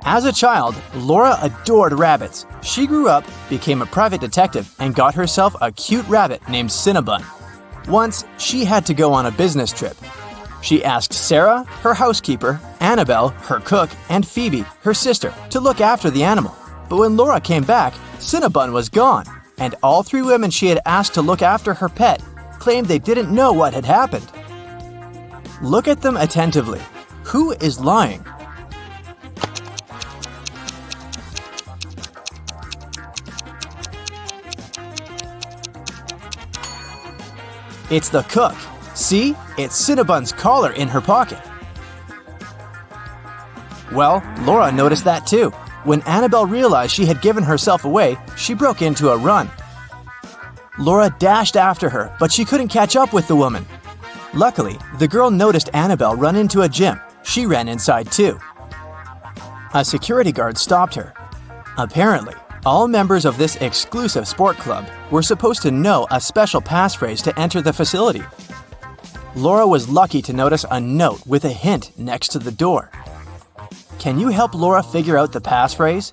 As a child, Laura adored rabbits. She grew up, became a private detective, and got herself a cute rabbit named Cinnabon. Once, she had to go on a business trip. She asked Sarah, her housekeeper, Annabelle, her cook, and Phoebe, her sister, to look after the animal. But when Laura came back, Cinnabon was gone, and all three women she had asked to look after her pet claimed they didn't know what had happened. Look at them attentively. Who is lying? It's the cook. See, it's Cinnabon's collar in her pocket. Well, Laura noticed that too. When Annabelle realized she had given herself away, she broke into a run. Laura dashed after her, but she couldn't catch up with the woman. Luckily, the girl noticed Annabelle run into a gym. She ran inside too. A security guard stopped her. Apparently, all members of this exclusive sport club were supposed to know a special passphrase to enter the facility. Laura was lucky to notice a note with a hint next to the door. Can you help Laura figure out the passphrase?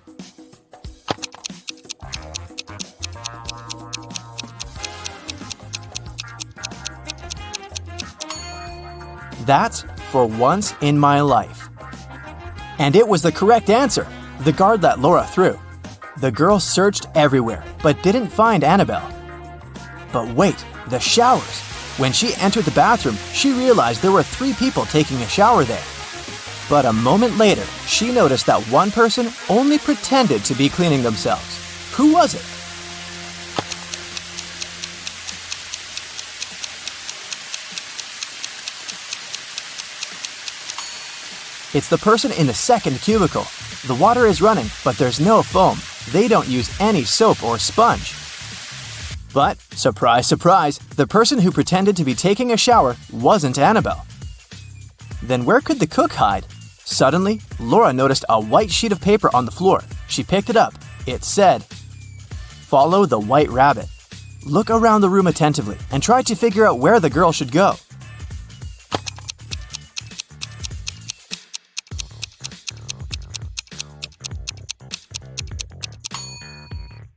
That's "for once in my life." And it was the correct answer. The guard let Laura through. The girl searched everywhere, but didn't find Annabelle. But wait, the showers. When she entered the bathroom, she realized there were 3 people taking a shower there. But a moment later, she noticed that one person only pretended to be cleaning themselves. Who was it? It's the person in the second cubicle. The water is running, but there's no foam. They don't use any soap or sponge. But, surprise, surprise, the person who pretended to be taking a shower wasn't Annabelle. Then where could the cook hide? Suddenly, Laura noticed a white sheet of paper on the floor. She picked it up. It said, "Follow the white rabbit." Look around the room attentively and try to figure out where the girl should go.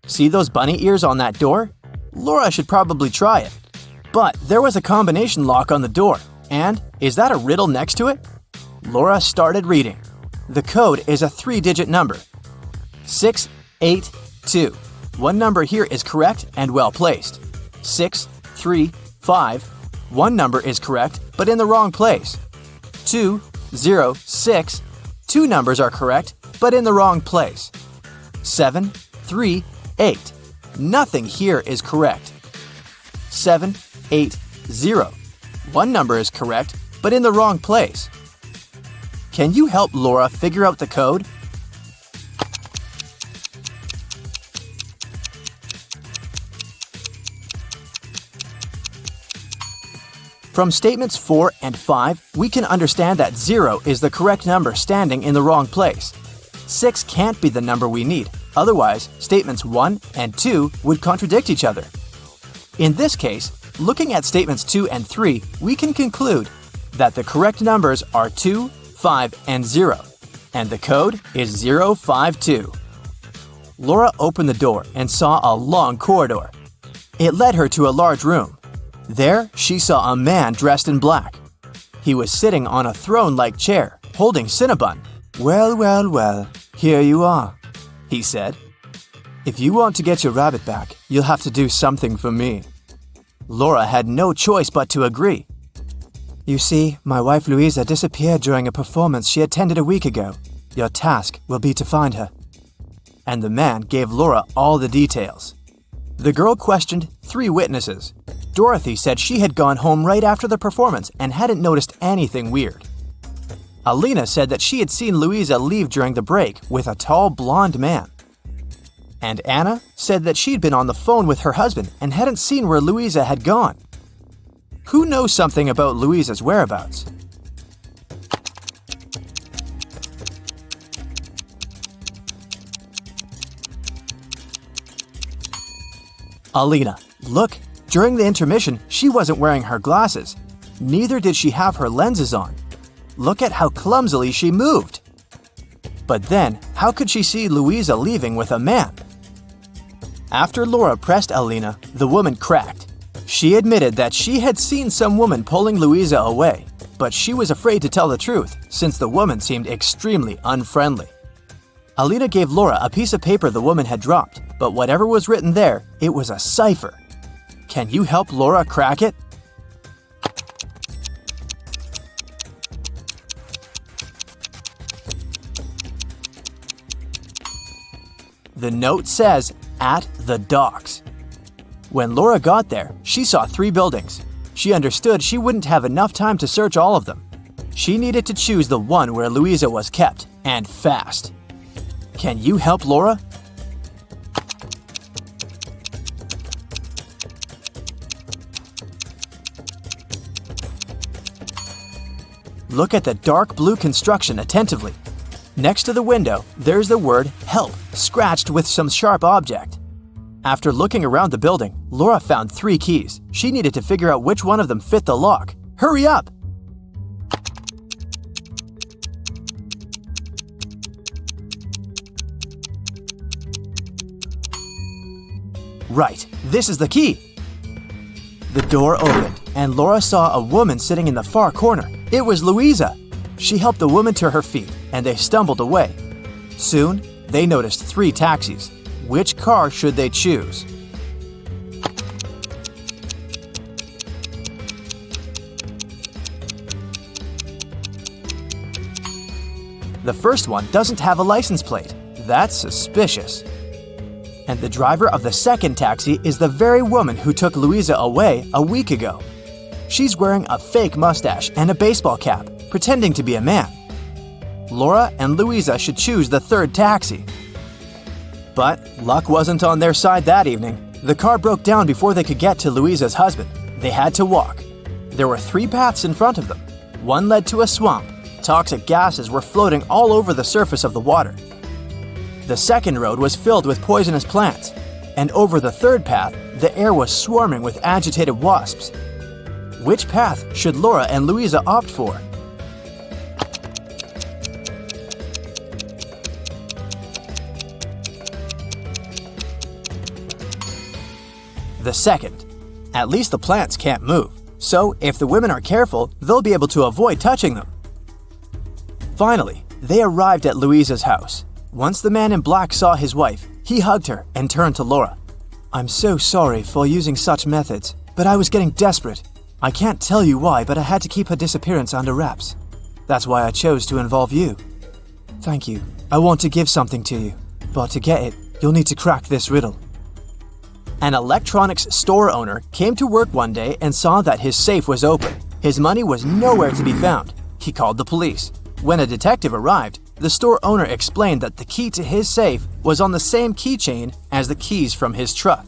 See those bunny ears on that door? Laura should probably try it. But there was a combination lock on the door. And is that a riddle next to it? Laura started reading. The code is a 3-digit number. 682. One number here is correct and well placed. 635. One number is correct but in the wrong place. 206. Two numbers are correct but in the wrong place. 738. Nothing here is correct. 780. One number is correct but in the wrong place. Can you help Laura figure out the code? From statements 4 and 5, we can understand that 0 is the correct number standing in the wrong place. 6 can't be the number we need, otherwise statements 1 and 2 would contradict each other. In this case, looking at statements 2 and 3, we can conclude that the correct numbers are 2, 5, and 0, and the code is 052. Laura opened the door and saw a long corridor. It led her to a large room. There, she saw a man dressed in black. He was sitting on a throne-like chair, holding Cinnabon. "Well, well, well, here you are," he said. "If you want to get your rabbit back, you'll have to do something for me." Laura had no choice but to agree. "You see, my wife Louisa disappeared during a performance she attended a week ago. Your task will be to find her." And the man gave Laura all the details. The girl questioned 3 witnesses. Dorothy said she had gone home right after the performance and hadn't noticed anything weird. Alina said that she had seen Louisa leave during the break with a tall blonde man. And Anna said that she'd been on the phone with her husband and hadn't seen where Louisa had gone. Who knows something about Louisa's whereabouts? Alina. Look, during the intermission, she wasn't wearing her glasses. Neither did she have her lenses on. Look at how clumsily she moved. But then, How could she see Louisa leaving with a man? After Laura pressed Alina, the woman cracked. She admitted that she had seen some woman pulling Louisa away, but she was afraid to tell the truth since the woman seemed extremely unfriendly. Alina gave Laura a piece of paper the woman had dropped, but whatever was written there, it was a cipher. Can you help Laura crack it? The note says, "At the docks." When Laura got there, she saw 3 buildings. She understood she wouldn't have enough time to search all of them. She needed to choose the one where Louisa was kept, and fast. Can you help Laura? Look at the dark blue construction attentively. Next to the window, there's the word "help" scratched with some sharp object. After looking around the building, Laura found 3 keys. She needed to figure out which one of them fit the lock. Hurry up! Right, this is the key! The door opened, and Laura saw a woman sitting in the far corner. It was Louisa! She helped the woman to her feet, and they stumbled away. Soon, they noticed 3 taxis. Which car should they choose? The first one doesn't have a license plate. That's suspicious. And the driver of the second taxi is the very woman who took Louisa away a week ago. She's wearing a fake mustache and a baseball cap, pretending to be a man. Laura and Louisa should choose the third taxi. But luck wasn't on their side that evening. The car broke down before they could get to Louisa's husband. They had to walk. There were 3 paths in front of them. One led to a swamp. Toxic gases were floating all over the surface of the water. The second road was filled with poisonous plants. And over the third path, the air was swarming with agitated wasps. Which path should Laura and Louisa opt for? The second. At least the plants can't move, so if the women are careful, they'll be able to avoid touching them. Finally, they arrived at Louisa's house. Once the man in black saw his wife, he hugged her and turned to Laura. "I'm so sorry for using such methods, but I was getting desperate. I can't tell you why, but I had to keep her disappearance under wraps. That's why I chose to involve you. Thank you. I want to give something to you, but to get it, you'll need to crack this riddle." An electronics store owner came to work one day and saw that his safe was open. His money was nowhere to be found. He called the police. When a detective arrived, the store owner explained that the key to his safe was on the same keychain as the keys from his truck.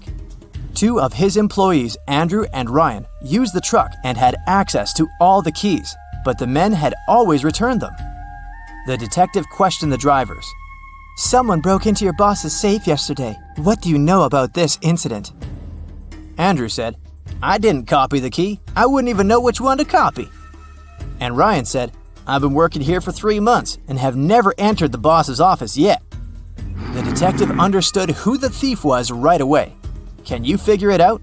2 of his employees, Andrew and Ryan, used the truck and had access to all the keys, but the men had always returned them. The detective questioned the drivers. "Someone broke into your boss's safe yesterday. What do you know about this incident?" Andrew said, "I didn't copy the key. I wouldn't even know which one to copy." And Ryan said, "I've been working here for 3 months and have never entered the boss's office yet." The detective understood who the thief was right away. Can you figure it out?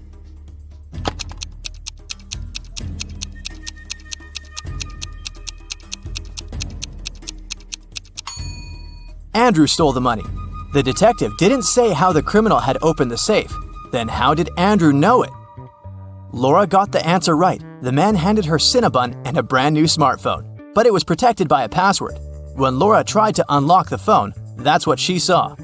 Andrew stole the money. The detective didn't say how the criminal had opened the safe. Then how did Andrew know it? Laura got the answer right. The man handed her Cinnabon and a brand new smartphone, but it was protected by a password. When Laura tried to unlock the phone, that's what she saw.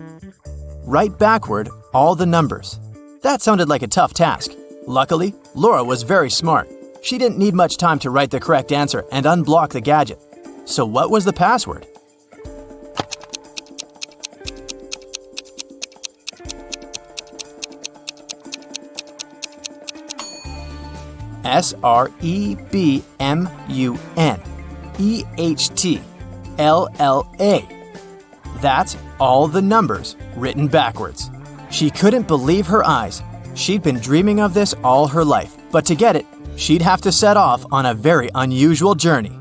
Write backward all the numbers. That sounded like a tough task. Luckily, Laura was very smart. She didn't need much time to write the correct answer and unblock the gadget. So what was the password? SREBMUNEHTLLA. That's all the numbers written backwards. She couldn't believe her eyes. She'd been dreaming of this all her life, but to get it, she'd have to set off on a very unusual journey.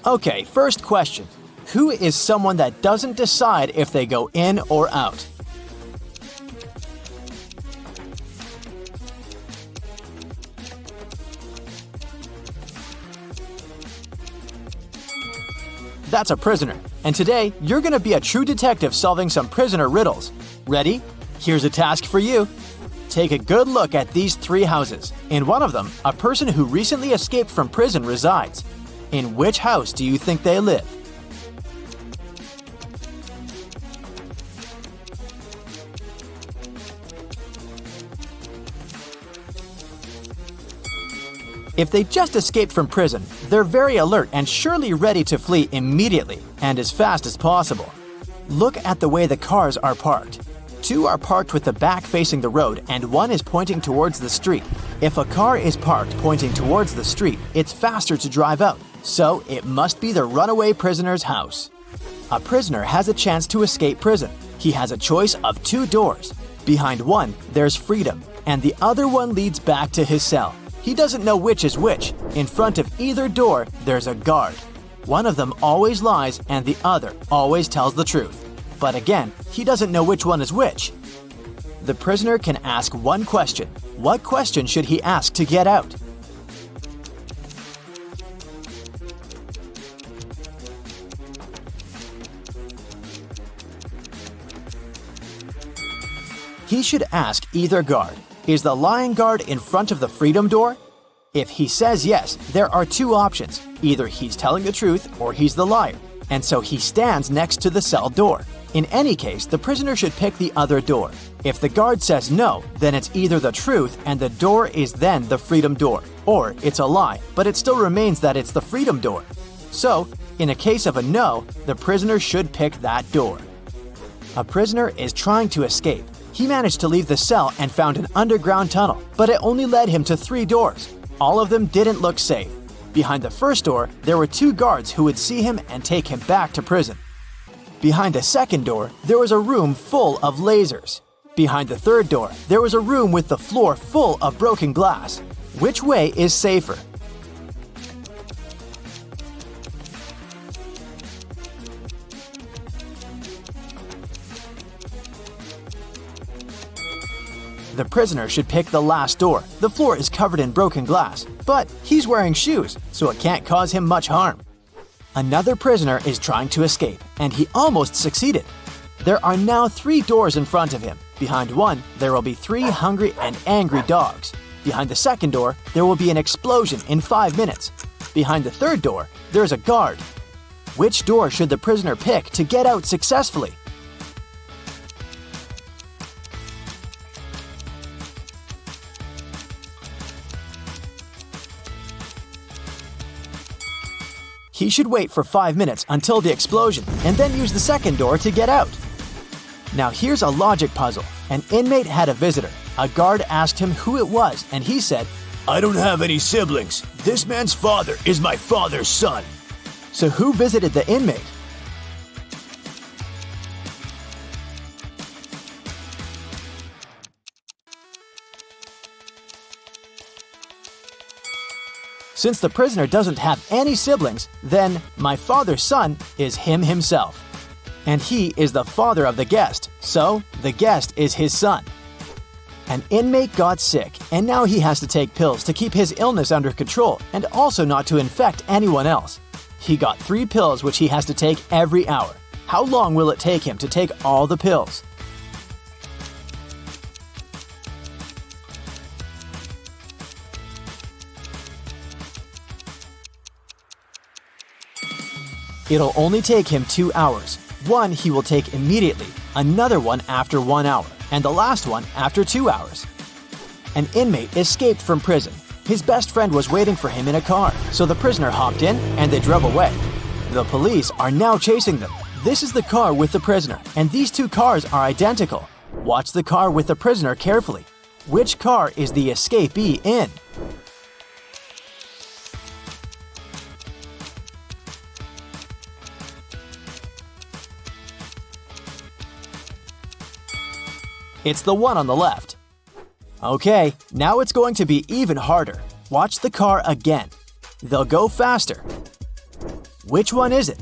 Okay, first question. Who is someone that doesn't decide if they go in or out? That's a prisoner. And today, you're going to be a true detective solving some prisoner riddles. Ready? Here's a task for you. Take a good look at these 3 houses. In one of them, a person who recently escaped from prison resides. In which house do you think they live? If they just escaped from prison, they're very alert and surely ready to flee immediately and as fast as possible. Look at the way the cars are parked. 2 are parked with the back facing the road and 1 is pointing towards the street. If a car is parked pointing towards the street, it's faster to drive out, so it must be the runaway prisoner's house. A prisoner has a chance to escape prison. He has a choice of 2 doors. Behind one, there's freedom, and the other one leads back to his cell. He doesn't know which is which. In front of either door, there's a guard. One of them always lies and the other always tells the truth. But again, he doesn't know which one is which. The prisoner can ask one question. What question should he ask to get out? He should ask either guard. Is the lying guard in front of the freedom door? If he says yes, there are 2 options. Either he's telling the truth or he's the liar, and so he stands next to the cell door. In any case, the prisoner should pick the other door. If the guard says no, then it's either the truth and the door is then the freedom door, or it's a lie, but it still remains that it's the freedom door. So, in a case of a no, the prisoner should pick that door. A prisoner is trying to escape. He managed to leave the cell and found an underground tunnel, but it only led him to 3 doors. All of them didn't look safe. Behind the first door, there were 2 guards who would see him and take him back to prison. Behind the second door, there was a room full of lasers. Behind the third door, there was a room with the floor full of broken glass. Which way is safer? The prisoner should pick the last door. The floor is covered in broken glass, but he's wearing shoes, so it can't cause him much harm. Another prisoner is trying to escape, and he almost succeeded. There are now 3 doors in front of him. Behind one, there will be 3 hungry and angry dogs. Behind the second door, there will be an explosion in 5 minutes. Behind the third door, there's a guard. Which door should the prisoner pick to get out successfully? He should wait for 5 minutes until the explosion and then use the second door to get out. Now here's a logic puzzle. An inmate had a visitor. A guard asked him who it was and he said, "I don't have any siblings. This man's father is my father's son." So who visited the inmate? Since the prisoner doesn't have any siblings, then my father's son is him himself. And he is the father of the guest, so the guest is his son. An inmate got sick, and now he has to take pills to keep his illness under control and also not to infect anyone else. He got 3 pills which he has to take every hour. How long will it take him to take all the pills? It'll only take him 2 hours. One he will take immediately, another one after 1 hour, and the last one after 2 hours. An inmate escaped from prison. His best friend was waiting for him in a car, so the prisoner hopped in and they drove away. The police are now chasing them. This is the car with the prisoner, and these 2 cars are identical. Watch the car with the prisoner carefully. Which car is the escapee in? It's the one on the left. Okay, now it's going to be even harder. Watch the car again. They'll go faster. Which one is it?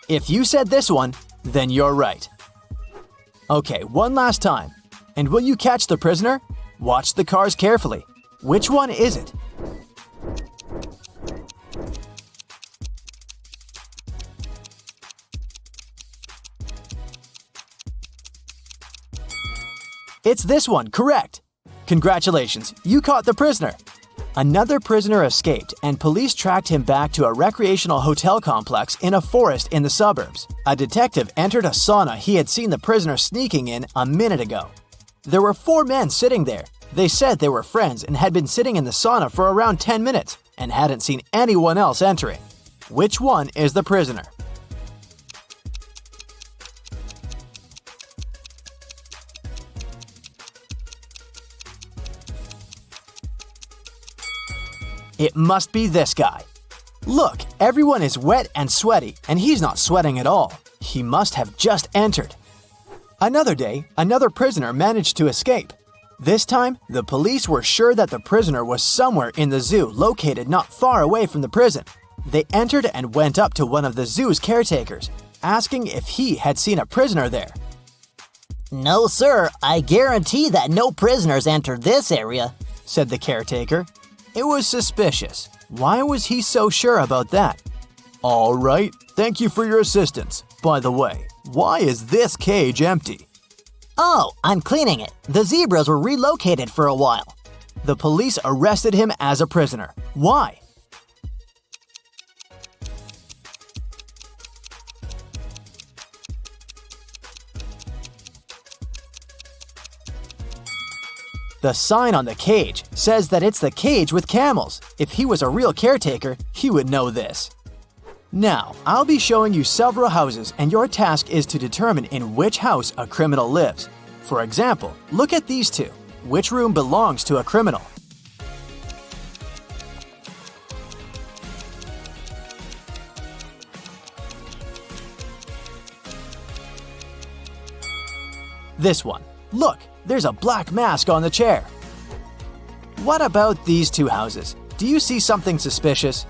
If you said this one, then you're right. Okay, one last time. And will you catch the prisoner? Watch the cars carefully. Which one is it? It's this one, correct! Congratulations, you caught the prisoner! Another prisoner escaped, and police tracked him back to a recreational hotel complex in a forest in the suburbs. A detective entered a sauna he had seen the prisoner sneaking in a minute ago. There were 4 men sitting there. They said they were friends and had been sitting in the sauna for around 10 minutes and hadn't seen anyone else entering. Which one is the prisoner? It must be this guy. Look, everyone is wet and sweaty, and he's not sweating at all. He must have just entered. Another day, another prisoner managed to escape. This time, the police were sure that the prisoner was somewhere in the zoo located not far away from the prison. They entered and went up to one of the zoo's caretakers, asking if he had seen a prisoner there. "No, sir, I guarantee that no prisoners entered this area," said the caretaker. It was suspicious. Why was he so sure about that? All right, thank you for your assistance. By the way, why is this cage empty? "Oh, I'm cleaning it. The zebras were relocated for a while." The police arrested him as a prisoner. Why? The sign on the cage says that it's the cage with camels. If he was a real caretaker, he would know this. Now, I'll be showing you several houses, and your task is to determine in which house a criminal lives. For example, look at these two. Which room belongs to a criminal? This one. Look, there's a black mask on the chair. What about these two houses? Do you see something suspicious?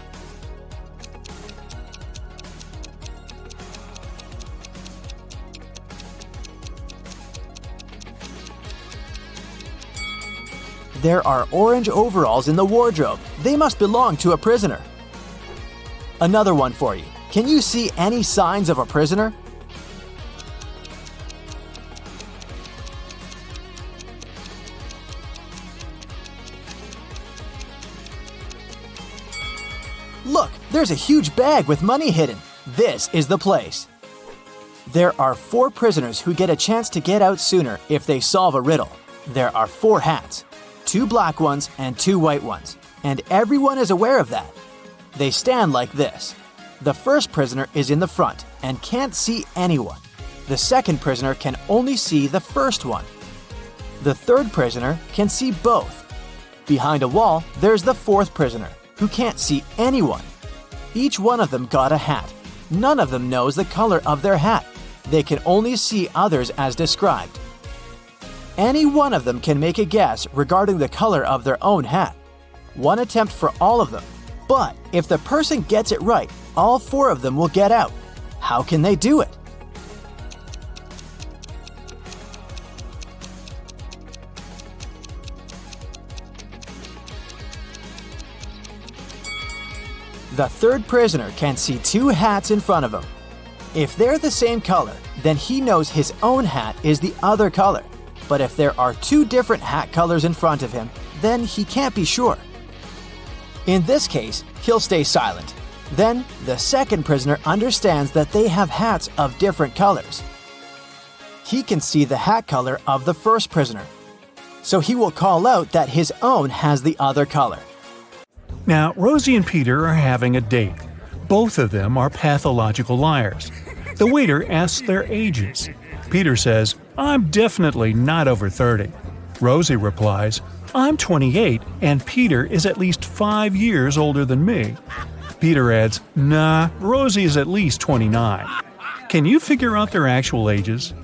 There are orange overalls in the wardrobe. They must belong to a prisoner. Another one for you. Can you see any signs of a prisoner? Look, there's a huge bag with money hidden. This is the place. There are 4 prisoners who get a chance to get out sooner if they solve a riddle. There are 4 hats, 2 black ones and 2 white ones, and everyone is aware of that. They stand like this. The first prisoner is in the front and can't see anyone. The second prisoner can only see the first one. The third prisoner can see both. Behind a wall, there's the fourth prisoner, who can't see anyone. Each one of them got a hat. None of them knows the color of their hat. They can only see others as described. Any one of them can make a guess regarding the color of their own hat. One attempt for all of them. But if the person gets it right, all 4 of them will get out. How can they do it? The third prisoner can see 2 hats in front of him. If they're the same color, then he knows his own hat is the other color. But if there are 2 different hat colors in front of him, then he can't be sure. In this case, he'll stay silent. Then, the second prisoner understands that they have hats of different colors. He can see the hat color of the first prisoner, so he will call out that his own has the other color. Now, Rosie and Peter are having a date. Both of them are pathological liars. The waiter asks their ages. Peter says, "I'm definitely not over 30. Rosie replies, "I'm 28 and Peter is at least 5 years older than me." Peter adds, "Nah, Rosie is at least 29. Can you figure out their actual ages?"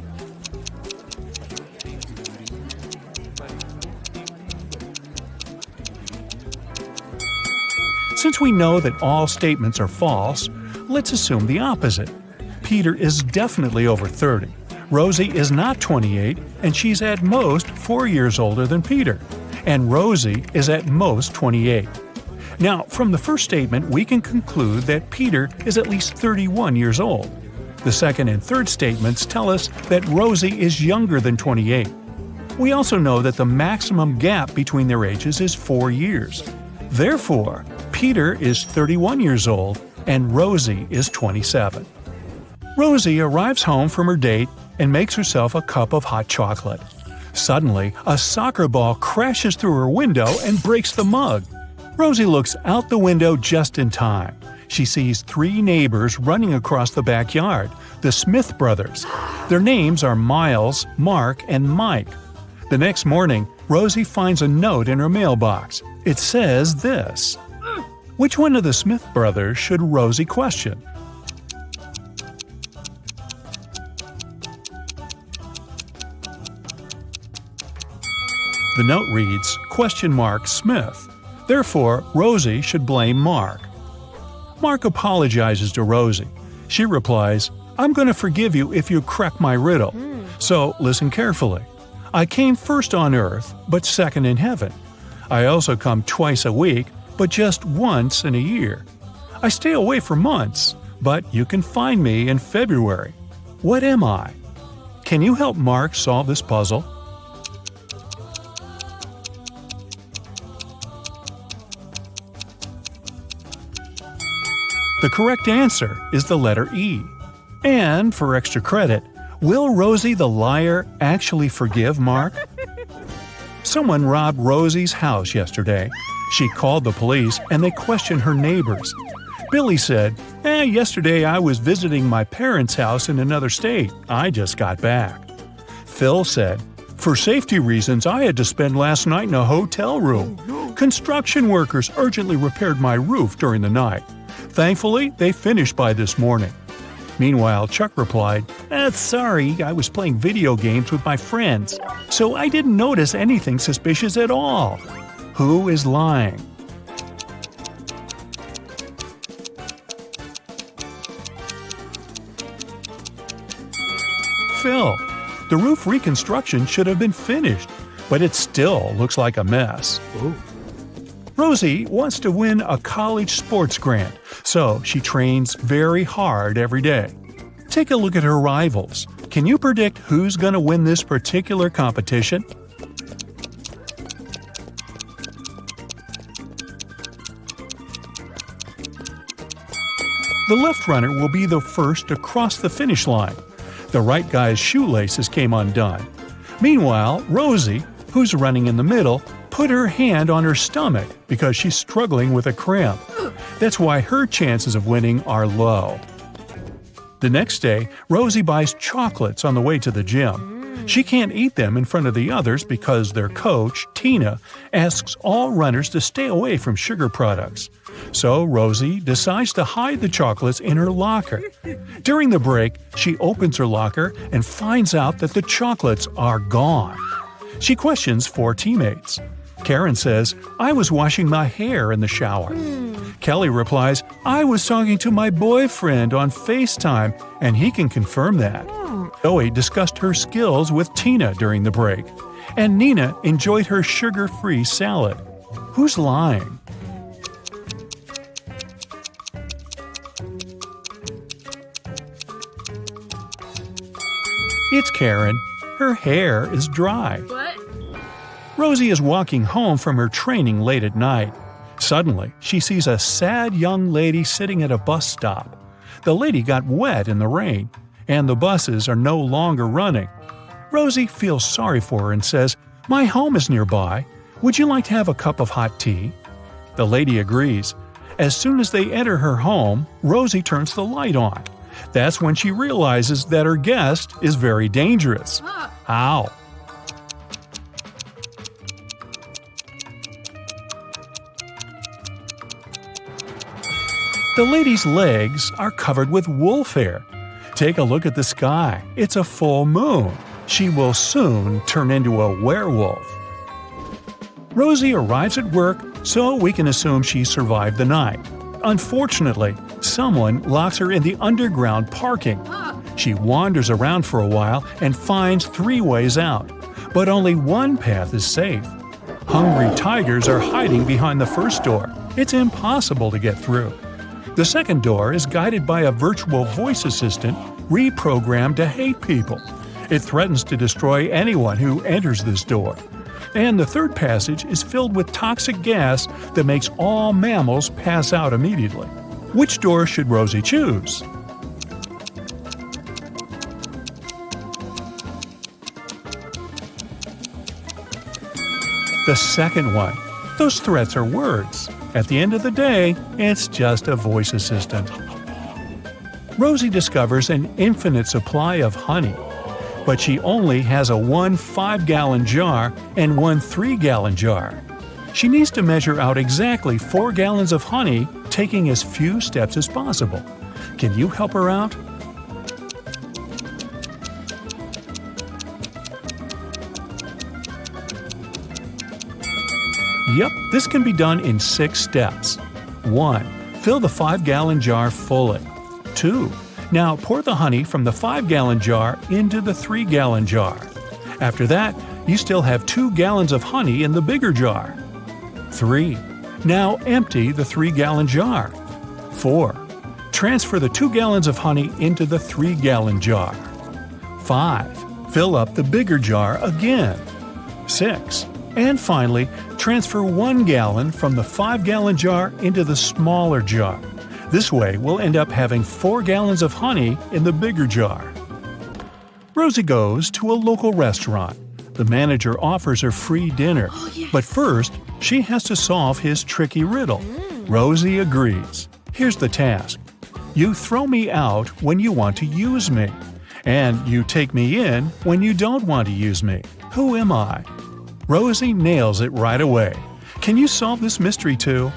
Since we know that all statements are false, let's assume the opposite. Peter is definitely over 30. Rosie is not 28, and she's at most 4 years older than Peter. And Rosie is at most 28. Now, from the first statement, we can conclude that Peter is at least 31 years old. The second and third statements tell us that Rosie is younger than 28. We also know that the maximum gap between their ages is 4 years. Therefore, Peter is 31 years old and Rosie is 27. Rosie arrives home from her date and makes herself a cup of hot chocolate. Suddenly, a soccer ball crashes through her window and breaks the mug. Rosie looks out the window just in time. She sees 3 neighbors running across the backyard, the Smith brothers. Their names are Miles, Mark, and Mike. The next morning, Rosie finds a note in her mailbox. It says this: "Which one of the Smith brothers should Rosie question?" The note reads, Smith. Therefore, Rosie should blame Mark. Mark apologizes to Rosie. She replies, "I'm going to forgive you if you crack my riddle. So listen carefully. I came first on earth, but second in heaven. I also come twice a week, but just once in a year. I stay away for months, but you can find me in February. What am I? Can you help Mark solve this puzzle?" The correct answer is the letter E. And for extra credit, will Rosie the liar actually forgive Mark? Someone robbed Rosie's house yesterday. She called the police and they questioned her neighbors. Billy said, "Yesterday I was visiting my parents' house in another state. I just got back." Phil said, "For safety reasons, I had to spend last night in a hotel room. Construction workers urgently repaired my roof during the night. Thankfully, they finished by this morning." Meanwhile, Chuck replied, "Sorry, I was playing video games with my friends, so I didn't notice anything suspicious at all." Who is lying? Phil. The roof reconstruction should have been finished, but it still looks like a mess. Ooh. Rosie wants to win a college sports grant, so she trains very hard every day. Take a look at her rivals. Can you predict who's going to win this particular competition? The left runner will be the first to cross the finish line. The right guy's shoelaces came undone. Meanwhile, Rosie, who's running in the middle, put her hand on her stomach because she's struggling with a cramp. That's why her chances of winning are low. The next day, Rosie buys chocolates on the way to the gym. She can't eat them in front of the others because their coach, Tina, asks all runners to stay away from sugar products. So Rosie decides to hide the chocolates in her locker. During the break, she opens her locker and finds out that the chocolates are gone. She questions 4 teammates. Karen says, "I was washing my hair in the shower." Kelly replies, "I was talking to my boyfriend on FaceTime, and he can confirm that." Zoe discussed her skills with Tina during the break. And Nina enjoyed her sugar-free salad. Who's lying? It's Karen. Her hair is dry. What? Rosie is walking home from her training late at night. Suddenly, she sees a sad young lady sitting at a bus stop. The lady got wet in the rain, and the buses are no longer running. Rosie feels sorry for her and says, "My home is nearby. Would you like to have a cup of hot tea?" The lady agrees. As soon as they enter her home, Rosie turns the light on. That's when she realizes that her guest is very dangerous. How? The lady's legs are covered with wolf hair. Take a look at the sky. It's a full moon. She will soon turn into a werewolf. Rosie arrives at work so we can assume she survived the night. Unfortunately, someone locks her in the underground parking. She wanders around for a while and finds 3 ways out, but only one path is safe. Hungry tigers are hiding behind the first door. It's impossible to get through. The second door is guided by a virtual voice assistant reprogrammed to hate people. It threatens to destroy anyone who enters this door. And the third passage is filled with toxic gas that makes all mammals pass out immediately. Which door should Rosie choose? The second one. Those threats are words. At the end of the day, it's just a voice assistant. Rosie discovers an infinite supply of honey, but she only has a 1 5-gallon jar and 1 3-gallon jar. She needs to measure out exactly 4 gallons of honey, taking as few steps as possible. Can you help her out? Yep, this can be done in 6 steps. 1. Fill the 5-gallon jar fully. 2. Now pour the honey from the 5-gallon jar into the 3-gallon jar. After that, you still have 2 gallons of honey in the bigger jar. 3. Now empty the 3-gallon jar. 4. Transfer the 2 gallons of honey into the 3-gallon jar. 5. Fill up the bigger jar again. 6. And finally, transfer 1 gallon from the 5-gallon jar into the smaller jar. This way, we'll end up having 4 gallons of honey in the bigger jar. Rosie goes to a local restaurant. The manager offers her free dinner. But first, she has to solve his tricky riddle. Rosie agrees. Here's the task. You throw me out when you want to use me. And you take me in when you don't want to use me. Who am I? Rosie nails it right away. Can you solve this mystery too?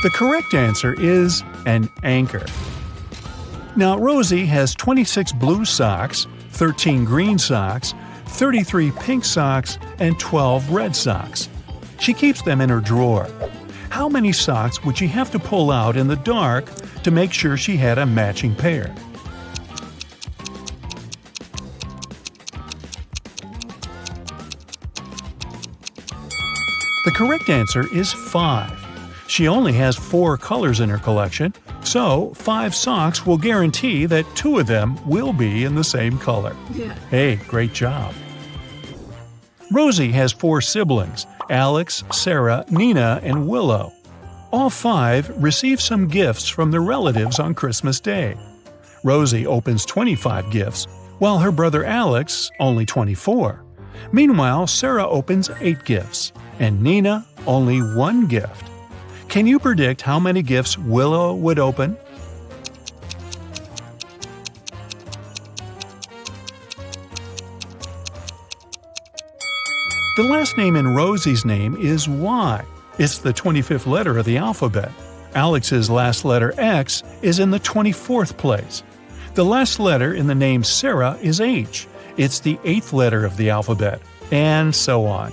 The correct answer is an anchor. Now, Rosie has 26 blue socks, 13 green socks, 33 pink socks, and 12 red socks. She keeps them in her drawer. How many socks would she have to pull out in the dark to make sure she had a matching pair? The correct answer is 5. She only has 4 colors in her collection, so 5 socks will guarantee that 2 of them will be in the same color. Hey, great job. Rosie has 4 siblings: Alex, Sarah, Nina, and Willow. All 5 receive some gifts from their relatives on Christmas Day. Rosie opens 25 gifts, while her brother Alex only 24. Meanwhile, Sarah opens 8 gifts, and Nina only 1 gift. Can you predict how many gifts Willow would open? The last name in Rosie's name is Y. It's the 25th letter of the alphabet. Alex's last letter X is in the 24th place. The last letter in the name Sarah is H. It's the 8th letter of the alphabet, and so on.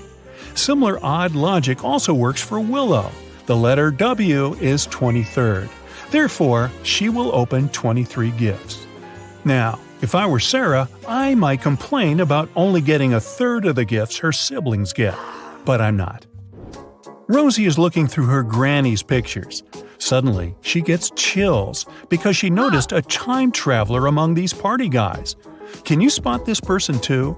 Similar odd logic also works for Willow. The letter W is 23rd. Therefore, she will open 23 gifts. Now, if I were Sarah, I might complain about only getting a third of the gifts her siblings get. But I'm not. Rosie is looking through her granny's pictures. Suddenly, she gets chills because she noticed a time traveler among these party guys. Can you spot this person too?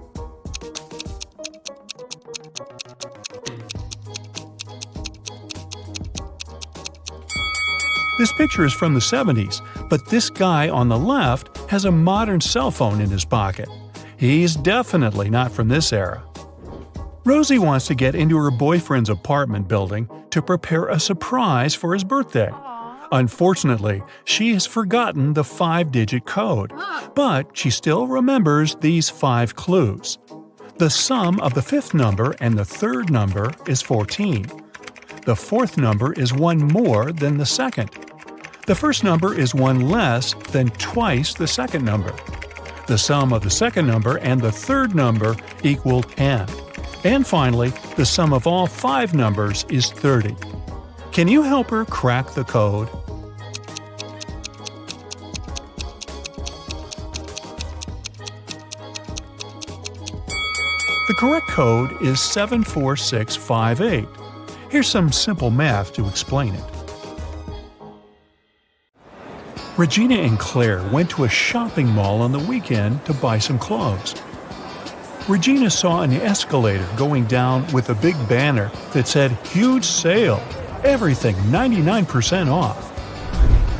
This picture is from the 70s, but this guy on the left has a modern cell phone in his pocket. He's definitely not from this era. Rosie wants to get into her boyfriend's apartment building to prepare a surprise for his birthday. Unfortunately, she has forgotten the 5-digit code, but she still remembers these 5 clues. The sum of the 5th number and the 3rd number is 14. The 4th number is 1 more than the 2nd. The first number is 1 less than twice the second number. The sum of the second number and the third number equal 10. And finally, the sum of all 5 numbers is 30. Can you help her crack the code? The correct code is 74658. Here's some simple math to explain it. Regina and Claire went to a shopping mall on the weekend to buy some clothes. Regina saw an escalator going down with a big banner that said "Huge sale! Everything 99% off!"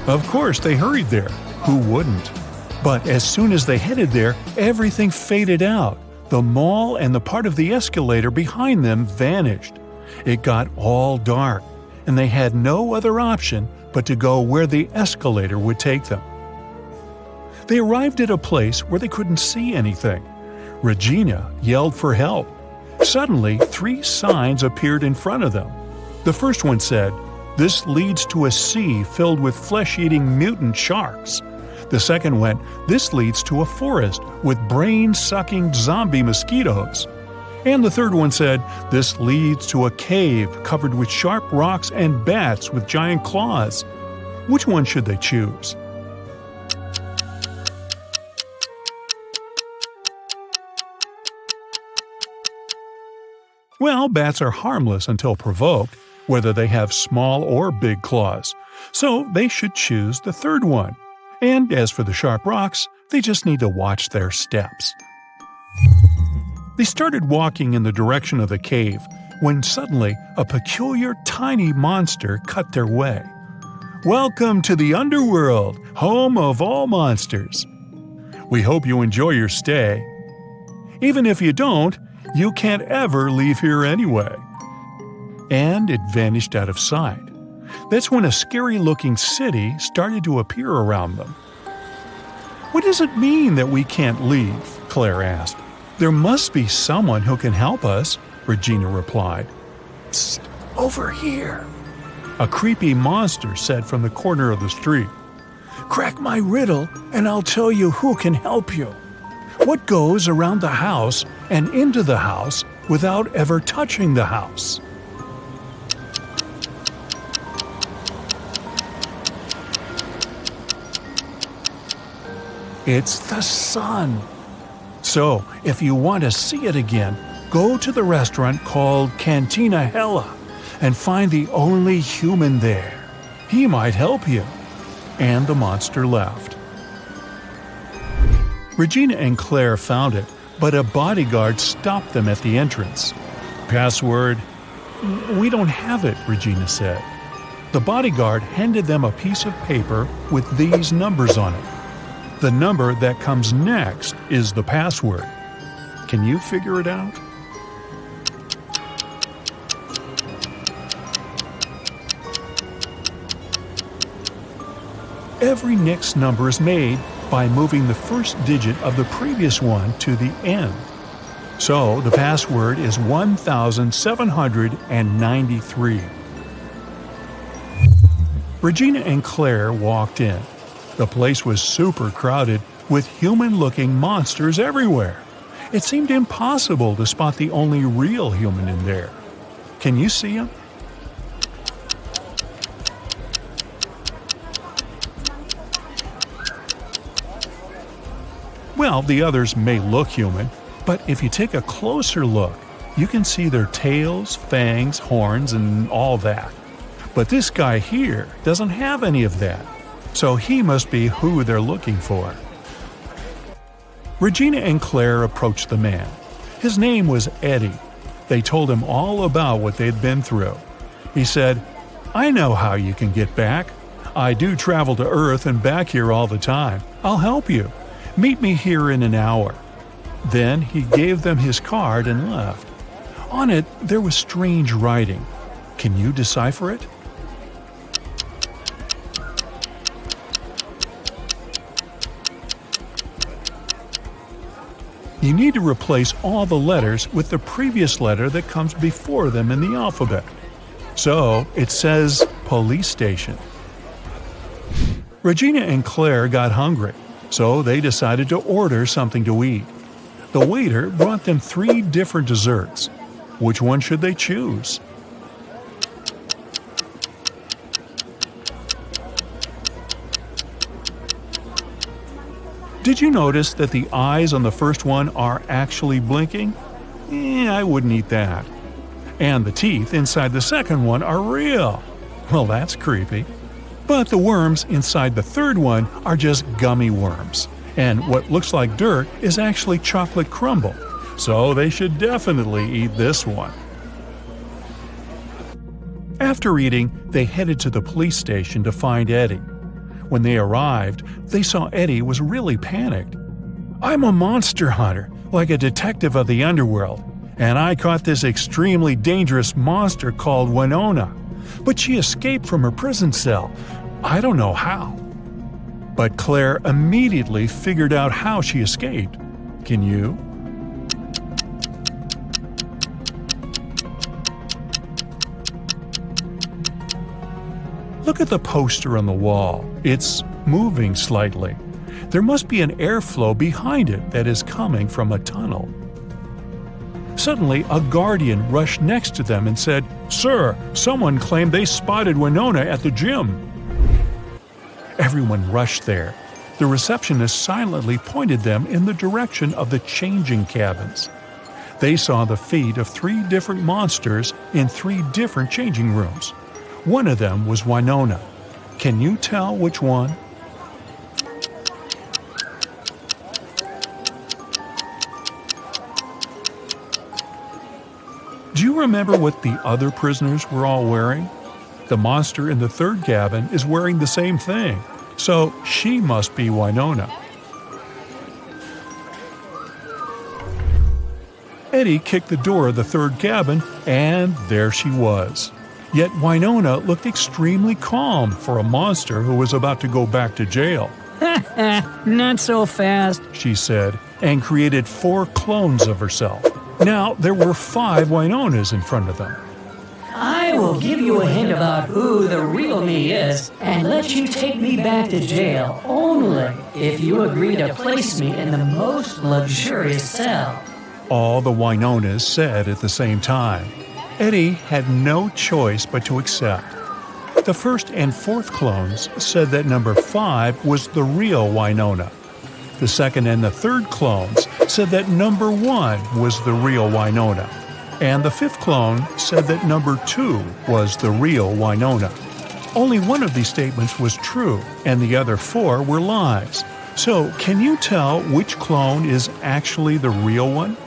Of course, they hurried there. Who wouldn't? But as soon as they headed there, everything faded out. The mall and the part of the escalator behind them vanished. It got all dark, and they had no other option but to go where the escalator would take them. They arrived at a place where they couldn't see anything. Regina yelled for help. Suddenly, 3 signs appeared in front of them. The first one said, "This leads to a sea filled with flesh-eating mutant sharks." The second went, "This leads to a forest with brain-sucking zombie mosquitoes." And the third one said, "This leads to a cave covered with sharp rocks and bats with giant claws." Which one should they choose? Well, bats are harmless until provoked, whether they have small or big claws. So they should choose the third one. And as for the sharp rocks, they just need to watch their steps. They started walking in the direction of the cave when suddenly a peculiar tiny monster cut their way. "Welcome to the underworld, home of all monsters. We hope you enjoy your stay. Even if you don't, you can't ever leave here anyway." And it vanished out of sight. That's when a scary-looking city started to appear around them. "What does it mean that we can't leave?" Claire asked. "There must be someone who can help us," Regina replied. "Psst, over here," a creepy monster said from the corner of the street. "Crack my riddle and I'll tell you who can help you. What goes around the house and into the house without ever touching the house?" It's the sun. So, if you want to see it again, go to the restaurant called Cantina Hella and find the only human there. He might help you. And the monster left. Regina and Claire found it, but a bodyguard stopped them at the entrance. "Password?" "We don't have it," Regina said. The bodyguard handed them a piece of paper with these numbers on it. The number that comes next is the password. Can you figure it out? Every next number is made by moving the first digit of the previous one to the end. So the password is 1793. Regina and Claire walked in. The place was super crowded with human-looking monsters everywhere. It seemed impossible to spot the only real human in there. Can you see him? Well, the others may look human, but if you take a closer look, you can see their tails, fangs, horns, and all that. But this guy here doesn't have any of that. So he must be who they're looking for. Regina and Claire approached the man. His name was Eddie. They told him all about what they'd been through. He said, "I know how you can get back. I do travel to Earth and back here all the time. I'll help you. Meet me here in an hour." Then he gave them his card and left. On it, there was strange writing. Can you decipher it? You need to replace all the letters with the previous letter that comes before them in the alphabet. So it says police station. Regina and Claire got hungry. so they decided to order something to eat. The waiter brought them 3 different desserts. Which one should they choose? Did you notice that the eyes on the first one are actually blinking? I wouldn't eat that. And the teeth inside the second one are real. Well, that's creepy. But the worms inside the third one are just gummy worms. And what looks like dirt is actually chocolate crumble. So they should definitely eat this one. After eating, they headed to the police station to find Eddie. When they arrived, they saw Eddie was really panicked. "I'm a monster hunter, like a detective of the underworld, and I caught this extremely dangerous monster called Winona. But she escaped from her prison cell. I don't know how." But Claire immediately figured out how she escaped. Can you? Look at the poster on the wall. It's moving slightly. There must be an airflow behind it that is coming from a tunnel. Suddenly, a guardian rushed next to them and said, "Sir, someone claimed they spotted Winona at the gym." Everyone rushed there. The receptionist silently pointed them in the direction of the changing cabins. They saw the feet of 3 different monsters in 3 different changing rooms. One of them was Winona. Can you tell which one? Do you remember what the other prisoners were all wearing? The monster in the third cabin is wearing the same thing, so she must be Winona. Eddie kicked the door of the third cabin, and there she was. Yet Winona looked extremely calm for a monster who was about to go back to jail. Not so fast, she said, and created 4 clones of herself. Now there were 5 Winonas in front of them. I will give you a hint about who the real me is and let you take me back to jail only if you agree to place me in the most luxurious cell. All the Winonas said at the same time. Eddie had no choice but to accept. The first and fourth clones said that number 5 was the real Winona. The second and the third clones said that number 1 was the real Winona. And the fifth clone said that number 2 was the real Winona. Only one of these statements was true, and the other 4 were lies. So, can you tell which clone is actually the real one?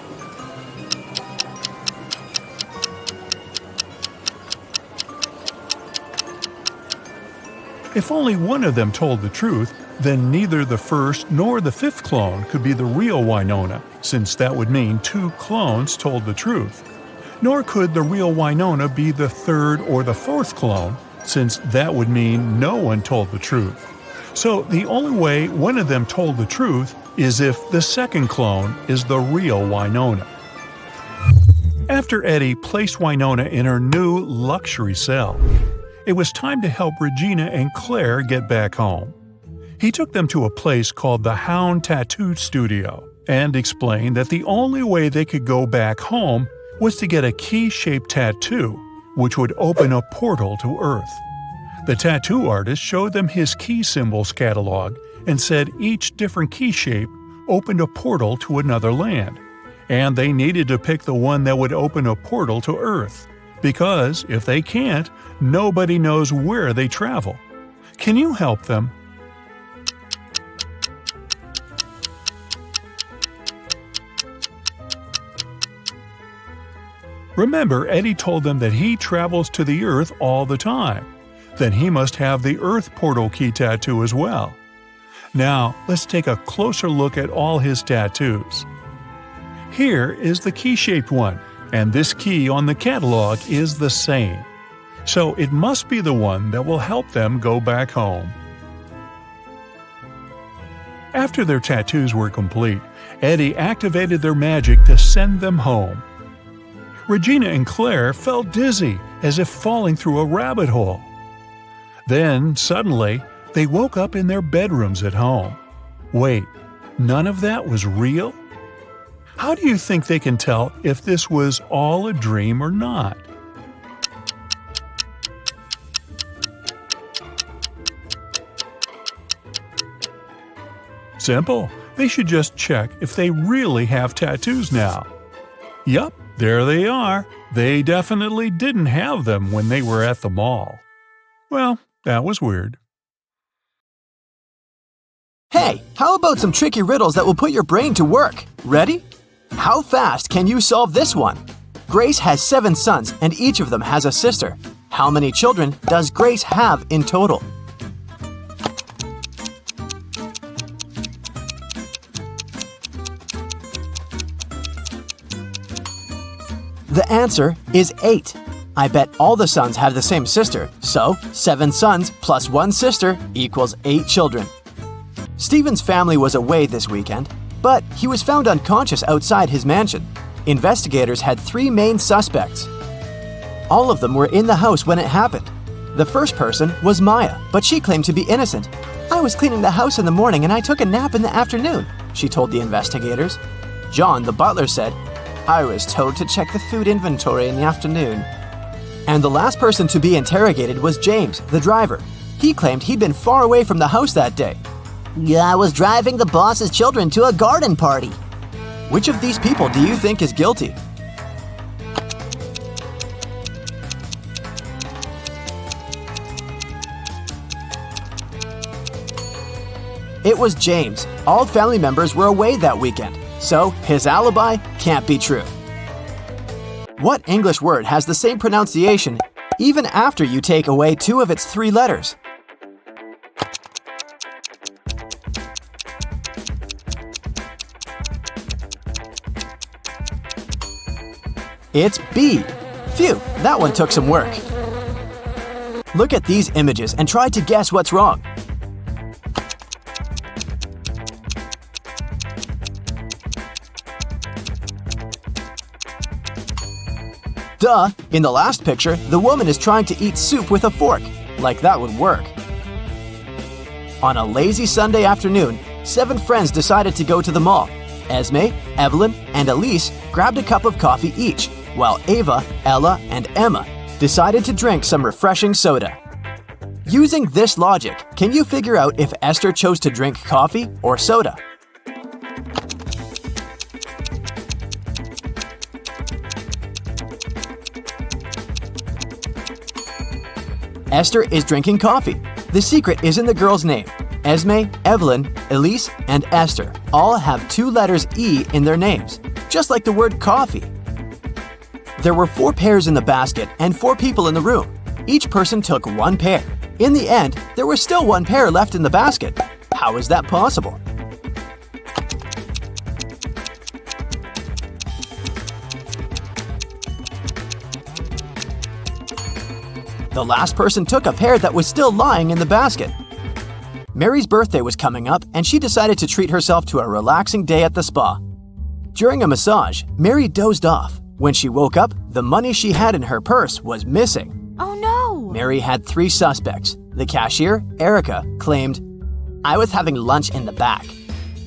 If only one of them told the truth, then neither the first nor the fifth clone could be the real Winona, since that would mean 2 clones told the truth. Nor could the real Winona be the third or the fourth clone, since that would mean no one told the truth. So the only way one of them told the truth is if the second clone is the real Winona. After Eddie placed Winona in her new luxury cell, it was time to help Regina and Claire get back home. He took them to a place called the Hound Tattoo Studio and explained that the only way they could go back home was to get a key-shaped tattoo, which would open a portal to Earth. The tattoo artist showed them his key symbols catalog and said each different key shape opened a portal to another land, and they needed to pick the one that would open a portal to Earth. Because if they can't, nobody knows where they travel. Can you help them? Remember, Eddie told them that he travels to the Earth all the time. Then he must have the Earth portal key tattoo as well. Now, let's take a closer look at all his tattoos. Here is the key-shaped one, and this key on the catalog is the same. So it must be the one that will help them go back home. After their tattoos were complete, Eddie activated their magic to send them home. Regina and Claire felt dizzy, as if falling through a rabbit hole. Then, suddenly, they woke up in their bedrooms at home. Wait, none of that was real? How do you think they can tell if this was all a dream or not? Simple. They should just check if they really have tattoos now. Yup, there they are. They definitely didn't have them when they were at the mall. Well, that was weird. Hey, how about some tricky riddles that will put your brain to work? Ready? How fast can you solve this one? Grace has 7 sons and each of them has a sister. How many children does Grace have in total? The answer is 8. I bet all the sons have the same sister, so 7 sons plus 1 sister equals 8 children. Stephen's family was away this weekend, but he was found unconscious outside his mansion. Investigators had 3 main suspects. All of them were in the house when it happened. The first person was Maya, but she claimed to be innocent. "I was cleaning the house in the morning and I took a nap in the afternoon," she told the investigators. John, the butler, said, "I was told to check the food inventory in the afternoon." And the last person to be interrogated was James, the driver. He claimed he'd been far away from the house that day. Yeah, I was driving the boss's children to a garden party. Which of these people do you think is guilty? It was James. All family members were away that weekend, so his alibi can't be true. What English word has the same pronunciation even after you take away 2 of its 3 letters? It's B. Phew, that one took some work. Look at these images and try to guess what's wrong. Duh! In the last picture, the woman is trying to eat soup with a fork. Like that would work. On a lazy Sunday afternoon, 7 friends decided to go to the mall. Esme, Evelyn, and Elise grabbed a cup of coffee each, while Ava, Ella, and Emma decided to drink some refreshing soda. Using this logic, can you figure out if Esther chose to drink coffee or soda? Esther is drinking coffee. The secret is in the girl's name. Esme, Evelyn, Elise, and Esther all have 2 letters E in their names, just like the word coffee. There were 4 pairs in the basket and 4 people in the room. Each person took 1 pair. In the end, there was still 1 pair left in the basket. How is that possible? The last person took a pair that was still lying in the basket. Mary's birthday was coming up and she decided to treat herself to a relaxing day at the spa. During a massage, Mary dozed off. When she woke up, the money she had in her purse was missing. Oh no! Mary had 3 suspects. The cashier, Erica, claimed, "I was having lunch in the back."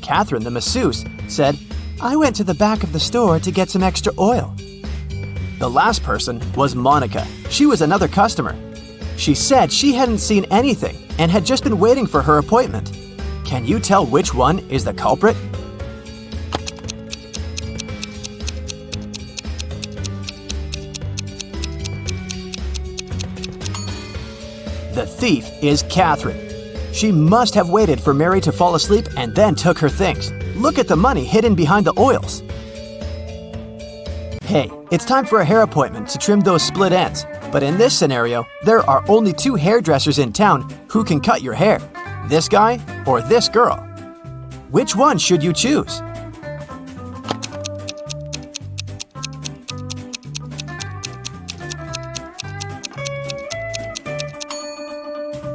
Catherine, the masseuse, said, "I went to the back of the store to get some extra oil." The last person was Monica. She was another customer. She said she hadn't seen anything and had just been waiting for her appointment. Can you tell which one is the culprit? The thief is Catherine. She must have waited for Mary to fall asleep and then took her things. Look at the money hidden behind the oils. Hey, it's time for a hair appointment to trim those split ends. But in this scenario, there are only 2 hairdressers in town who can cut your hair. This guy or this girl. Which one should you choose?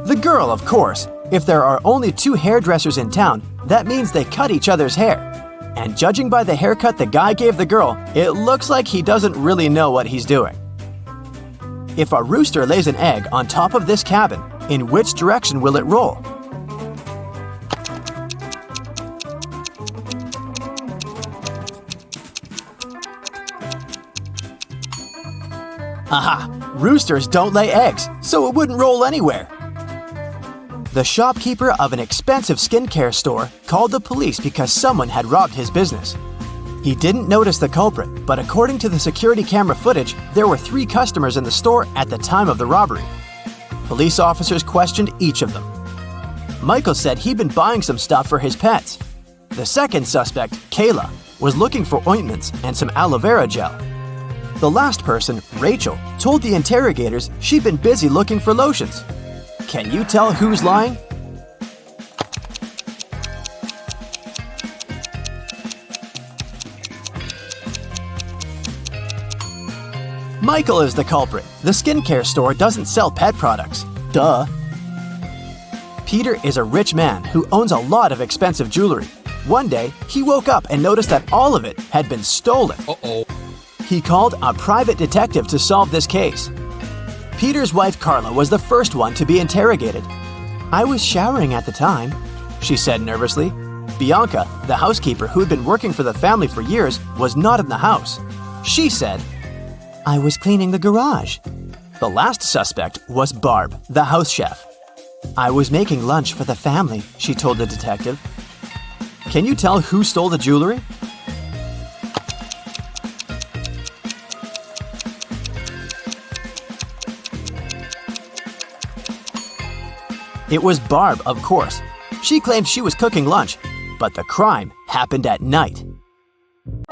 The girl, of course. If there are only 2 hairdressers in town, that means they cut each other's hair. And judging by the haircut the guy gave the girl, it looks like he doesn't really know what he's doing. If a rooster lays an egg on top of this cabin, in which direction will it roll? Aha! Roosters don't lay eggs, so it wouldn't roll anywhere. The shopkeeper of an expensive skincare store called the police because someone had robbed his business. He didn't notice the culprit, but according to the security camera footage, there were 3 customers in the store at the time of the robbery. Police officers questioned each of them. Michael said he'd been buying some stuff for his pets. The second suspect, Kayla, was looking for ointments and some aloe vera gel. The last person, Rachel, told the interrogators she'd been busy looking for lotions. Can you tell who's lying? Michael is the culprit. The skincare store doesn't sell pet products. Duh. Peter is a rich man who owns a lot of expensive jewelry. One day, he woke up and noticed that all of it had been stolen. Uh-oh. He called a private detective to solve this case. Peter's wife Carla was the first one to be interrogated. "I was showering at the time," she said nervously. Bianca, the housekeeper who'd been working for the family for years, was not in the house. She said, "I was cleaning the garage." The last suspect was Barb, the house chef. "I was making lunch for the family," she told the detective. Can you tell who stole the jewelry? It was Barb, of course. She claimed she was cooking lunch, but the crime happened at night.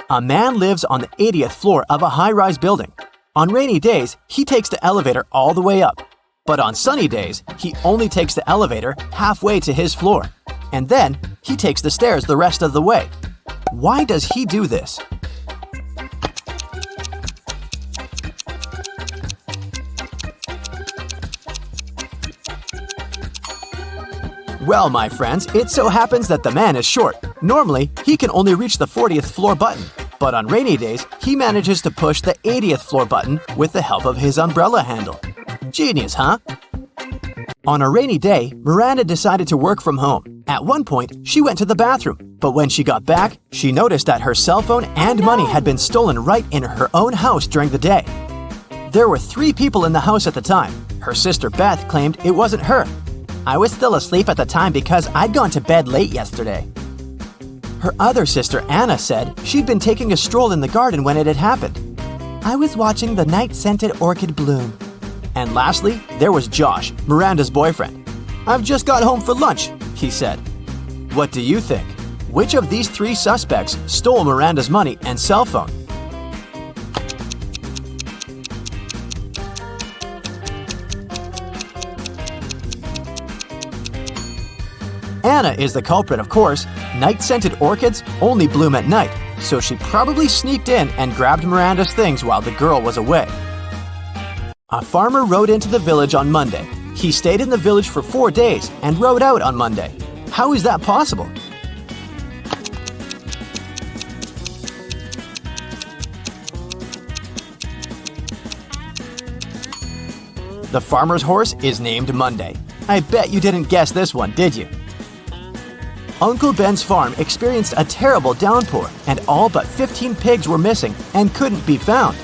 A man lives on the 80th floor of a high-rise building. On rainy days, he takes the elevator all the way up. But on sunny days, he only takes the elevator halfway to his floor. And then, he takes the stairs the rest of the way. Why does he do this? Well, my friends, it so happens that the man is short. Normally, he can only reach the 40th floor button. But on rainy days, he manages to push the 80th floor button with the help of his umbrella handle. Genius, huh? On a rainy day, Miranda decided to work from home. At one point, she went to the bathroom. But when she got back, she noticed that her cell phone and money had been stolen right in her own house during the day. There were 3 people in the house at the time. Her sister Beth claimed it wasn't her. "I was still asleep at the time because I'd gone to bed late yesterday." Her other sister Anna said she'd been taking a stroll in the garden when it had happened. "I was watching the night-scented orchid bloom." And lastly, there was Josh, Miranda's boyfriend. "I've just got home for lunch," he said. What do you think? Which of these 3 suspects stole Miranda's money and cell phone? Anna is the culprit, of course. Night-scented orchids only bloom at night, so she probably sneaked in and grabbed Miranda's things while the girl was away. A farmer rode into the village on Monday. He stayed in the village for 4 days and rode out on Monday. How is that possible? The farmer's horse is named Monday. I bet you didn't guess this one, did you? Uncle Ben's farm experienced a terrible downpour, and all but 15 pigs were missing and couldn't be found.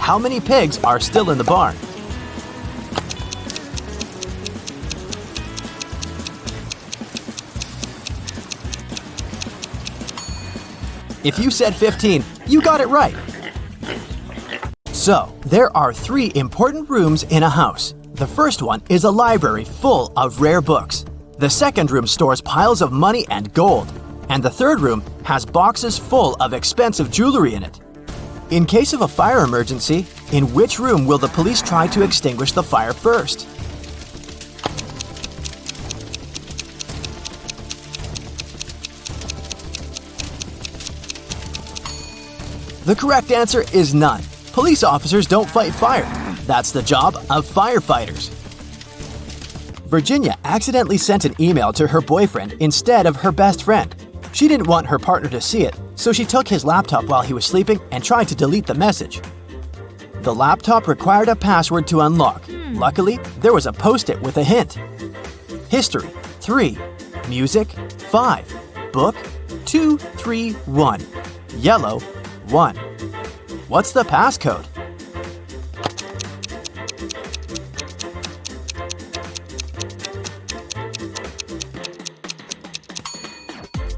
How many pigs are still in the barn? If you said 15, you got it right. So, there are 3 important rooms in a house. The first one is a library full of rare books. The second room stores piles of money and gold. And the third room has boxes full of expensive jewelry in it. In case of a fire emergency, in which room will the police try to extinguish the fire first? The correct answer is none. Police officers don't fight fire. That's the job of firefighters. Virginia accidentally sent an email to her boyfriend instead of her best friend. She didn't want her partner to see it, so she took his laptop while he was sleeping and tried to delete the message. The laptop required a password to unlock. Luckily, there was a post-it with a hint. History, 3. Music, 5. Book, 2, 3, 1. Yellow, 1. What's the passcode?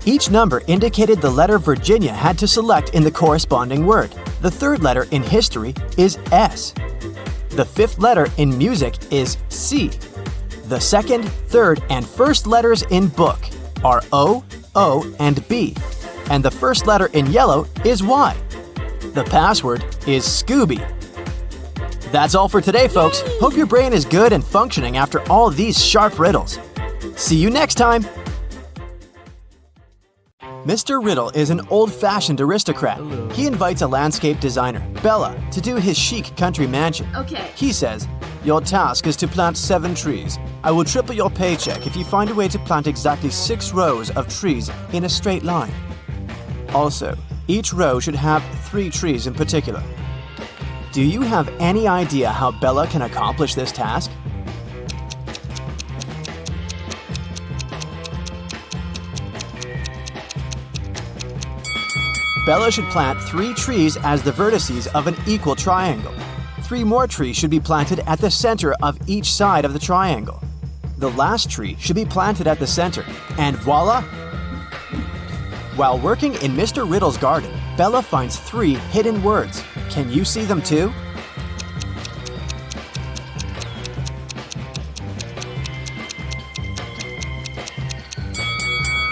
Each number indicated the letter Virginia had to select in the corresponding word. The third letter in history is S. The fifth letter in music is C. The second, third, and first letters in book are O, O, and B. And the first letter in yellow is Y. The password is Scooby. That's all for today, folks. Hope your brain is good and functioning after all these sharp riddles. See you next time! Mr. Riddle is an old-fashioned aristocrat. He invites a landscape designer, Bella, to do his chic country mansion. Okay. He says, "Your task is to plant 7 trees. I will triple your paycheck if you find a way to plant exactly 6 rows of trees in a straight line. Also, each row should have 3 trees in particular." Do you have any idea how Bella can accomplish this task? Bella should plant 3 trees as the vertices of an equal triangle. 3 more trees should be planted at the center of each side of the triangle. The last tree should be planted at the center, and voila! While working in Mr. Riddle's garden, Bella finds 3 hidden words. Can you see them too?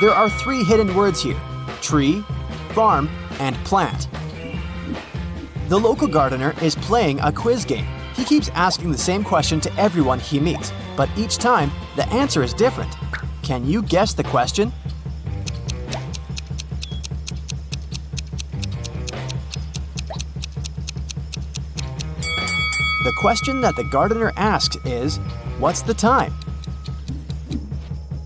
There are 3 hidden words here: tree, farm, and plant. The local gardener is playing a quiz game. He keeps asking the same question to everyone he meets, but each time the answer is different. Can you guess the question? The question that the gardener asks is, "What's the time?"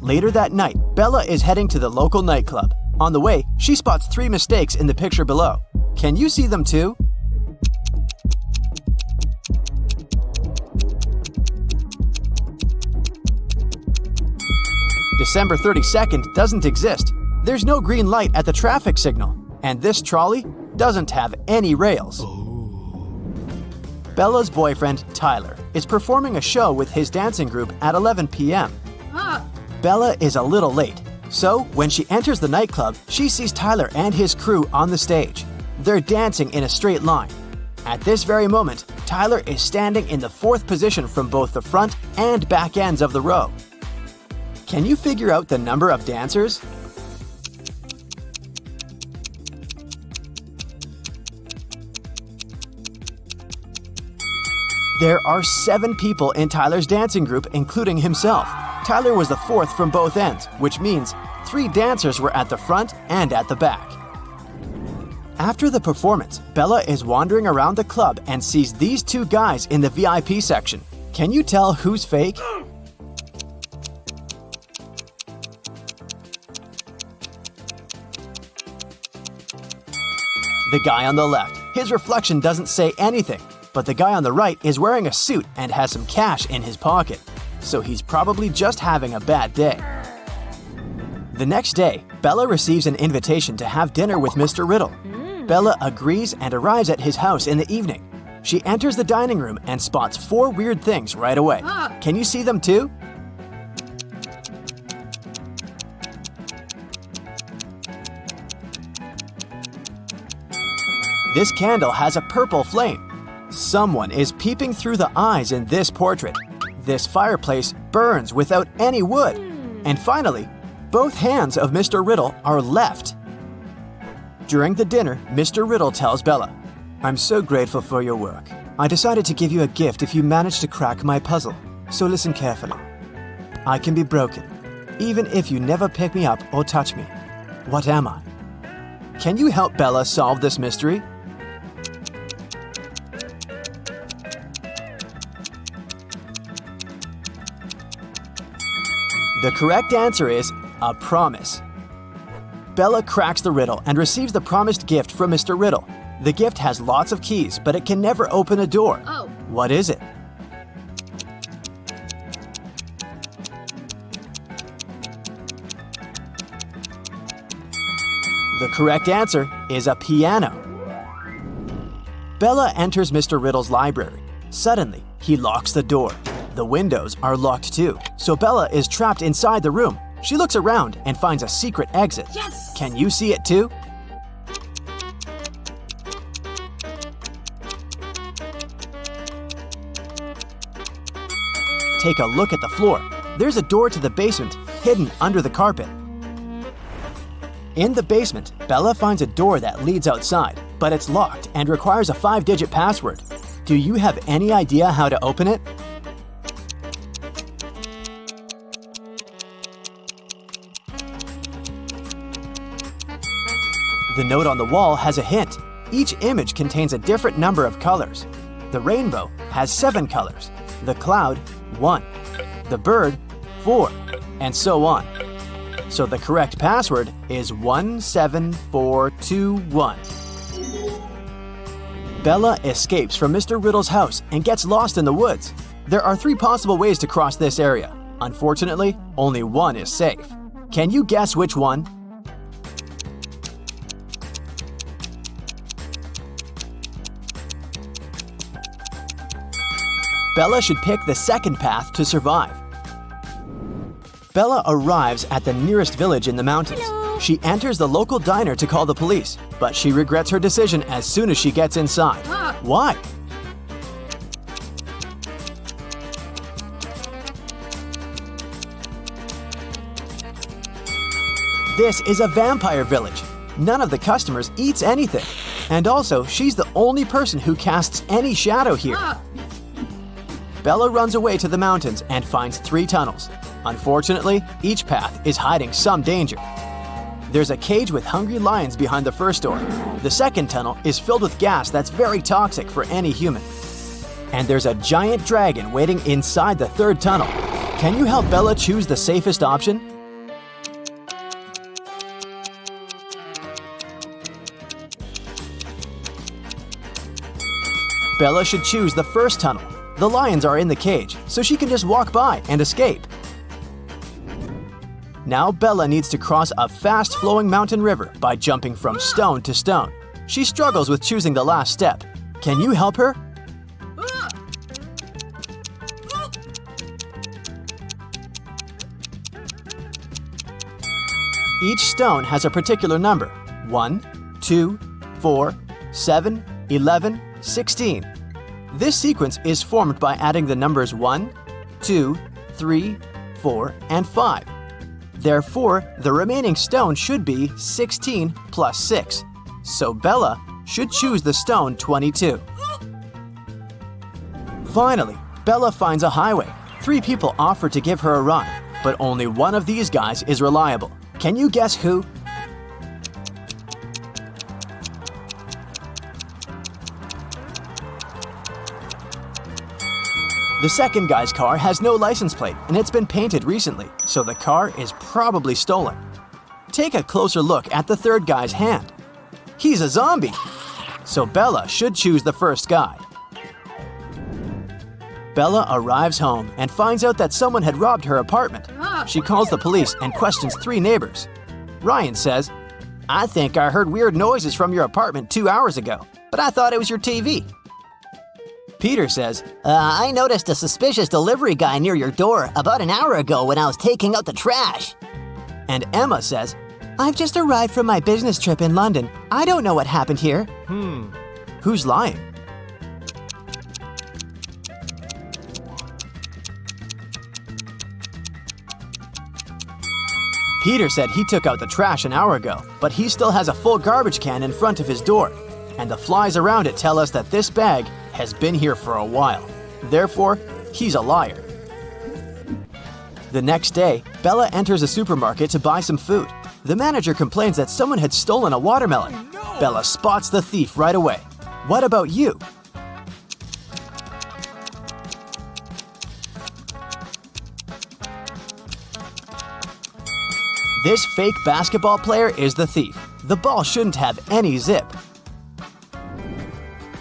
Later that night, Bella is heading to the local nightclub. On the way, she spots 3 mistakes in the picture below. Can you see them too? December 32nd doesn't exist. There's no green light at the traffic signal. And this trolley doesn't have any rails. Bella's boyfriend, Tyler, is performing a show with his dancing group at 11 p.m. Bella is a little late. So, when she enters the nightclub, she sees Tyler and his crew on the stage. They're dancing in a straight line. At this very moment, Tyler is standing in the 4th position from both the front and back ends of the row. Can you figure out the number of dancers? There are 7 people in Tyler's dancing group, including himself. Tyler was the 4th from both ends, which means 3 dancers were at the front and at the back. After the performance, Bella is wandering around the club and sees these 2 guys in the VIP section. Can you tell who's fake? The guy on the left. His reflection doesn't say anything, but the guy on the right is wearing a suit and has some cash in his pocket. So he's probably just having a bad day. The next day, Bella receives an invitation to have dinner with Mr. Riddle. Bella agrees and arrives at his house in the evening. She enters the dining room and spots 4 weird things right away. Can you see them too? This candle has a purple flame. Someone is peeping through the eyes in this portrait. This fireplace burns without any wood. And finally, both hands of Mr. Riddle are left. During the dinner, Mr. Riddle tells Bella, "I'm so grateful for your work. I decided to give you a gift if you manage to crack my puzzle. So listen carefully. I can be broken, even if you never pick me up or touch me. What am I?" Can you help Bella solve this mystery? The correct answer is a promise. Bella cracks the riddle and receives the promised gift from Mr. Riddle. The gift has lots of keys, but it can never open a door. Oh. What is it? The correct answer is a piano. Bella enters Mr. Riddle's library. Suddenly, he locks the door. The windows are locked too, so Bella is trapped inside the room. She looks around and finds a secret exit. Yes! Can you see it too? Take a look at the floor. There's a door to the basement hidden under the carpet. In the basement, Bella finds a door that leads outside, but it's locked and requires a 5-digit password. Do you have any idea how to open it? The note on the wall has a hint. Each image contains a different number of colors. The rainbow has 7 colors, the cloud 1, the bird 4, and so on. So the correct password is 17421. Bella escapes from Mr. Riddle's house and gets lost in the woods. There are 3 possible ways to cross this area. Unfortunately, only one is safe. Can you guess which one? Bella should pick the second path to survive. Bella arrives at the nearest village in the mountains. She enters the local diner to call the police, but she regrets her decision as soon as she gets inside. Why? This is a vampire village. None of the customers eats anything. And also, she's the only person who casts any shadow here. Bella runs away to the mountains and finds 3 tunnels. Unfortunately, each path is hiding some danger. There's a cage with hungry lions behind the first door. The second tunnel is filled with gas that's very toxic for any human. And there's a giant dragon waiting inside the third tunnel. Can you help Bella choose the safest option? Bella should choose the first tunnel. The lions are in the cage, so she can just walk by and escape. Now Bella needs to cross a fast-flowing mountain river by jumping from stone to stone. She struggles with choosing the last step. Can you help her? Each stone has a particular number: 1, 2, 4, 7, 11, 16. This sequence is formed by adding the numbers 1, 2, 3, 4, and 5. Therefore, the remaining stone should be 16 plus 6. So Bella should choose the stone 22. Finally, Bella finds a highway. 3 people offer to give her a ride, but only one of these guys is reliable. Can you guess who? The second guy's car has no license plate and it's been painted recently, so the car is probably stolen. Take a closer look at the third guy's hand. He's a zombie! So Bella should choose the first guy. Bella arrives home and finds out that someone had robbed her apartment. She calls the police and questions 3 neighbors. Ryan says, "I think I heard weird noises from your apartment 2 hours ago, but I thought it was your TV." Peter says, I noticed a suspicious delivery guy near your door about an hour ago when I was taking out the trash. And Emma says, "I've just arrived from my business trip in London. I don't know what happened here." Who's lying? Peter said he took out the trash an hour ago, but he still has a full garbage can in front of his door. And the flies around it tell us that this bag has been here for a while. Therefore, he's a liar. The next day, Bella enters a supermarket to buy some food. The manager complains that someone had stolen a watermelon. Bella spots the thief right away. What about you? This fake basketball player is the thief. The ball shouldn't have any zip.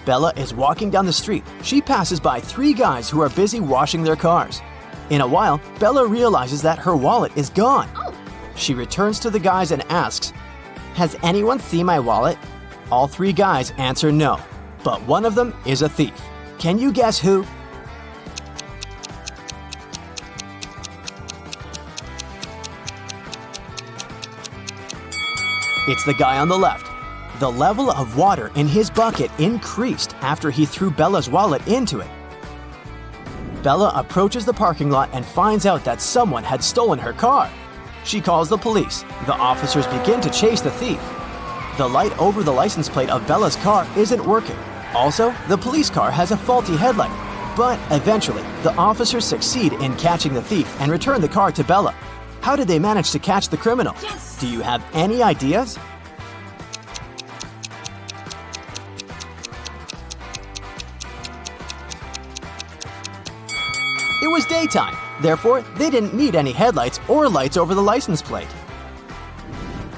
Bella is walking down the street. She passes by 3 guys who are busy washing their cars. In a while, Bella realizes that her wallet is gone. She returns to the guys and asks, "Has anyone seen my wallet?" All 3 guys answer no, but one of them is a thief. Can you guess who? It's the guy on the left. The level of water in his bucket increased after he threw Bella's wallet into it. Bella approaches the parking lot and finds out that someone had stolen her car. She calls the police. The officers begin to chase the thief. The light over the license plate of Bella's car isn't working. Also, the police car has a faulty headlight. But eventually, the officers succeed in catching the thief and return the car to Bella. How did they manage to catch the criminal? Yes! Do you have any ideas? It was daytime, therefore they didn't need any headlights or lights over the license plate.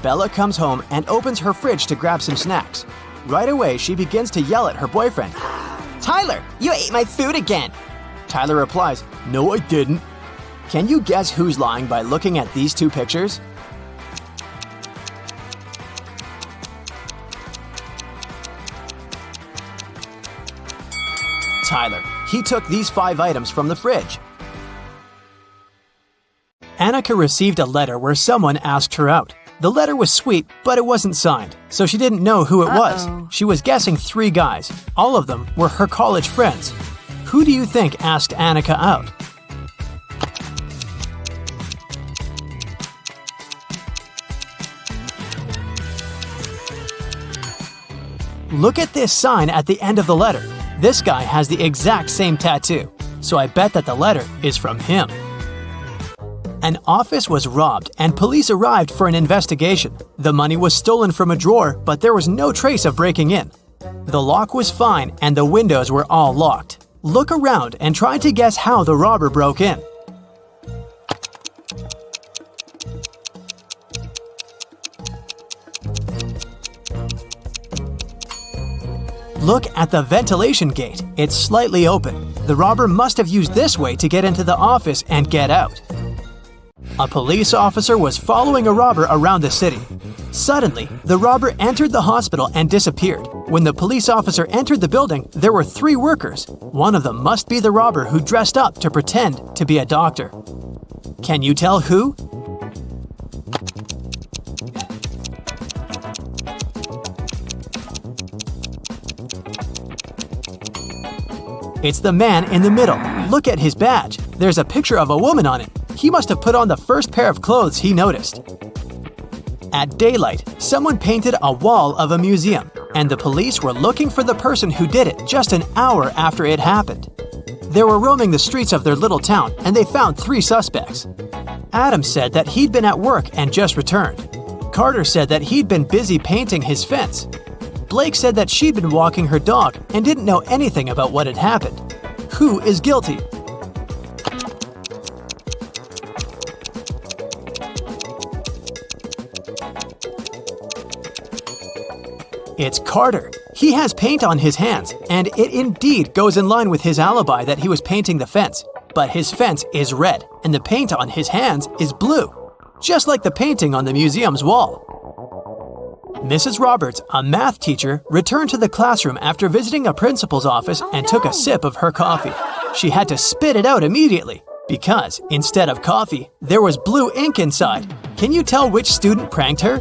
Bella comes home and opens her fridge to grab some snacks. Right away, she begins to yell at her boyfriend. "Tyler, you ate my food again!" Tyler replies, "No, I didn't." Can you guess who's lying by looking at these two pictures? Tyler. He took these 5 items from the fridge. Annika received a letter where someone asked her out. The letter was sweet, but it wasn't signed, so she didn't know who it was. She was guessing 3 guys. All of them were her college friends. Who do you think asked Annika out? Look at this sign at the end of the letter. This guy has the exact same tattoo, so I bet that the letter is from him. An office was robbed and police arrived for an investigation. The money was stolen from a drawer, but there was no trace of breaking in. The lock was fine and the windows were all locked. Look around and try to guess how the robber broke in. Look at the ventilation gate. It's slightly open. The robber must have used this way to get into the office and get out. A police officer was following a robber around the city. Suddenly, the robber entered the hospital and disappeared. When the police officer entered the building, there were 3 workers. One of them must be the robber who dressed up to pretend to be a doctor. Can you tell who? It's the man in the middle. Look at his badge. There's a picture of a woman on it. He must have put on the first pair of clothes he noticed. At daylight, someone painted a wall of a museum, and the police were looking for the person who did it just an hour after it happened. They were roaming the streets of their little town, and they found 3 suspects. Adam said that he'd been at work and just returned. Carter said that he'd been busy painting his fence. Blake said that she'd been walking her dog and didn't know anything about what had happened. Who is guilty? It's Carter. He has paint on his hands, and it indeed goes in line with his alibi that he was painting the fence. But his fence is red, and the paint on his hands is blue, just like the painting on the museum's wall. Mrs. Roberts, a math teacher, returned to the classroom after visiting a principal's office and took a sip of her coffee. She had to spit it out immediately because, instead of coffee, there was blue ink inside. Can you tell which student pranked her?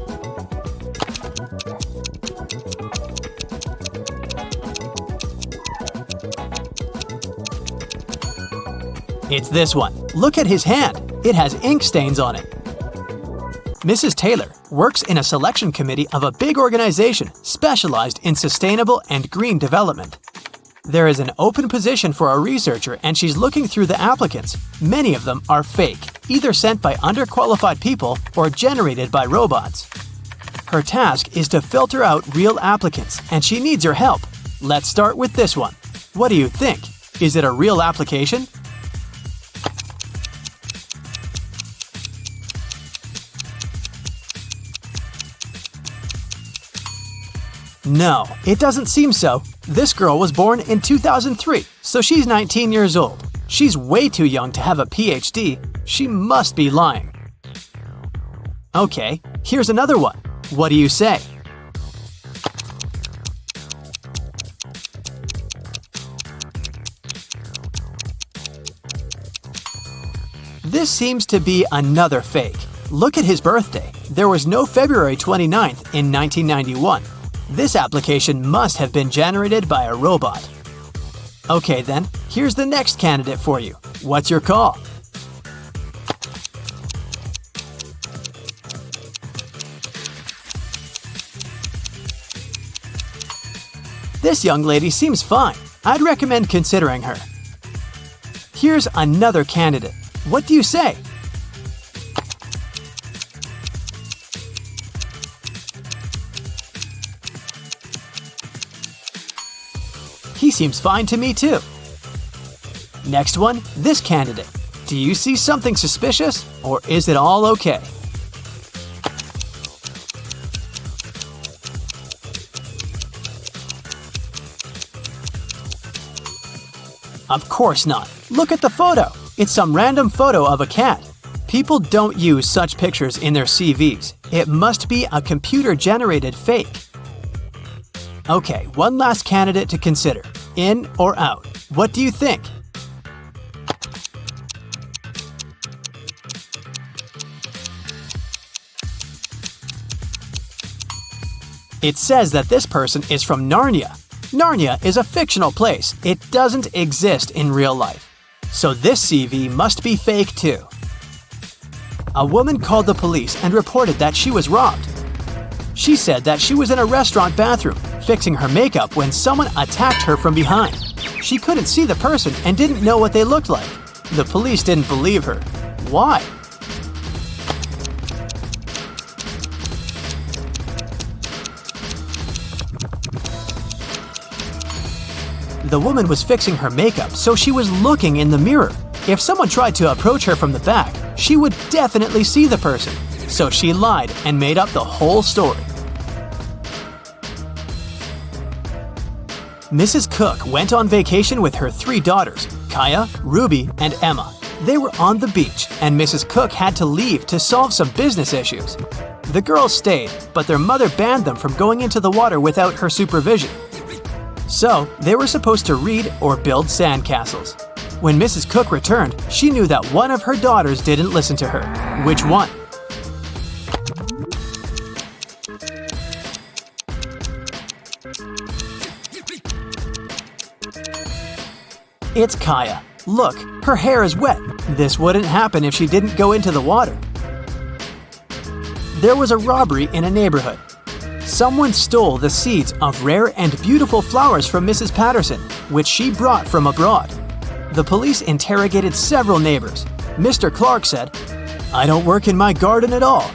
It's this one. Look at his hand. It has ink stains on it. Mrs. Taylor works in a selection committee of a big organization specialized in sustainable and green development. There is an open position for a researcher and she's looking through the applicants. Many of them are fake, either sent by underqualified people or generated by robots. Her task is to filter out real applicants and she needs your help. Let's start with this one. What do you think? Is it a real application? No, it doesn't seem so. This girl was born in 2003, so she's 19 years old. She's way too young to have a PhD. She must be lying. Okay, here's another one. What do you say? This seems to be another fake. Look at his birthday. There was no February 29th in 1991. This application must have been generated by a robot. Okay then, here's the next candidate for you. What's your call? This young lady seems fine. I'd recommend considering her. Here's another candidate. What do you say? He seems fine to me too. Next one, this candidate. Do you see something suspicious, or is it all okay? Of course not. Look at the photo. It's some random photo of a cat. People don't use such pictures in their CVs. It must be a computer-generated fake. Okay, one last candidate to consider. In or out? What do you think? It says that this person is from Narnia. Narnia is a fictional place. It doesn't exist in real life. So this CV must be fake too. A woman called the police and reported that she was robbed. She said that she was in a restaurant bathroom, fixing her makeup when someone attacked her from behind. She couldn't see the person and didn't know what they looked like. The police didn't believe her. Why? The woman was fixing her makeup, so she was looking in the mirror. If someone tried to approach her from the back, she would definitely see the person. So she lied and made up the whole story. Mrs. Cook went on vacation with her 3 daughters, Kaya, Ruby, and Emma. They were on the beach, and Mrs. Cook had to leave to solve some business issues. The girls stayed, but their mother banned them from going into the water without her supervision. So, they were supposed to read or build sandcastles. When Mrs. Cook returned, she knew that one of her daughters didn't listen to her. Which one? It's Kaya. Look, her hair is wet. This wouldn't happen if she didn't go into the water. There was a robbery in a neighborhood. Someone stole the seeds of rare and beautiful flowers from Mrs. Patterson, which she brought from abroad. The police interrogated several neighbors. Mr. Clark said, "I don't work in my garden at all."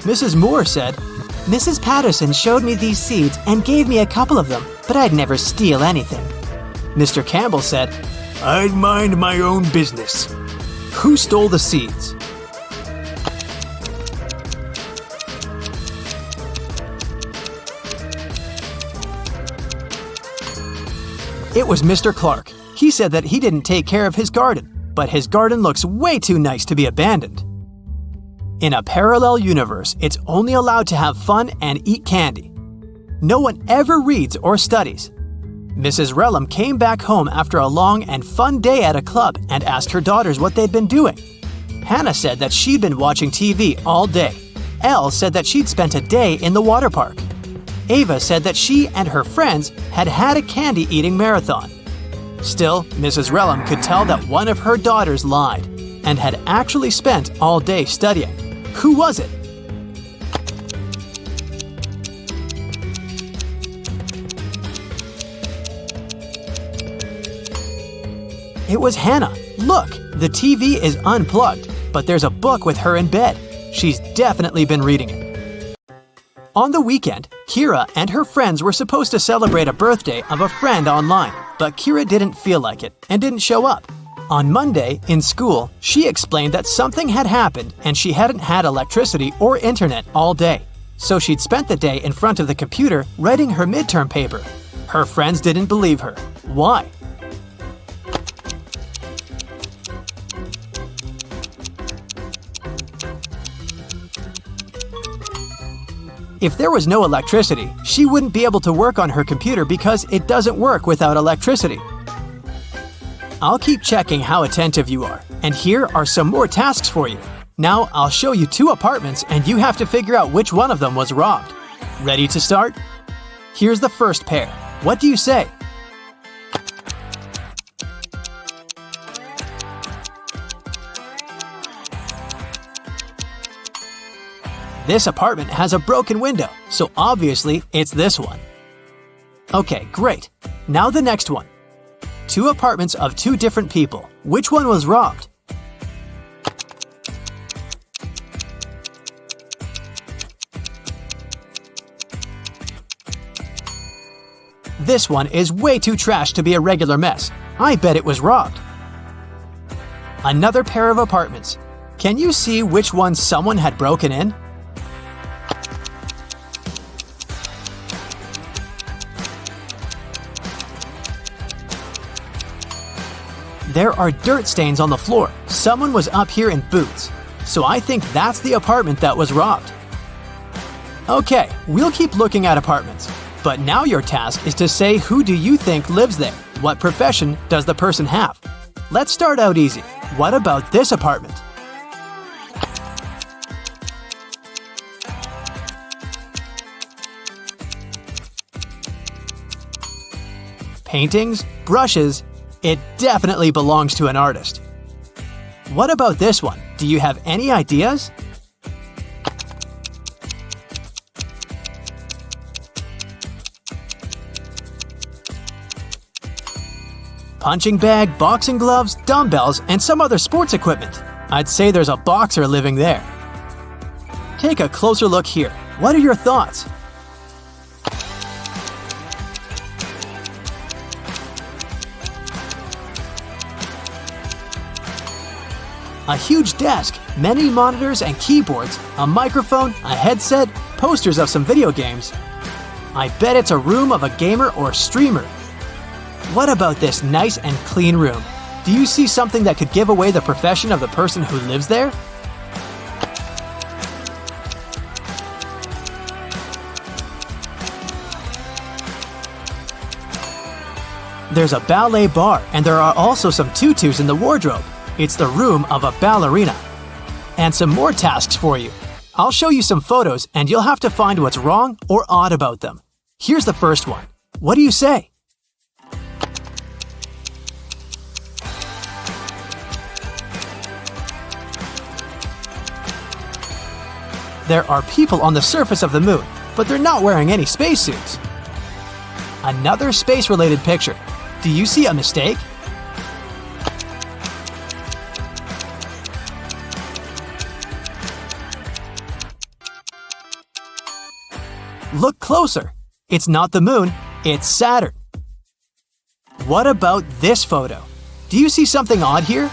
Mrs. Moore said, "Mrs. Patterson showed me these seeds and gave me a couple of them, but I'd never steal anything." Mr. Campbell said, "I'd mind my own business." Who stole the seeds? It was Mr. Clark. He said that he didn't take care of his garden, but his garden looks way too nice to be abandoned. In a parallel universe, it's only allowed to have fun and eat candy. No one ever reads or studies. Mrs. Relham came back home after a long and fun day at a club and asked her daughters what they'd been doing. Hannah said that she'd been watching TV all day. Elle said that she'd spent a day in the water park. Ava said that she and her friends had had a candy-eating marathon. Still, Mrs. Relham could tell that one of her daughters lied and had actually spent all day studying. Who was it? It was Hannah. Look, the TV is unplugged, but there's a book with her in bed. She's definitely been reading it. On the weekend, Kira and her friends were supposed to celebrate a birthday of a friend online, but Kira didn't feel like it and didn't show up. On Monday, in school, she explained that something had happened and she hadn't had electricity or internet all day. So she'd spent the day in front of the computer writing her midterm paper. Her friends didn't believe her. Why? If there was no electricity, she wouldn't be able to work on her computer because it doesn't work without electricity. I'll keep checking how attentive you are, and here are some more tasks for you. Now I'll show you 2 apartments and you have to figure out which one of them was robbed. Ready to start? Here's the first pair. What do you say? This apartment has a broken window, so obviously it's this one. Okay, great. Now the next one. 2 apartments of 2 different people. Which one was robbed? This one is way too trash to be a regular mess. I bet it was robbed. Another pair of apartments. Can you see which one someone had broken in? There are dirt stains on the floor. Someone was up here in boots. So I think that's the apartment that was robbed. Okay, we'll keep looking at apartments. But now your task is to say who do you think lives there? What profession does the person have? Let's start out easy. What about this apartment? Paintings, brushes, it definitely belongs to an artist. What about this one? Do you have any ideas? Punching bag, boxing gloves, dumbbells, and some other sports equipment. I'd say there's a boxer living there. Take a closer look here. What are your thoughts? A huge desk, many monitors and keyboards, a microphone, a headset, posters of some video games. I bet it's a room of a gamer or streamer. What about this nice and clean room? Do you see something that could give away the profession of the person who lives there? There's a ballet bar, and there are also some tutus in the wardrobe. It's the room of a ballerina. And some more tasks for you. I'll show you some photos and you'll have to find what's wrong or odd about them. Here's the first one. What do you say? There are people on the surface of the moon, but they're not wearing any spacesuits. Another space-related picture. Do you see a mistake? Look closer. It's not the moon, it's Saturn. What about this photo? Do you see something odd here?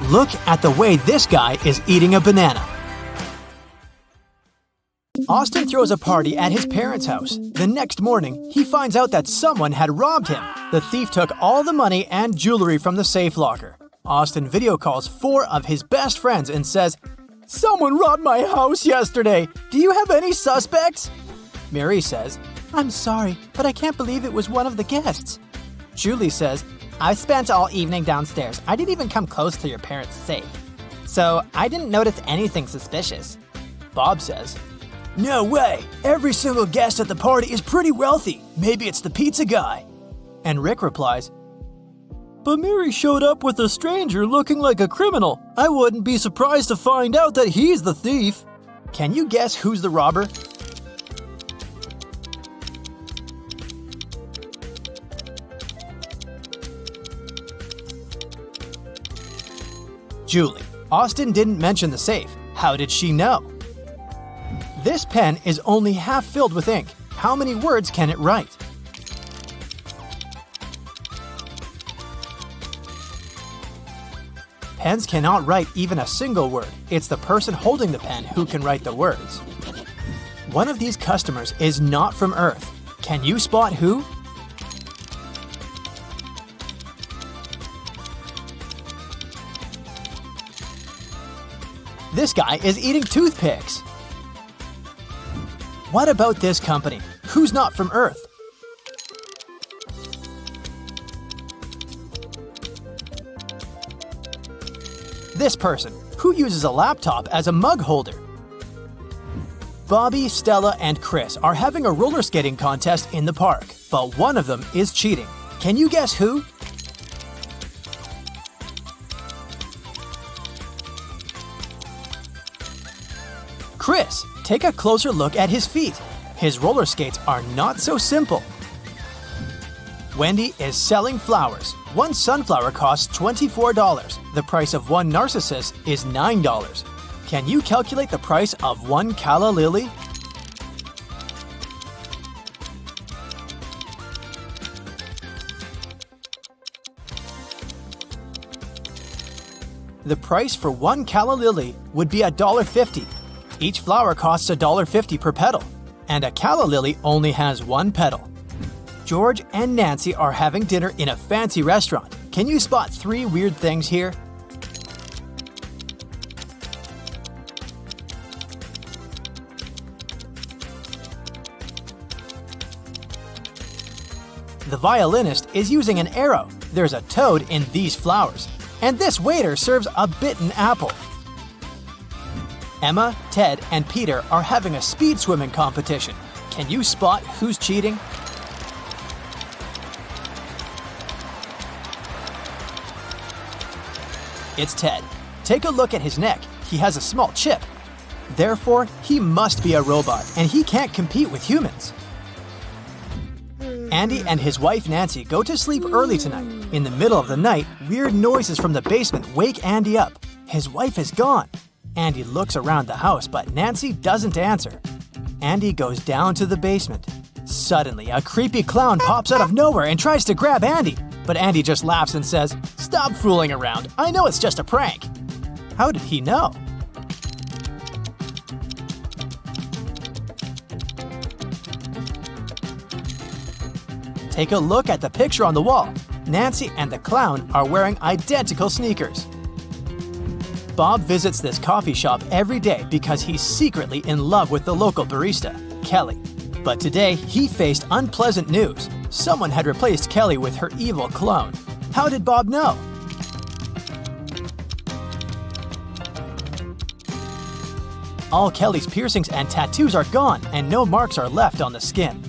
Look at the way this guy is eating a banana. Austin throws a party at his parents' house. The next morning, he finds out that someone had robbed him. The thief took all the money and jewelry from the safe locker. Austin video calls 4 of his best friends and says, "Someone robbed my house yesterday. Do you have any suspects?" Mary says, "I'm sorry, but I can't believe it was one of the guests." Julie says, "I spent all evening downstairs. I didn't even come close to your parents' safe. So I didn't notice anything suspicious." Bob says, "No way! Every single guest at the party is pretty wealthy. Maybe it's the pizza guy." And Rick replies, "But Mary showed up with a stranger looking like a criminal. I wouldn't be surprised to find out that he's the thief." Can you guess who's the robber? Julie. Austin didn't mention the safe. How did she know? This pen is only half filled with ink. How many words can it write? Pens cannot write even a single word. It's the person holding the pen who can write the words. One of these customers is not from Earth. Can you spot who? This guy is eating toothpicks. What about this company? Who's not from Earth? this person, who uses a laptop as a mug holder. Bobby, Stella, and Chris are having a roller skating contest in the park, but one of them is cheating. Can you guess who? Chris, take a closer look at his feet. His roller skates are not so simple. Wendy is selling flowers. One sunflower costs $24. The price of one narcissus is $9. Can you calculate the price of one calla lily? The price for one calla lily would be $1.50. Each flower costs $1.50 per petal, and a calla lily only has one petal. George and Nancy are having dinner in a fancy restaurant. Can you spot 3 weird things here? The violinist is using an arrow. There's a toad in these flowers. And this waiter serves a bitten apple. Emma, Ted, and Peter are having a speed swimming competition. Can you spot who's cheating? It's Ted. Take a look at his neck. He has a small chip. Therefore, he must be a robot, and he can't compete with humans. Andy and his wife Nancy go to sleep early tonight. In the middle of the night, weird noises from the basement wake Andy up. His wife is gone. Andy looks around the house, but Nancy doesn't answer. Andy goes down to the basement. Suddenly, a creepy clown pops out of nowhere and tries to grab Andy. But Andy just laughs and says, "Stop fooling around. I know it's just a prank." How did he know? Take a look at the picture on the wall. Nancy and the clown are wearing identical sneakers. Bob visits this coffee shop every day because he's secretly in love with the local barista, Kelly. But today, he faced unpleasant news. Someone had replaced Kelly with her evil clone. How did Bob know? All Kelly's piercings and tattoos are gone, and no marks are left on the skin.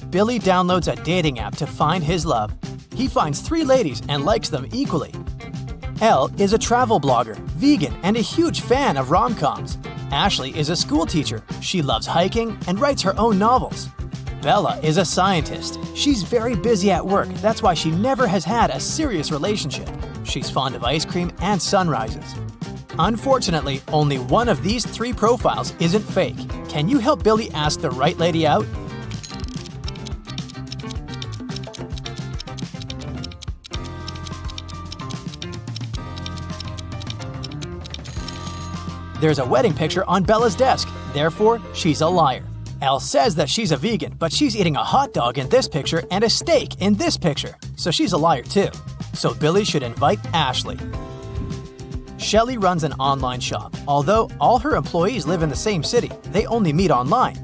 Billy downloads a dating app to find his love. He finds 3 ladies and likes them equally. Elle is a travel blogger, vegan, and a huge fan of rom-coms. Ashley is a school teacher. She loves hiking and writes her own novels. Bella is a scientist. She's very busy at work. That's why she never has had a serious relationship. She's fond of ice cream and sunrises. Unfortunately, only one of these 3 profiles isn't fake. Can you help Billy ask the right lady out? There's a wedding picture on Bella's desk. Therefore, she's a liar. Elle says that she's a vegan, but she's eating a hot dog in this picture and a steak in this picture. So she's a liar too. So Billy should invite Ashley. Shelley runs an online shop. Although all her employees live in the same city, they only meet online.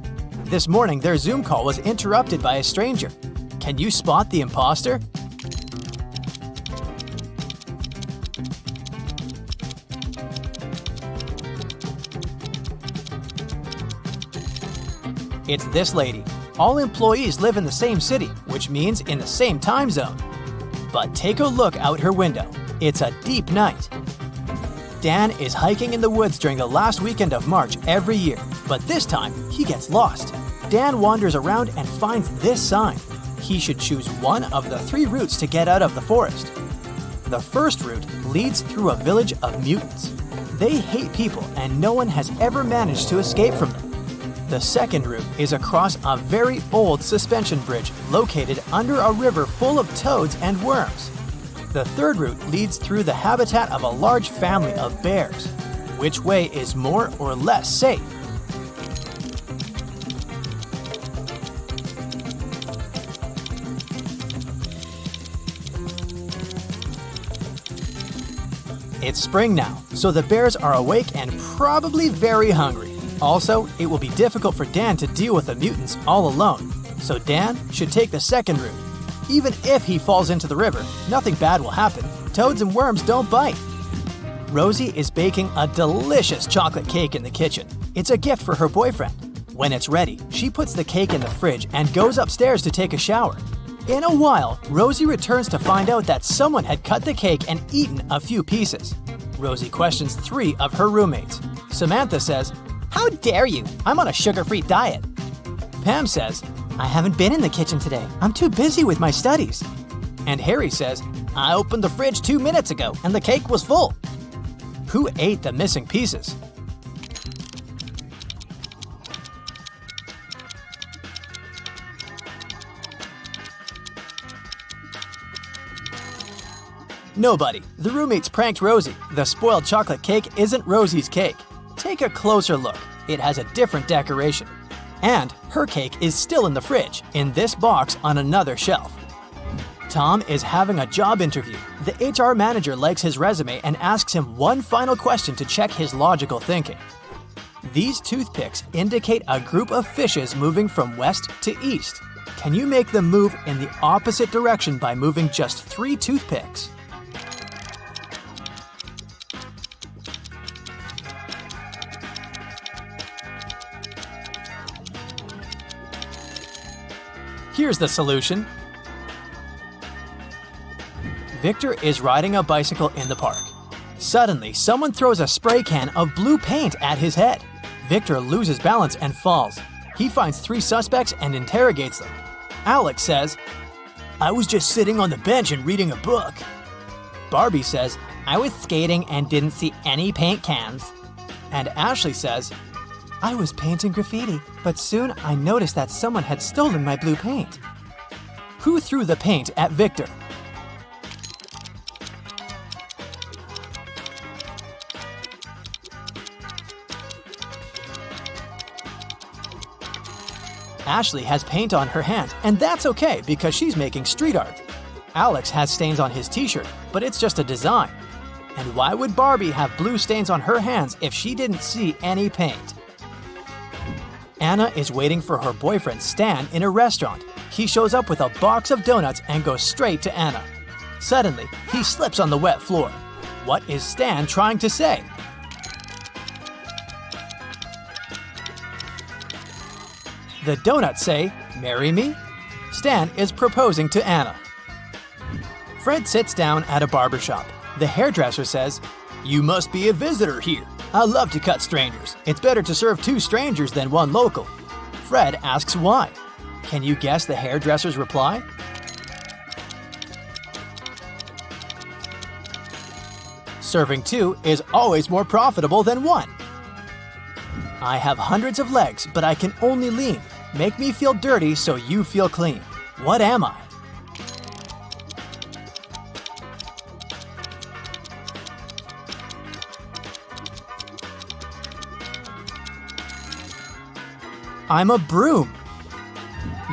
This morning, their Zoom call was interrupted by a stranger. Can you spot the imposter? It's this lady. All employees live in the same city, which means in the same time zone. But take a look out her window. It's a deep night. Dan is hiking in the woods during the last weekend of March every year, but this time he gets lost. Dan wanders around and finds this sign. He should choose one of the 3 routes to get out of the forest. The first route leads through a village of mutants. They hate people and no one has ever managed to escape from them. The second route is across a very old suspension bridge located under a river full of toads and worms. The third route leads through the habitat of a large family of bears. Which way is more or less safe? It's spring now, so the bears are awake and probably very hungry. Also, it will be difficult for Dan to deal with the mutants all alone, so Dan should take the second route. Even if he falls into the river, nothing bad will happen. Toads and worms don't bite. Rosie is baking a delicious chocolate cake in the kitchen. It's a gift for her boyfriend. When it's ready, she puts the cake in the fridge and goes upstairs to take a shower. In a while, Rosie returns to find out that someone had cut the cake and eaten a few pieces. Rosie questions 3 of her roommates. Samantha says, How dare you? I'm on a sugar-free diet. Pam says, I haven't been in the kitchen today. I'm too busy with my studies. And Harry says, I opened the fridge 2 minutes ago and the cake was full. Who ate the missing pieces? Nobody. The roommates pranked Rosie. The spoiled chocolate cake isn't Rosie's cake. Take a closer look. It has a different decoration. And her cake is still in the fridge, in this box on another shelf. Tom is having a job interview. The HR manager likes his resume and asks him one final question to check his logical thinking. These toothpicks indicate a group of fishes moving from west to east. Can you make them move in the opposite direction by moving just 3 toothpicks? Here's the solution. Victor is riding a bicycle in the park. Suddenly, someone throws a spray can of blue paint at his head. Victor loses balance and falls. He finds 3 suspects and interrogates them. Alex says, I was just sitting on the bench and reading a book. Barbie says, I was skating and didn't see any paint cans. And Ashley says, I was painting graffiti, but soon I noticed that someone had stolen my blue paint. Who threw the paint at Victor? Ashley has paint on her hands, and that's okay because she's making street art. Alex has stains on his t-shirt, but it's just a design. And why would Barbie have blue stains on her hands if she didn't see any paint? Anna is waiting for her boyfriend Stan in a restaurant. He shows up with a box of donuts and goes straight to Anna. Suddenly, he slips on the wet floor. What is Stan trying to say? The donuts say, "Marry me?" Stan is proposing to Anna. Fred sits down at a barber shop. The hairdresser says, "You must be a visitor here. I love to cut strangers. It's better to serve 2 strangers than 1 local." Fred asks why. Can you guess the hairdresser's reply? Serving 2 is always more profitable than 1. I have hundreds of legs, but I can only lean. Make me feel dirty so you feel clean. What am I? I'm a broom.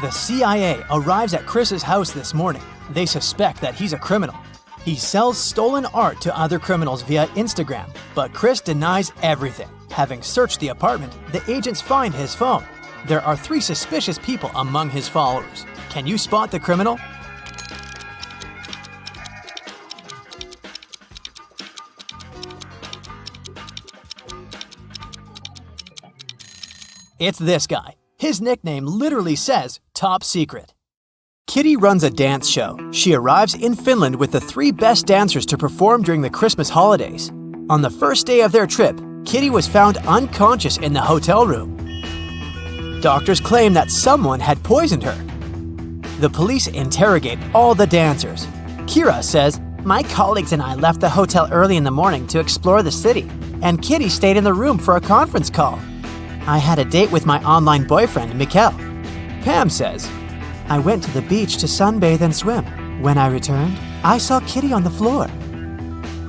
The CIA arrives at Chris's house this morning. They suspect that he's a criminal. He sells stolen art to other criminals via Instagram, but Chris denies everything. Having searched the apartment, the agents find his phone. There are 3 suspicious people among his followers. Can you spot the criminal? It's this guy. His nickname literally says top secret. Kitty runs a dance show. She arrives in Finland with the 3 best dancers to perform during the Christmas holidays. On the first day of their trip, Kitty was found unconscious in the hotel room. Doctors claim that someone had poisoned her. The police interrogate all the dancers. Kira says, "My colleagues and I left the hotel early in the morning to explore the city, and Kitty stayed in the room for a conference call. I had a date with my online boyfriend, Mikkel." Pam says, "I went to the beach to sunbathe and swim. When I returned, I saw Kitty on the floor."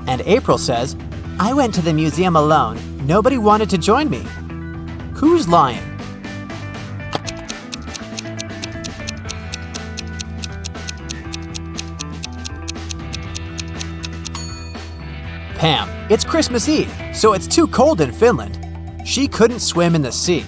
And April says, "I went to the museum alone. Nobody wanted to join me." Who's lying? Pam. It's Christmas Eve, so it's too cold in Finland. She couldn't swim in the sea.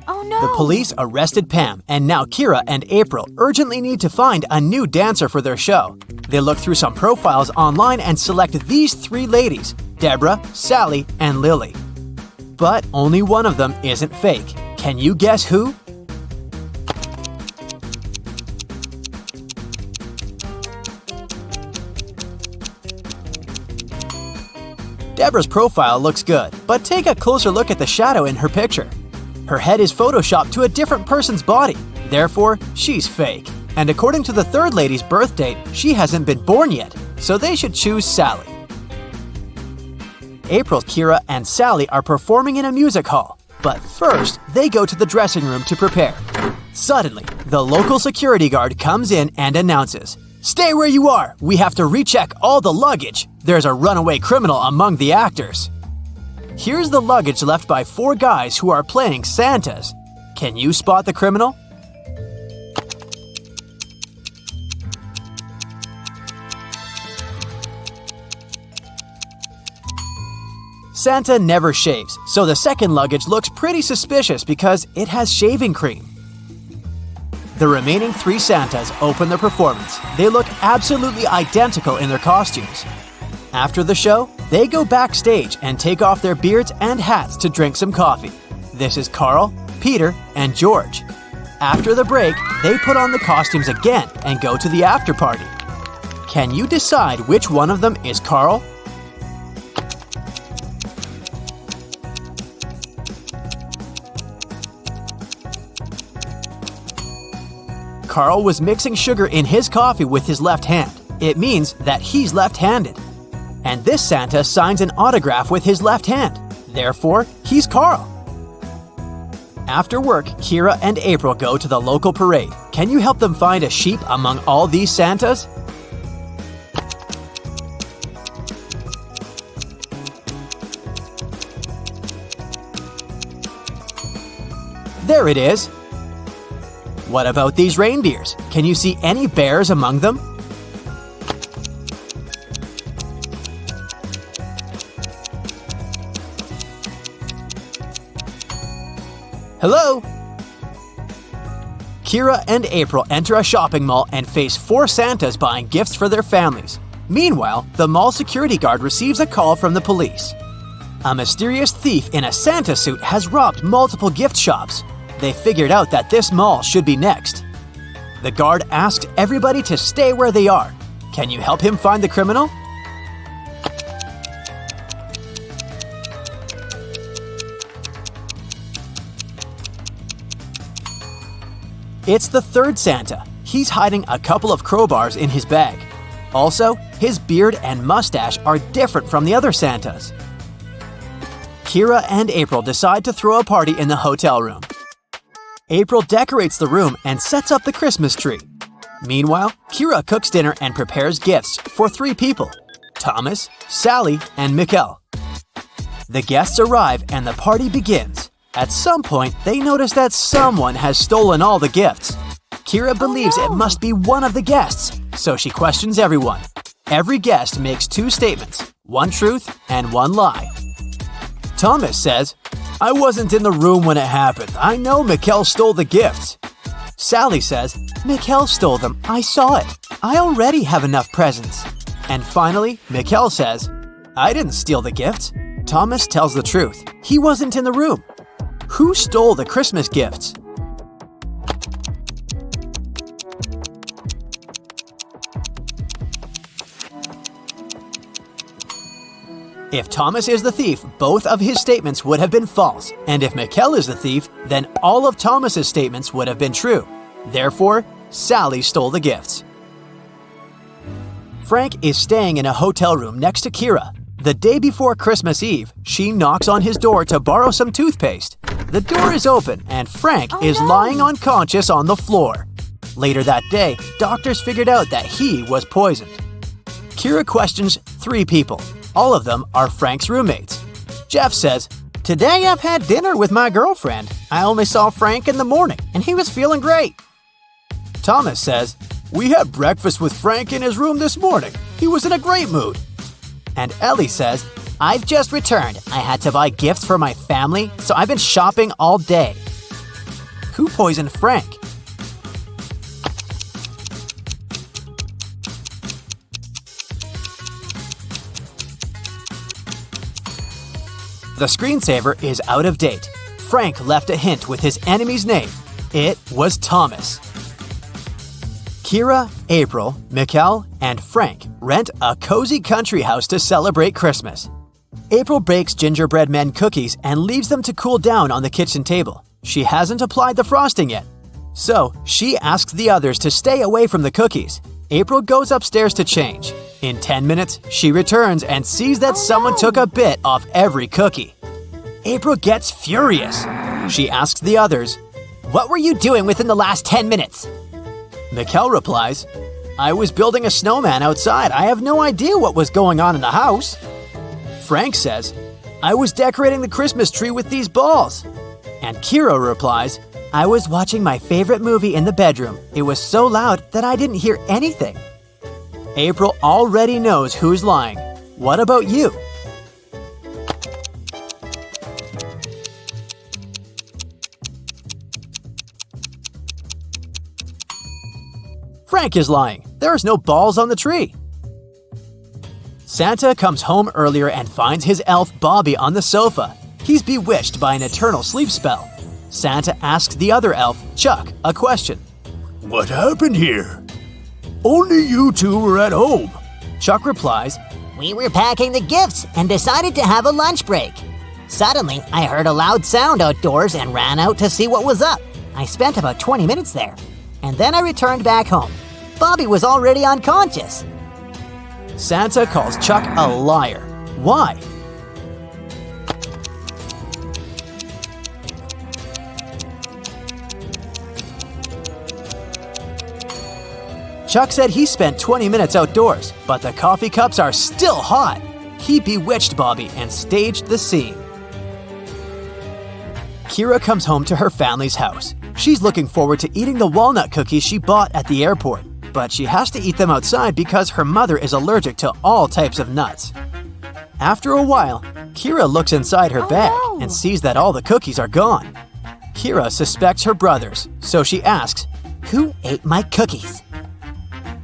Oh no! The police arrested Pam, and now Kira and April urgently need to find a new dancer for their show. They look through some profiles online and select these 3 ladies, Deborah, Sally, and Lily. But only one of them isn't fake. Can you guess who? Deborah's profile looks good, but take a closer look at the shadow in her picture. Her head is photoshopped to a different person's body, therefore, she's fake. And according to the 3rd lady's birth date, she hasn't been born yet, so they should choose Sally. April, Kira, and Sally are performing in a music hall, but first, they go to the dressing room to prepare. Suddenly, the local security guard comes in and announces, "Stay where you are! We have to recheck all the luggage! There's a runaway criminal among the actors!" Here's the luggage left by 4 guys who are playing Santas. Can you spot the criminal? Santa never shaves, so the second luggage looks pretty suspicious because it has shaving cream. The remaining 3 Santas open their performance. They look absolutely identical in their costumes. After the show, they go backstage and take off their beards and hats to drink some coffee. This is Carl, Peter, and George. After the break, they put on the costumes again and go to the after party. Can you decide which one of them is Carl? Carl was mixing sugar in his coffee with his left hand. It means that he's left-handed. And this Santa signs an autograph with his left hand. Therefore, he's Carl. After work, Kira and April go to the local parade. Can you help them find a sheep among all these Santas? There it is. What about these reindeers? Can you see any bears among them? Hello? Kira and April enter a shopping mall and face 4 Santas buying gifts for their families. Meanwhile, the mall security guard receives a call from the police. A mysterious thief in a Santa suit has robbed multiple gift shops. They figured out that this mall should be next. The guard asked everybody to stay where they are. Can you help him find the criminal? It's the 3rd Santa. He's hiding a couple of crowbars in his bag. Also, his beard and mustache are different from the other Santas. Kira and April decide to throw a party in the hotel room. April decorates the room and sets up the Christmas tree. Meanwhile, Kira cooks dinner and prepares gifts for 3 people, Thomas, Sally, and Mikkel. The guests arrive and the party begins. At some point, they notice that someone has stolen all the gifts. Kira believes it must be one of the guests, so she questions everyone. Every guest makes 2 statements, 1 truth and 1 lie. Thomas says, "I wasn't in the room when it happened. I know Mikkel stole the gifts." Sally says, "Mikkel stole them. I saw it. I already have enough presents." And finally, Mikkel says, "I didn't steal the gifts." Thomas tells the truth. He wasn't in the room. Who stole the Christmas gifts? If Thomas is the thief, both of his statements would have been false, and if Mikkel is the thief, then all of Thomas's statements would have been true. Therefore, Sally stole the gifts. Frank is staying in a hotel room next to Kira. The day before Christmas Eve, she knocks on his door to borrow some toothpaste. The door is open, and Frank is lying unconscious on the floor. Later that day, doctors figured out that he was poisoned. Kira questions 3 people. All of them are Frank's roommates. Jeff says, "Today I've had dinner with my girlfriend. I only saw Frank in the morning, and he was feeling great." Thomas says, "We had breakfast with Frank in his room this morning. He was in a great mood." And Ellie says, "I've just returned. I had to buy gifts for my family, so I've been shopping all day." Who poisoned Frank? The screensaver is out of date. Frank left a hint with his enemy's name. It was Thomas. Kira, April, Mikkel, and Frank rent a cozy country house to celebrate Christmas. April bakes gingerbread men cookies and leaves them to cool down on the kitchen table. She hasn't applied the frosting yet. So, she asks the others to stay away from the cookies. April goes upstairs to change. In 10 minutes, she returns and sees that someone took a bit off every cookie. April gets furious. She asks the others, "What were you doing within the last 10 minutes?" Mikkel replies, "I was building a snowman outside. I have no idea what was going on in the house." Frank says, "I was decorating the Christmas tree with these balls." And Kira replies, "I was watching my favorite movie in the bedroom. It was so loud that I didn't hear anything." April already knows who's lying. What about you? Frank is lying. There's no balls on the tree. Santa comes home earlier and finds his elf Bobby on the sofa. He's bewitched by an eternal sleep spell. Santa asks the other elf, Chuck, a question. "What happened here? Only you two were at home." Chuck replies, "We were packing the gifts and decided to have a lunch break. Suddenly, I heard a loud sound outdoors and ran out to see what was up. I spent about 20 minutes there, and then I returned back home. Bobby was already unconscious." Santa calls Chuck a liar. Why? Chuck said he spent 20 minutes outdoors, but the coffee cups are still hot. He bewitched Bobby and staged the scene. Kira comes home to her family's house. She's looking forward to eating the walnut cookies she bought at the airport, but she has to eat them outside because her mother is allergic to all types of nuts. After a while, Kira looks inside her bag and sees that all the cookies are gone. Kira suspects her brothers, so she asks, "Who ate my cookies?"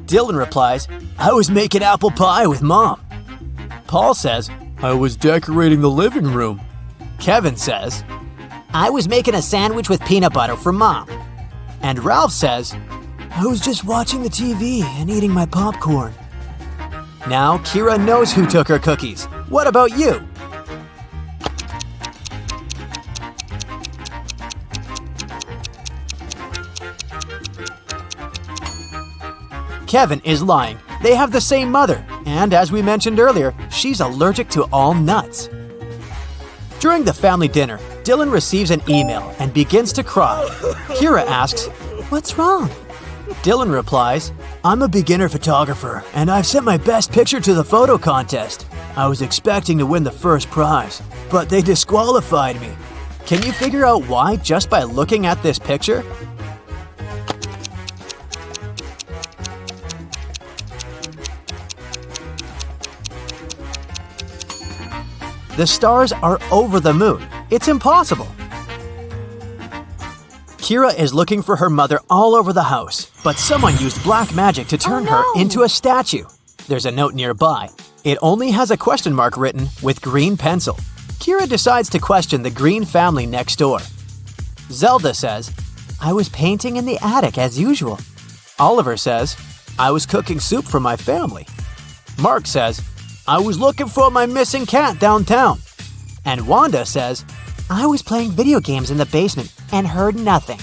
Dylan replies, "I was making apple pie with Mom." Paul says, "I was decorating the living room." Kevin says, "I was making a sandwich with peanut butter for Mom." And Ralph says, "I was just watching the TV and eating my popcorn." Now Kira knows who took her cookies. What about you? Kevin is lying. They have the same mother, and as we mentioned earlier, she's allergic to all nuts. During the family dinner, Dylan receives an email and begins to cry. Kira asks, "What's wrong?" Dylan replies, "I'm a beginner photographer, and I've sent my best picture to the photo contest. I was expecting to win the first prize, but they disqualified me. Can you figure out why just by looking at this picture?" The stars are over the moon. It's impossible. Kira is looking for her mother all over the house, but someone used black magic to turn her into a statue. There's a note nearby. It only has a question mark written with green pencil. Kira decides to question the Green family next door. Zelda says, "I was painting in the attic as usual." Oliver says, "I was cooking soup for my family." Mark says, "I was looking for my missing cat downtown." And Wanda says, "I was playing video games in the basement and heard nothing."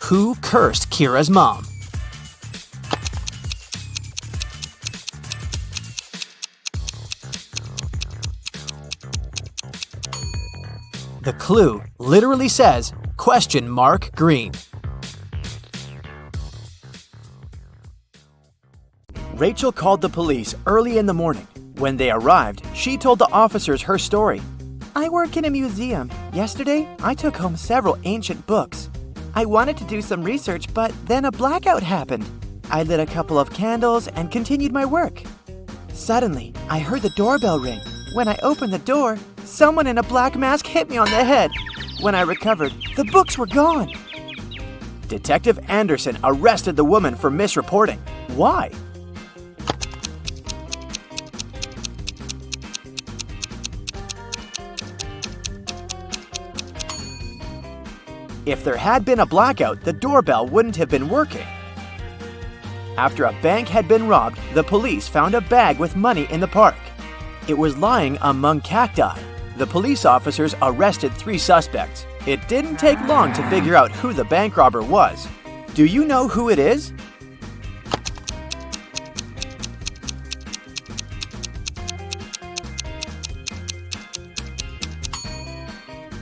Who cursed Kira's mom? The clue literally says, question mark green. Rachel called the police early in the morning. When they arrived, she told the officers her story. "I work in a museum. Yesterday, I took home several ancient books. I wanted to do some research, but then a blackout happened. I lit a couple of candles and continued my work. Suddenly, I heard the doorbell ring. When I opened the door, someone in a black mask hit me on the head. When I recovered, the books were gone." Detective Anderson arrested the woman for misreporting. Why? If there had been a blackout, the doorbell wouldn't have been working. After a bank had been robbed, the police found a bag with money in the park. It was lying among cacti. The police officers arrested 3 suspects. It didn't take long to figure out who the bank robber was. Do you know who it is?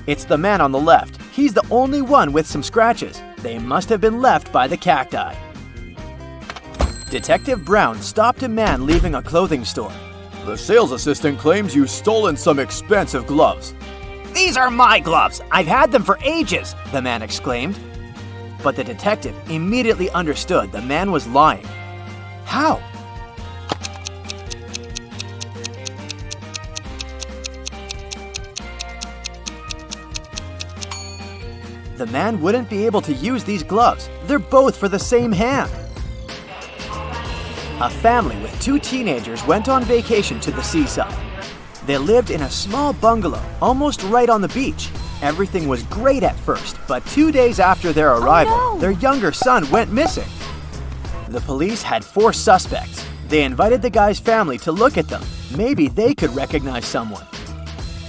It's the man on the left. He's the only one with some scratches. They must have been left by the cacti. Detective Brown stopped a man leaving a clothing store. The sales assistant claims you've stolen some expensive gloves. These are my gloves! I've had them for ages, the man exclaimed. But the detective immediately understood the man was lying. How? The man wouldn't be able to use these gloves. They're both for the same hand. A family with 2 teenagers went on vacation to the seaside. They lived in a small bungalow, almost right on the beach. Everything was great at first, but 2 days after their arrival, their younger son went missing. The police had 4 suspects. They invited the guy's family to look at them. Maybe they could recognize someone.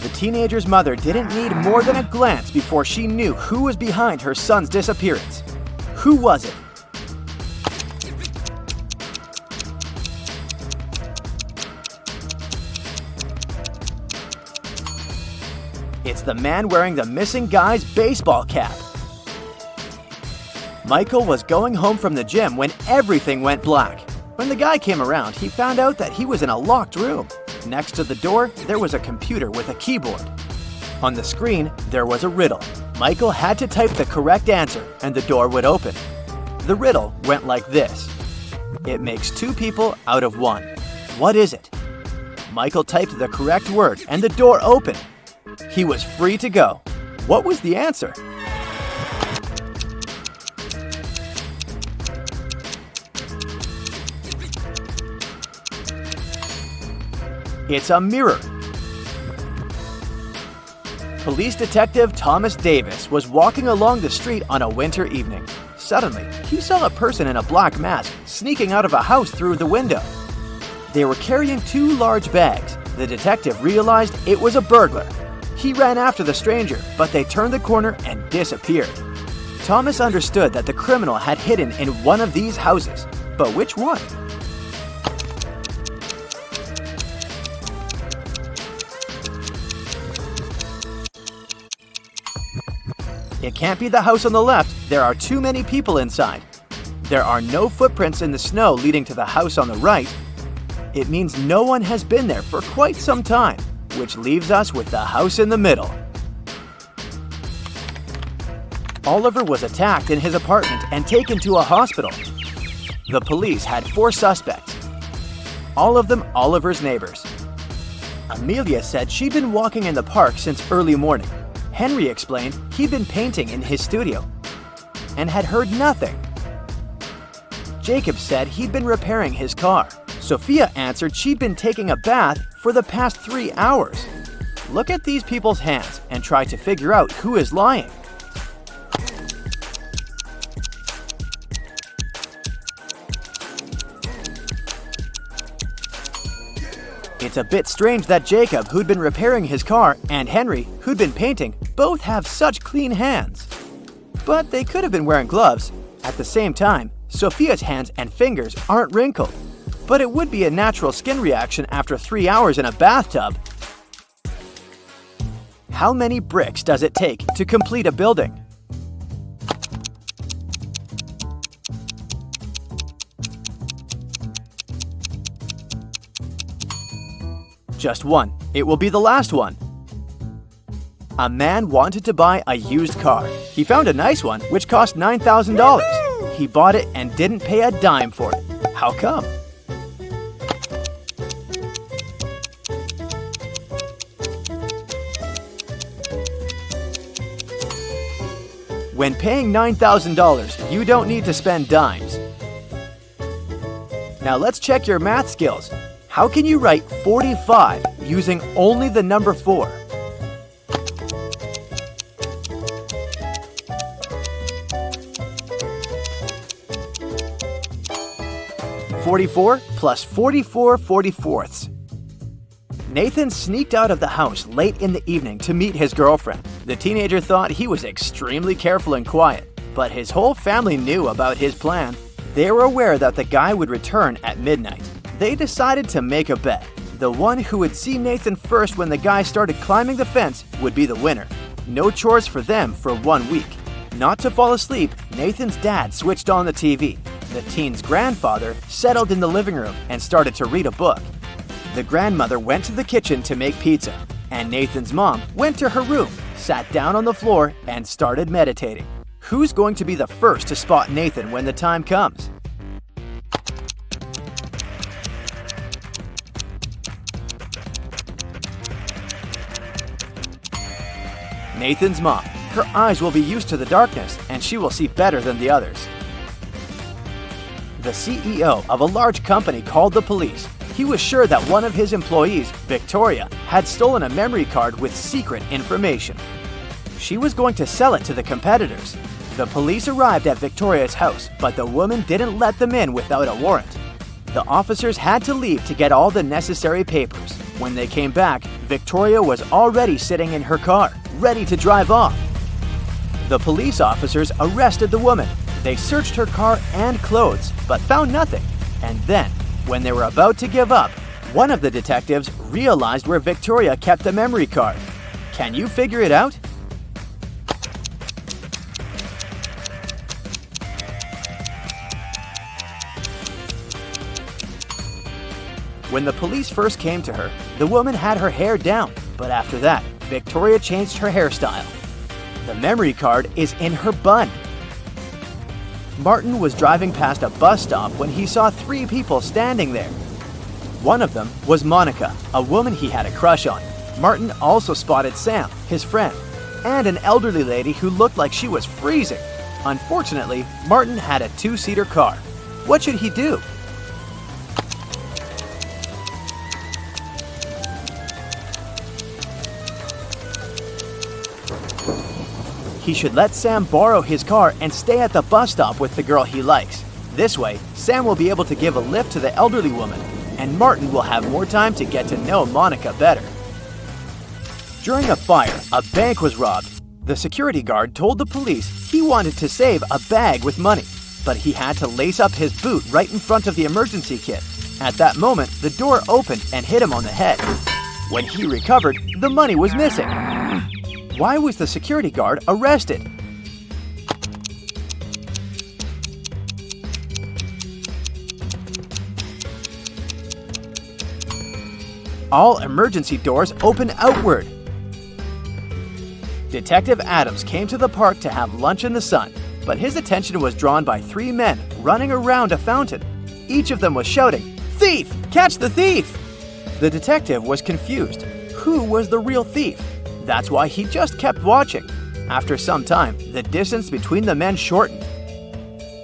The teenager's mother didn't need more than a glance before she knew who was behind her son's disappearance. Who was it? It's the man wearing the missing guy's baseball cap. Michael was going home from the gym when everything went black. When the guy came around, he found out that he was in a locked room. Next to the door, there was a computer with a keyboard. On the screen, there was a riddle. Michael had to type the correct answer, and the door would open. The riddle went like this. It makes 2 people out of 1. What is it? Michael typed the correct word, and the door opened. He was free to go. What was the answer? It's a mirror. Police detective Thomas Davis was walking along the street on a winter evening. Suddenly, he saw a person in a black mask sneaking out of a house through the window. They were carrying 2 large bags. The detective realized it was a burglar. He ran after the stranger, but they turned the corner and disappeared. Thomas understood that the criminal had hidden in one of these houses. But which one? It can't be the house on the left. There are too many people inside. There are no footprints in the snow leading to the house on the right. It means no one has been there for quite some time, which leaves us with the house in the middle. Oliver was attacked in his apartment and taken to a hospital. The police had 4 suspects, all of them Oliver's neighbors. Amelia said she'd been walking in the park since early morning. Henry explained he'd been painting in his studio and had heard nothing. Jacob said he'd been repairing his car. Sophia answered she'd been taking a bath for the past 3 hours. Look at these people's hands and try to figure out who is lying. It's a bit strange that Jacob, who'd been repairing his car, and Henry, who'd been painting, both have such clean hands. But they could have been wearing gloves. At the same time, Sophia's hands and fingers aren't wrinkled. But it would be a natural skin reaction after 3 hours in a bathtub. How many bricks does it take to complete a building? Just 1. It will be the last one. A man wanted to buy a used car. He found a nice one, which cost $9,000. He bought it and didn't pay a dime for it. How come? When paying $9,000, you don't need to spend dimes. Now let's check your math skills. How can you write 45 using only the number 4? 44 plus 44 44ths. Nathan sneaked out of the house late in the evening to meet his girlfriend. The teenager thought he was extremely careful and quiet, but his whole family knew about his plan. They were aware that the guy would return at midnight. They decided to make a bet. The one who would see Nathan first when the guy started climbing the fence would be the winner. No chores for them for 1 week. Not to fall asleep, Nathan's dad switched on the TV. The teen's grandfather settled in the living room and started to read a book. The grandmother went to the kitchen to make pizza, and Nathan's mom went to her room, sat down on the floor, and started meditating. Who's going to be the first to spot Nathan when the time comes? Nathan's mom. Her eyes will be used to the darkness, and she will see better than the others. The CEO of a large company called the police. He was sure that one of his employees, Victoria, had stolen a memory card with secret information. She was going to sell it to the competitors. The police arrived at Victoria's house, but the woman didn't let them in without a warrant. The officers had to leave to get all the necessary papers. When they came back, Victoria was already sitting in her car, ready to drive off. The police officers arrested the woman. They searched her car and clothes, but found nothing. And then, when they were about to give up, one of the detectives realized where Victoria kept the memory card. Can you figure it out? When the police first came to her, the woman had her hair down, but after that, Victoria changed her hairstyle. The memory card is in her bun. Martin was driving past a bus stop when he saw 3 people standing there. One of them was Monica, a woman he had a crush on. Martin also spotted Sam, his friend, and an elderly lady who looked like she was freezing. Unfortunately, Martin had a 2-seater car. What should he do? He should let Sam borrow his car and stay at the bus stop with the girl he likes. This way, Sam will be able to give a lift to the elderly woman, and Martin will have more time to get to know Monica better. During a fire, a bank was robbed. The security guard told the police he wanted to save a bag with money, but he had to lace up his boot right in front of the emergency kit. At that moment, the door opened and hit him on the head. When he recovered, the money was missing. Why was the security guard arrested? All emergency doors open outward. Detective Adams came to the park to have lunch in the sun, but his attention was drawn by 3 men running around a fountain. Each of them was shouting, "Thief! Catch the thief!" The detective was confused. Who was the real thief? That's why he just kept watching. After some time, the distance between the men shortened.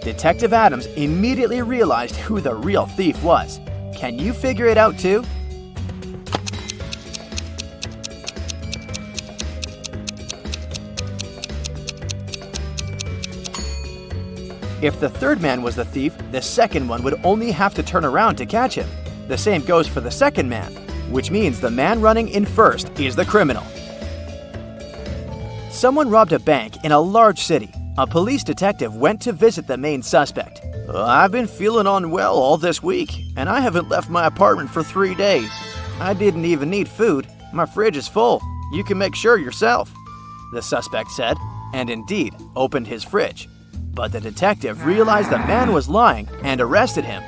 Detective Adams immediately realized who the real thief was. Can you figure it out too? If the third man was the thief, the second one would only have to turn around to catch him. The same goes for the second man, which means the man running in first is the criminal. Someone robbed a bank in a large city. A police detective went to visit the main suspect. "I've been feeling unwell all this week, and I haven't left my apartment for 3 days. I didn't even need food. My fridge is full. You can make sure yourself," the suspect said, and indeed opened his fridge. But the detective realized the man was lying and arrested him.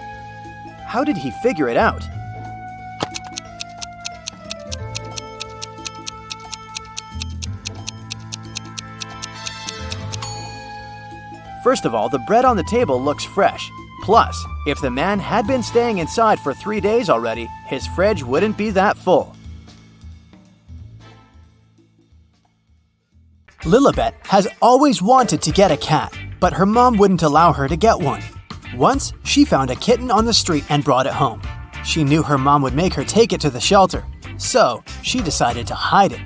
How did he figure it out? First of all, the bread on the table looks fresh. Plus, if the man had been staying inside for 3 days already, his fridge wouldn't be that full. Lilibet has always wanted to get a cat, but her mom wouldn't allow her to get one. Once, she found a kitten on the street and brought it home. She knew her mom would make her take it to the shelter, so she decided to hide it.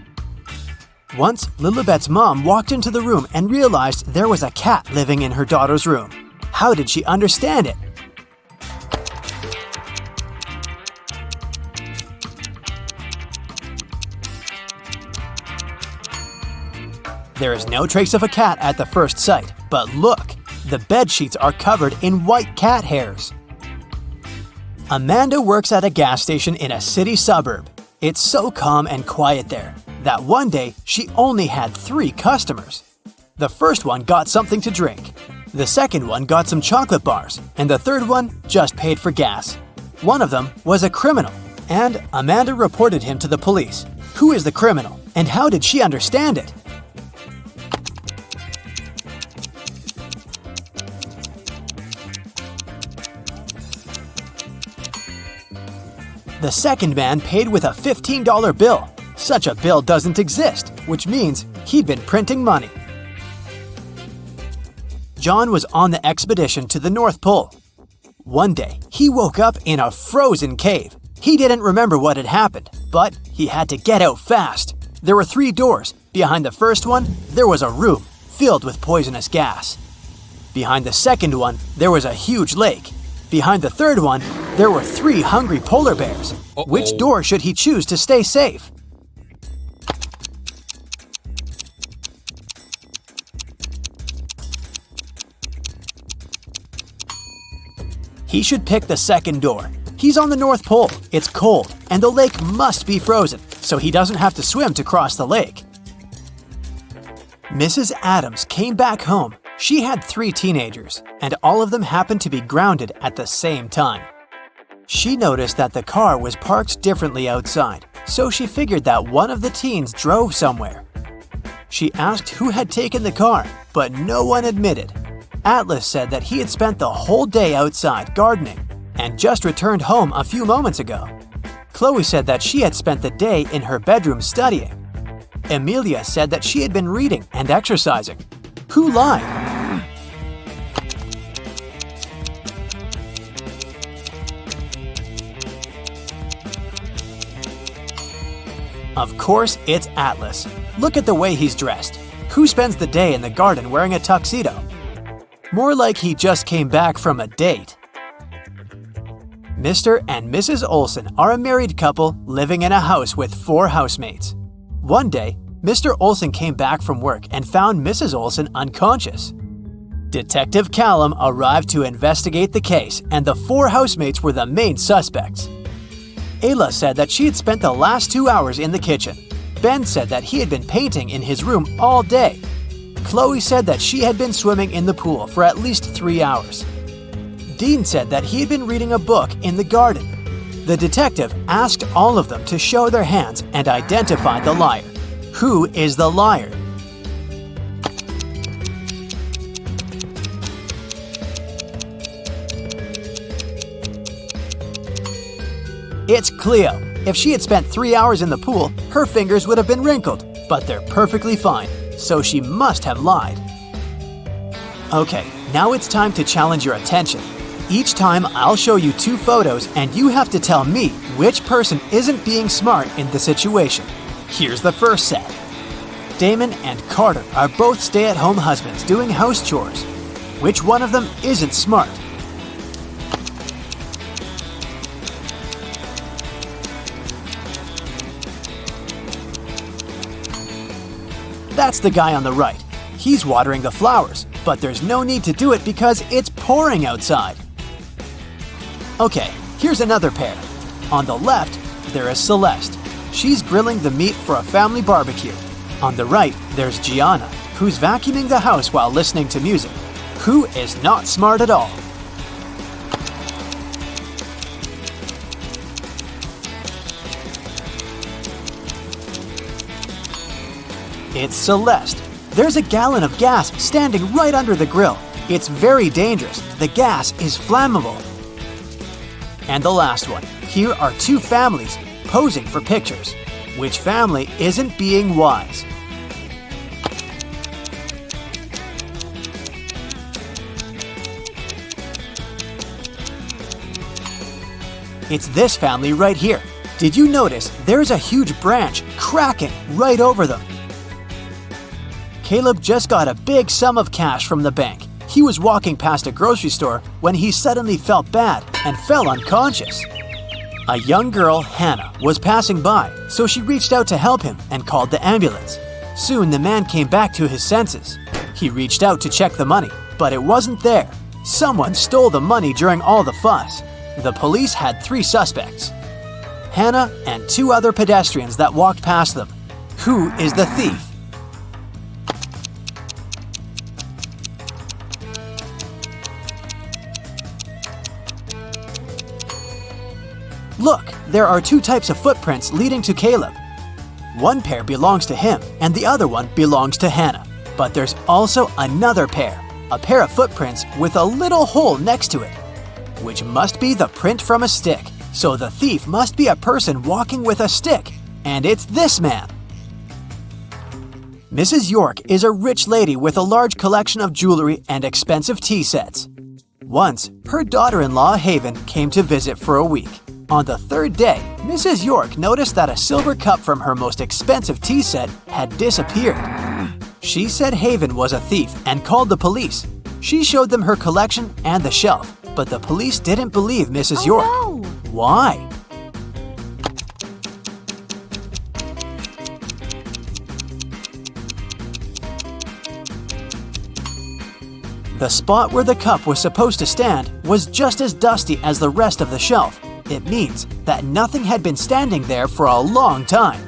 Once, Lilibet's mom walked into the room and realized there was a cat living in her daughter's room. How did she understand it? There is no trace of a cat at the first sight, but look, the bed sheets are covered in white cat hairs. Amanda works at a gas station in a city suburb. It's so calm and quiet there that one day she only had 3 customers. The first one got something to drink. The second one got some chocolate bars, and the third one just paid for gas. One of them was a criminal, and Amanda reported him to the police. Who is the criminal, and how did she understand it? The second man paid with a $15 bill. Such a bill doesn't exist, which means he'd been printing money. John was on the expedition to the North Pole. One day, he woke up in a frozen cave. He didn't remember what had happened, but he had to get out fast. There were 3 doors. Behind the first one, there was a room filled with poisonous gas. Behind the second one, there was a huge lake. Behind the third one, there were 3 hungry polar bears. Which door should he choose to stay safe? He should pick the second door. He's on the North Pole, it's cold, and the lake must be frozen, so he doesn't have to swim to cross the lake. Mrs. Adams came back home. She had 3 teenagers, and all of them happened to be grounded at the same time. She noticed that the car was parked differently outside, so she figured that one of the teens drove somewhere. She asked who had taken the car, but no one admitted. Atlas said that he had spent the whole day outside gardening and just returned home a few moments ago. Chloe said that she had spent the day in her bedroom studying. Amelia said that she had been reading and exercising. Who lied? Of course, it's Atlas. Look at the way he's dressed. Who spends the day in the garden wearing a tuxedo? More like he just came back from a date. Mr. and Mrs. Olson are a married couple living in a house with 4 housemates. One day, Mr. Olson came back from work and found Mrs. Olson unconscious. Detective Callum arrived to investigate the case, and the 4 housemates were the main suspects. Ayla said that she had spent the last 2 hours in the kitchen. Ben said that he had been painting in his room all day. Chloe said that she had been swimming in the pool for at least 3 hours. Dean said that he had been reading a book in the garden. The detective asked all of them to show their hands and identify the liar. Who is the liar? It's Cleo. If she had spent 3 hours in the pool, her fingers would have been wrinkled, but they're perfectly fine, so she must have lied. Okay, now it's time to challenge your attention. Each time I'll show you 2 photos and you have to tell me which person isn't being smart in the situation. Here's the first set. Damon and Carter are both stay-at-home husbands doing house chores. Which one of them isn't smart? That's the guy on the right. He's watering the flowers, but there's no need to do it because it's pouring outside. Okay, here's another pair. On the left, there is Celeste. She's grilling the meat for a family barbecue. On the right, there's Gianna, who's vacuuming the house while listening to music. Who is not smart at all? It's Celeste. There's a gallon of gas standing right under the grill. It's very dangerous. The gas is flammable. And the last one. Here are 2 families posing for pictures. Which family isn't being wise? It's this family right here. Did you notice there's a huge branch cracking right over them? Caleb just got a big sum of cash from the bank. He was walking past a grocery store when he suddenly felt bad and fell unconscious. A young girl, Hannah, was passing by, so she reached out to help him and called the ambulance. Soon the man came back to his senses. He reached out to check the money, but it wasn't there. Someone stole the money during all the fuss. The police had 3 suspects: Hannah and 2 other pedestrians that walked past them. Who is the thief? Look, there are 2 types of footprints leading to Caleb. One pair belongs to him, and the other one belongs to Hannah. But there's also another pair, a pair of footprints with a little hole next to it, which must be the print from a stick. So the thief must be a person walking with a stick, and it's this man. Mrs. York is a rich lady with a large collection of jewelry and expensive tea sets. Once, her daughter-in-law Haven came to visit for a week. On the 3rd day, Mrs. York noticed that a silver cup from her most expensive tea set had disappeared. She said Haven was a thief and called the police. She showed them her collection and the shelf, but the police didn't believe Mrs. York. No. Why? The spot where the cup was supposed to stand was just as dusty as the rest of the shelf. It means that nothing had been standing there for a long time.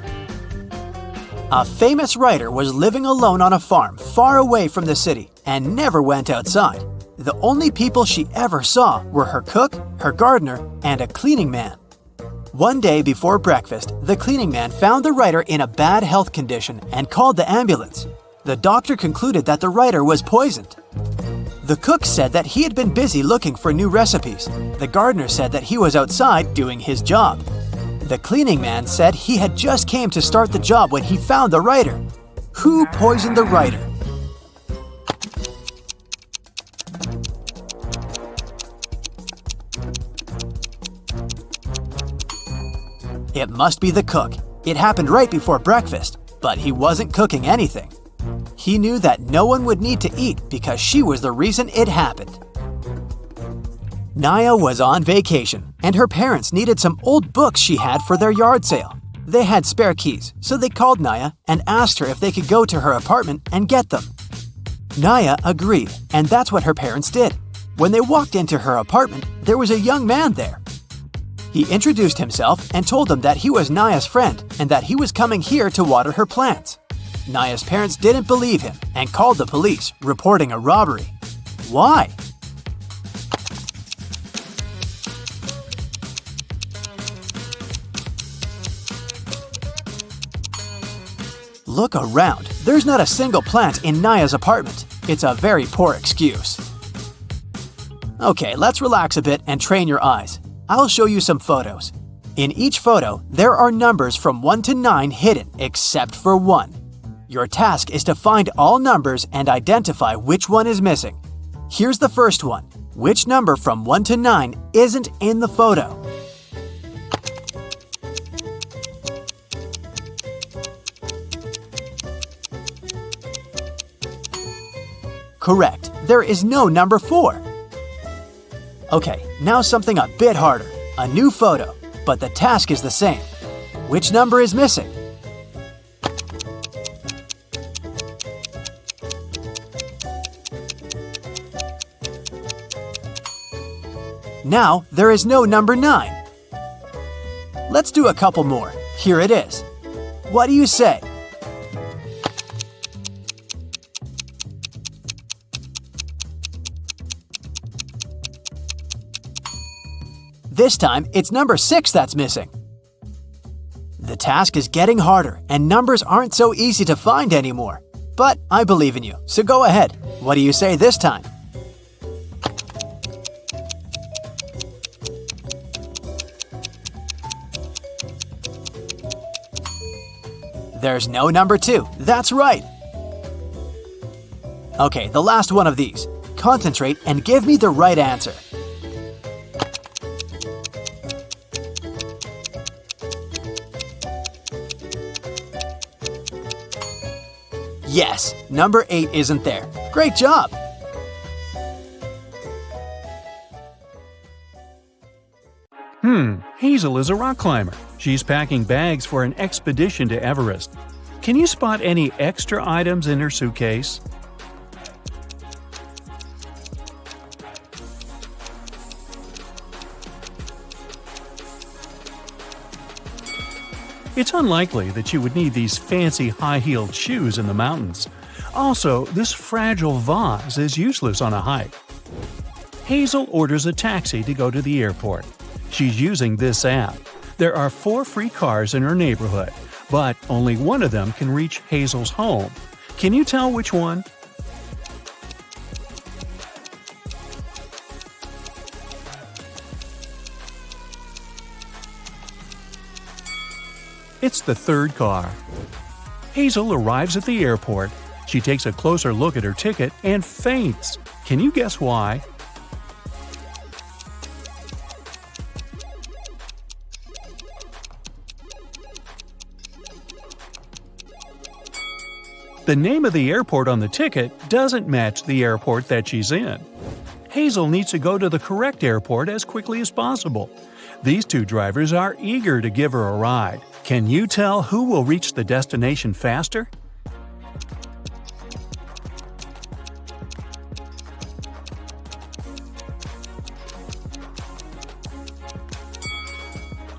A famous writer was living alone on a farm far away from the city and never went outside. The only people she ever saw were her cook, her gardener, and a cleaning man. One day before breakfast, the cleaning man found the writer in a bad health condition and called the ambulance. The doctor concluded that the writer was poisoned. The cook said that he had been busy looking for new recipes. The gardener said that he was outside doing his job. The cleaning man said he had just came to start the job when he found the writer. Who poisoned the writer? It must be the cook. It happened right before breakfast, but he wasn't cooking anything. He knew that no one would need to eat because she was the reason it happened. Naya was on vacation, and her parents needed some old books she had for their yard sale. They had spare keys, so they called Naya and asked her if they could go to her apartment and get them. Naya agreed, and that's what her parents did. When they walked into her apartment, there was a young man there. He introduced himself and told them that he was Naya's friend and that he was coming here to water her plants. Naya's parents didn't believe him and called the police, reporting a robbery. Why? Look around. There's not a single plant in Naya's apartment. It's a very poor excuse. Okay, let's relax a bit and train your eyes. I'll show you some photos. In each photo, there are numbers from 1 to 9 hidden except for 1. Your task is to find all numbers and identify which one is missing. Here's the first one. Which number from 1 to 9 isn't in the photo? Correct. There is no number 4. Okay, now something a bit harder. A new photo, but the task is the same. Which number is missing? Now, there is no number 9. Let's do a couple more. Here it is. What do you say? This time, it's number 6 that's missing. The task is getting harder, and numbers aren't so easy to find anymore. But I believe in you, so go ahead. What do you say this time? There's no number 2. That's right. Okay, the last one of these. Concentrate and give me the right answer. Yes, number 8 isn't there. Great job! Hazel is a rock climber. She's packing bags for an expedition to Everest. Can you spot any extra items in her suitcase? It's unlikely that you would need these fancy high-heeled shoes in the mountains. Also, this fragile vase is useless on a hike. Hazel orders a taxi to go to the airport. She's using this app. There are 4 free cars in her neighborhood, but only one of them can reach Hazel's home. Can you tell which one? It's the 3rd car. Hazel arrives at the airport. She takes a closer look at her ticket and faints. Can you guess why? The name of the airport on the ticket doesn't match the airport that she's in. Hazel needs to go to the correct airport as quickly as possible. These 2 drivers are eager to give her a ride. Can you tell who will reach the destination faster?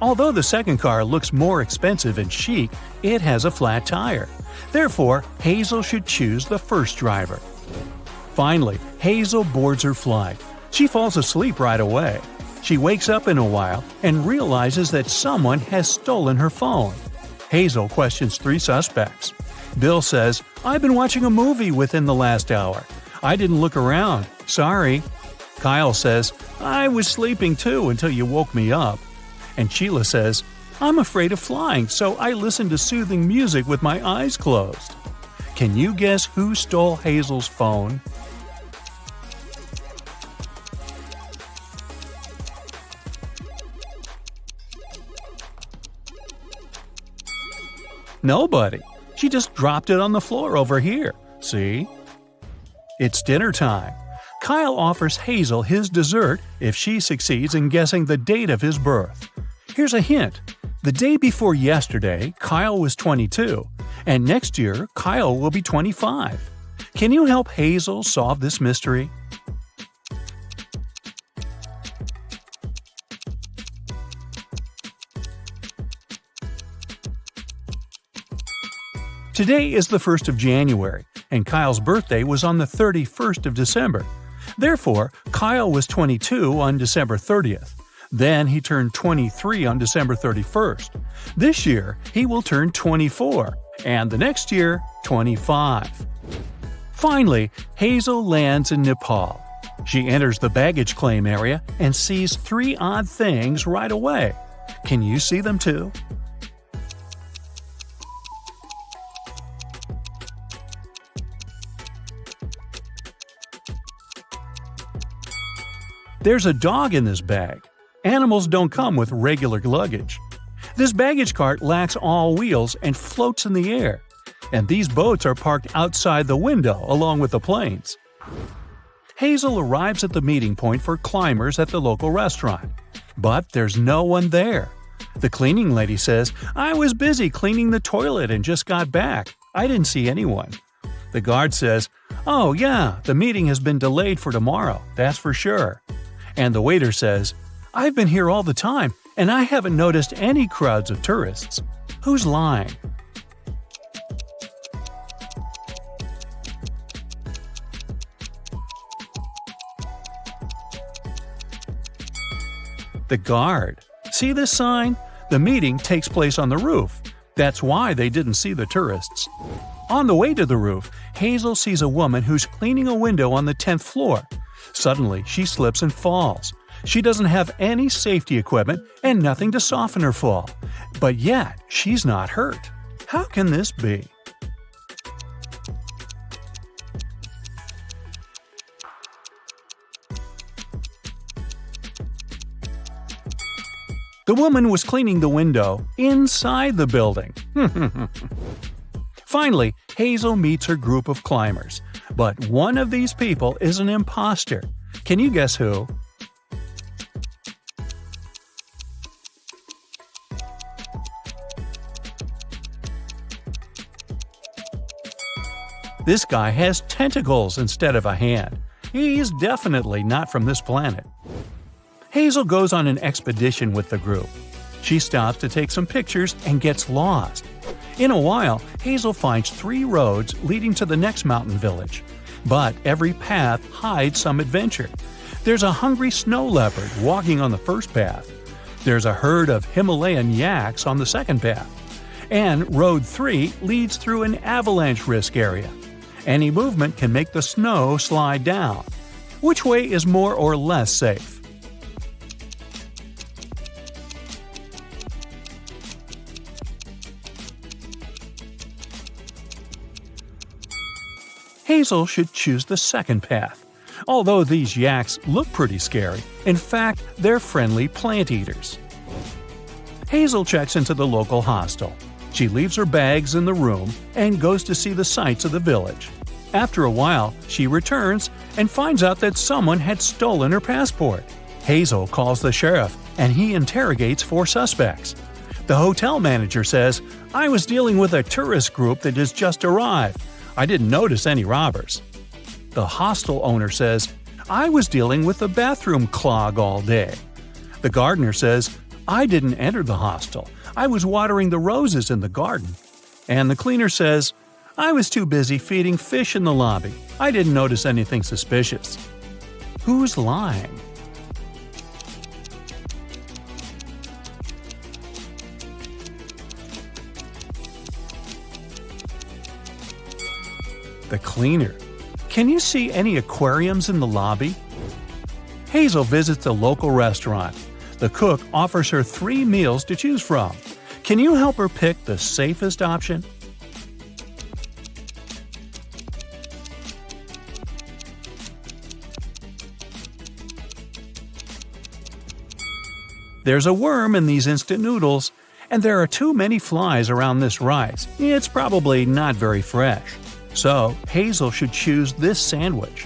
Although the second car looks more expensive and chic, it has a flat tire. Therefore, Hazel should choose the first driver. Finally, Hazel boards her flight. She falls asleep right away. She wakes up in a while and realizes that someone has stolen her phone. Hazel questions 3 suspects. Bill says, "I've been watching a movie within the last hour. I didn't look around. Sorry." Kyle says, "I was sleeping too until you woke me up." And Sheila says, "I'm afraid of flying, so I listened to soothing music with my eyes closed." Can you guess who stole Hazel's phone? Nobody. She just dropped it on the floor over here. See? It's dinner time. Kyle offers Hazel his dessert if she succeeds in guessing the date of his birth. Here's a hint. The day before yesterday, Kyle was 22, and next year, Kyle will be 25. Can you help Hazel solve this mystery? Today is the 1st of January, and Kyle's birthday was on the 31st of December. Therefore, Kyle was 22 on December 30th. Then he turned 23 on December 31st. This year, he will turn 24, and the next year, 25. Finally, Hazel lands in Nepal. She enters the baggage claim area and sees 3 odd things right away. Can you see them too? There's a dog in this bag. Animals don't come with regular luggage. This baggage cart lacks all wheels and floats in the air. And these boats are parked outside the window along with the planes. Hazel arrives at the meeting point for climbers at the local restaurant. But there's no one there. The cleaning lady says, "I was busy cleaning the toilet and just got back. I didn't see anyone." The guard says, "Oh yeah, the meeting has been delayed for tomorrow, that's for sure." And the waiter says, "I've been here all the time, and I haven't noticed any crowds of tourists." Who's lying? The guard. See this sign? The meeting takes place on the roof. That's why they didn't see the tourists. On the way to the roof, Hazel sees a woman who's cleaning a window on the 10th floor. Suddenly, she slips and falls. She doesn't have any safety equipment and nothing to soften her fall. But yet, she's not hurt. How can this be? The woman was cleaning the window inside the building. Finally, Hazel meets her group of climbers. But one of these people is an imposter. Can you guess who? This guy has tentacles instead of a hand. He's definitely not from this planet. Hazel goes on an expedition with the group. She stops to take some pictures and gets lost. In a while, Hazel finds 3 roads leading to the next mountain village. But every path hides some adventure. There's a hungry snow leopard walking on the first path. There's a herd of Himalayan yaks on the second path. And Road 3 leads through an avalanche risk area. Any movement can make the snow slide down. Which way is more or less safe? Hazel should choose the second path. Although these yaks look pretty scary, in fact, they're friendly plant eaters. Hazel checks into the local hostel. She leaves her bags in the room and goes to see the sights of the village. After a while, she returns and finds out that someone had stolen her passport. Hazel calls the sheriff and he interrogates 4 suspects. The hotel manager says, "I was dealing with a tourist group that has just arrived. I didn't notice any robbers." The hostel owner says, "I was dealing with a bathroom clog all day." The gardener says, "I didn't enter the hostel. I was watering the roses in the garden." And the cleaner says, "I was too busy feeding fish in the lobby. I didn't notice anything suspicious." Who's lying? The cleaner. Can you see any aquariums in the lobby? Hazel visits a local restaurant. The cook offers her 3 meals to choose from. Can you help her pick the safest option? There's a worm in these instant noodles, and there are too many flies around this rice. It's probably not very fresh. So, Hazel should choose this sandwich.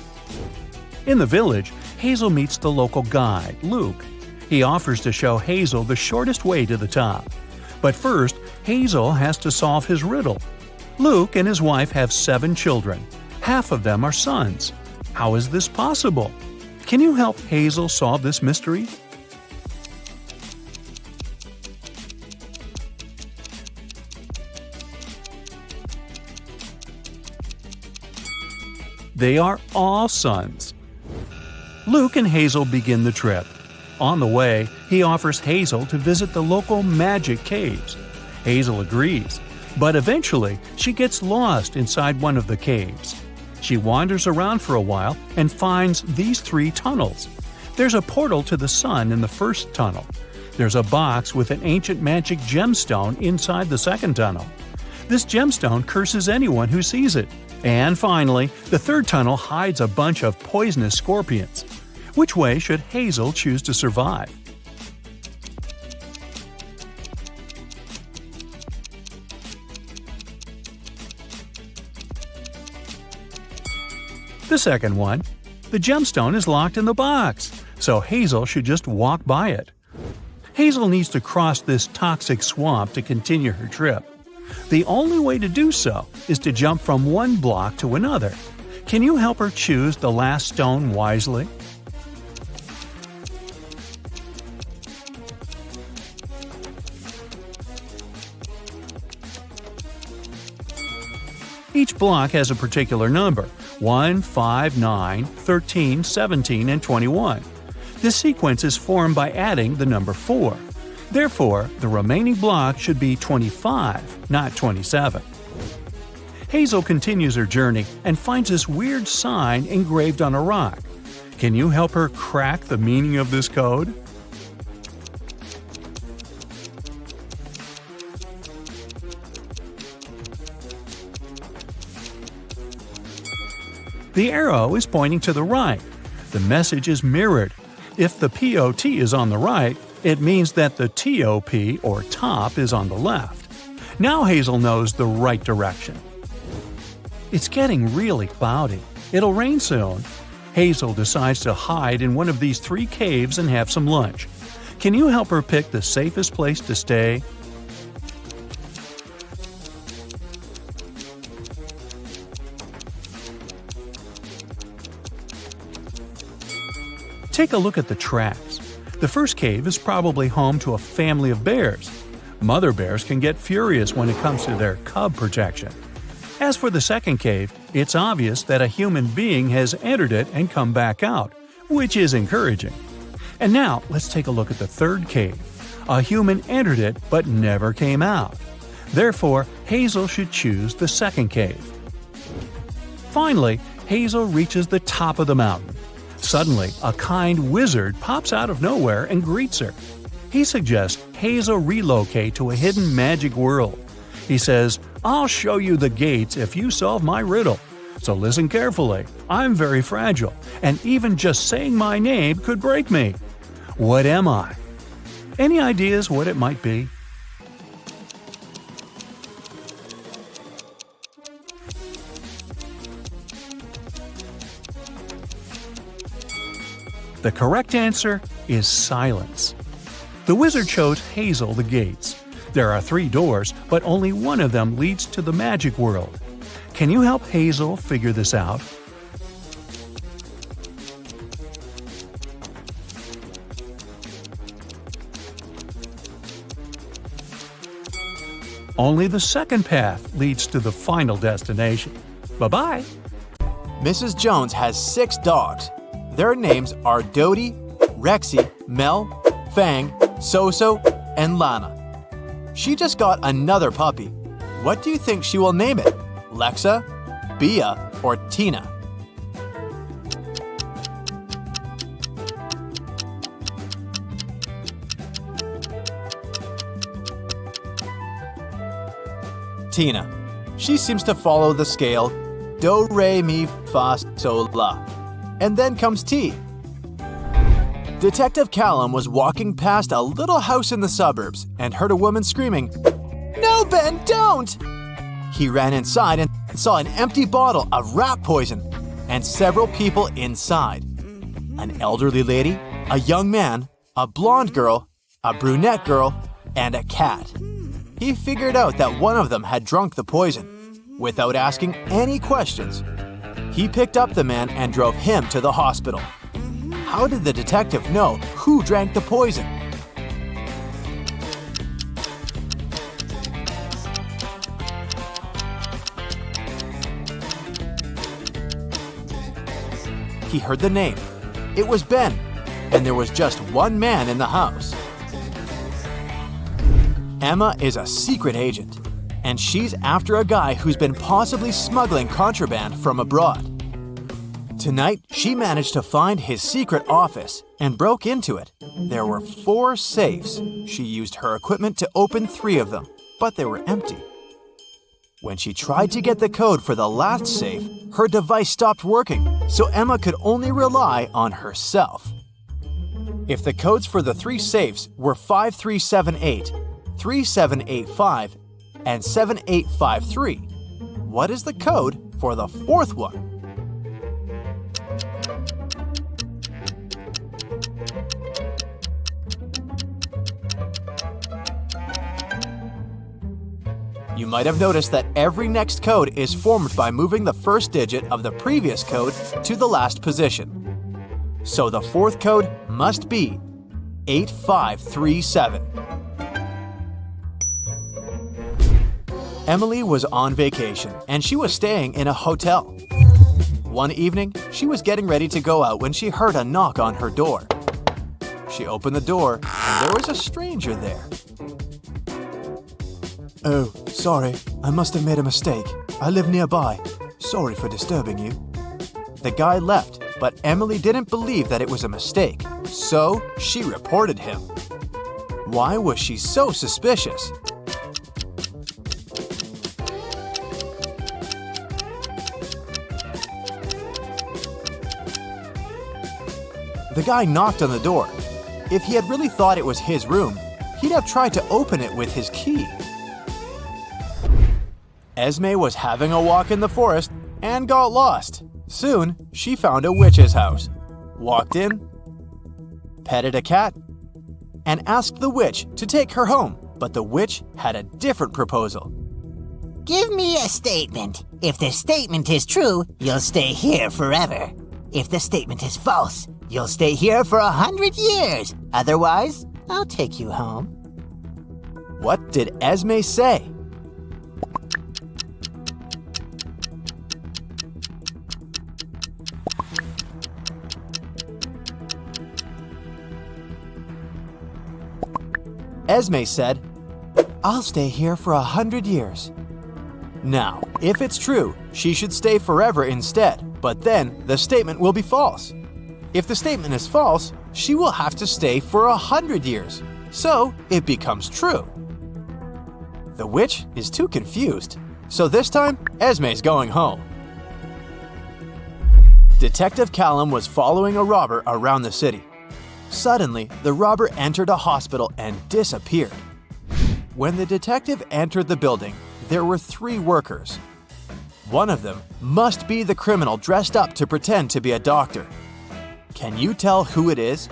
In the village, Hazel meets the local guide, Luke. He offers to show Hazel the shortest way to the top. But first, Hazel has to solve his riddle. Luke and his wife have 7 children. Half of them are sons. How is this possible? Can you help Hazel solve this mystery? They are all sons. Luke and Hazel begin the trip. On the way, he offers Hazel to visit the local magic caves. Hazel agrees, but eventually she gets lost inside one of the caves. She wanders around for a while and finds these 3 tunnels. There's a portal to the sun in the first tunnel. There's a box with an ancient magic gemstone inside the second tunnel. This gemstone curses anyone who sees it. And finally, the third tunnel hides a bunch of poisonous scorpions. Which way should Hazel choose to survive? The second one. The gemstone is locked in the box, so Hazel should just walk by it. Hazel needs to cross this toxic swamp to continue her trip. The only way to do so is to jump from one block to another. Can you help her choose the last stone wisely? Each block has a particular number: 1, 5, 9, 13, 17, and 21. This sequence is formed by adding the number 4. Therefore, the remaining block should be 25, not 27. Hazel continues her journey and finds this weird sign engraved on a rock. Can you help her crack the meaning of this code? The arrow is pointing to the right. The message is mirrored. If the POT is on the right, it means that the TOP, or top, is on the left. Now Hazel knows the right direction. It's getting really cloudy. It'll rain soon. Hazel decides to hide in one of these 3 caves and have some lunch. Can you help her pick the safest place to stay? take a look at the tracks. The first cave is probably home to a family of bears. Mother bears can get furious when it comes to their cub protection. As for the second cave, it's obvious that a human being has entered it and come back out, which is encouraging. And now, let's take a look at the third cave. A human entered it but never came out. Therefore, Hazel should choose the second cave. Finally, Hazel reaches the top of the mountain. Suddenly, a kind wizard pops out of nowhere and greets her. He suggests Hazel relocate to a hidden magic world. He says, "I'll show you the gates if you solve my riddle. So listen carefully. I'm very fragile, and even just saying my name could break me. What am I?" Any ideas what it might be? The correct answer is silence. The wizard shows Hazel the gates. There are 3 doors, but only one of them leads to the magic world. Can you help Hazel figure this out? Only the second path leads to the final destination. Bye-bye! Mrs. Jones has 6 dogs. Their names are Dodie, Rexy, Mel, Fang, Soso, and Lana. She just got another puppy. What do you think she will name it? Lexa, Bia, or Tina? Tina. She seems to follow the scale do, re, mi, fa, sol, la. And then comes T. Detective Callum was walking past a little house in the suburbs and heard a woman screaming, "No, Ben, don't!" He ran inside and saw an empty bottle of rat poison and several people inside. An elderly lady, a young man, a blonde girl, a brunette girl, and a cat. He figured out that one of them had drunk the poison. Without asking any questions, he picked up the man and drove him to the hospital. How did the detective know who drank the poison? He heard the name. It was Ben, and there was just one man in the house. Emma is a secret agent, and she's after a guy who's been possibly smuggling contraband from abroad. Tonight, she managed to find his secret office and broke into it. There were 4 safes. She used her equipment to open 3 of them, but they were empty. When she tried to get the code for the last safe, her device stopped working, so Emma could only rely on herself. If the codes for the 3 safes were 5378, 3785, and 7853, what is the code for the 4th one? You might have noticed that every next code is formed by moving the first digit of the previous code to the last position. So the 4th code must be 8537. Emily was on vacation and she was staying in a hotel. One evening, she was getting ready to go out when she heard a knock on her door. She opened the door and there was a stranger there. "Oh, sorry, I must have made a mistake. I live nearby. Sorry for disturbing you." The guy left, but Emily didn't believe that it was a mistake, so she reported him. Why was she so suspicious? The guy knocked on the door. If he had really thought it was his room, he'd have tried to open it with his key. Esme was having a walk in the forest and got lost. Soon, she found a witch's house, walked in, petted a cat, and asked the witch to take her home. But the witch had a different proposal. Give me a statement. If the statement is true, you'll stay here forever. If the statement is false, You'll stay here for 100 years. Otherwise, I'll take you home. What did Esme say? Esme said, "I'll stay here for 100 years." Now, if it's true, she should stay forever instead, but then the statement will be false. If the statement is false, she will have to stay for 100 years, so it becomes true. The witch is too confused, so this time, Esme's going home. Detective Callum was following a robber around the city. Suddenly, the robber entered a hospital and disappeared. When the detective entered the building, there were 3 workers. One of them must be the criminal dressed up to pretend to be a doctor. Can you tell who it is?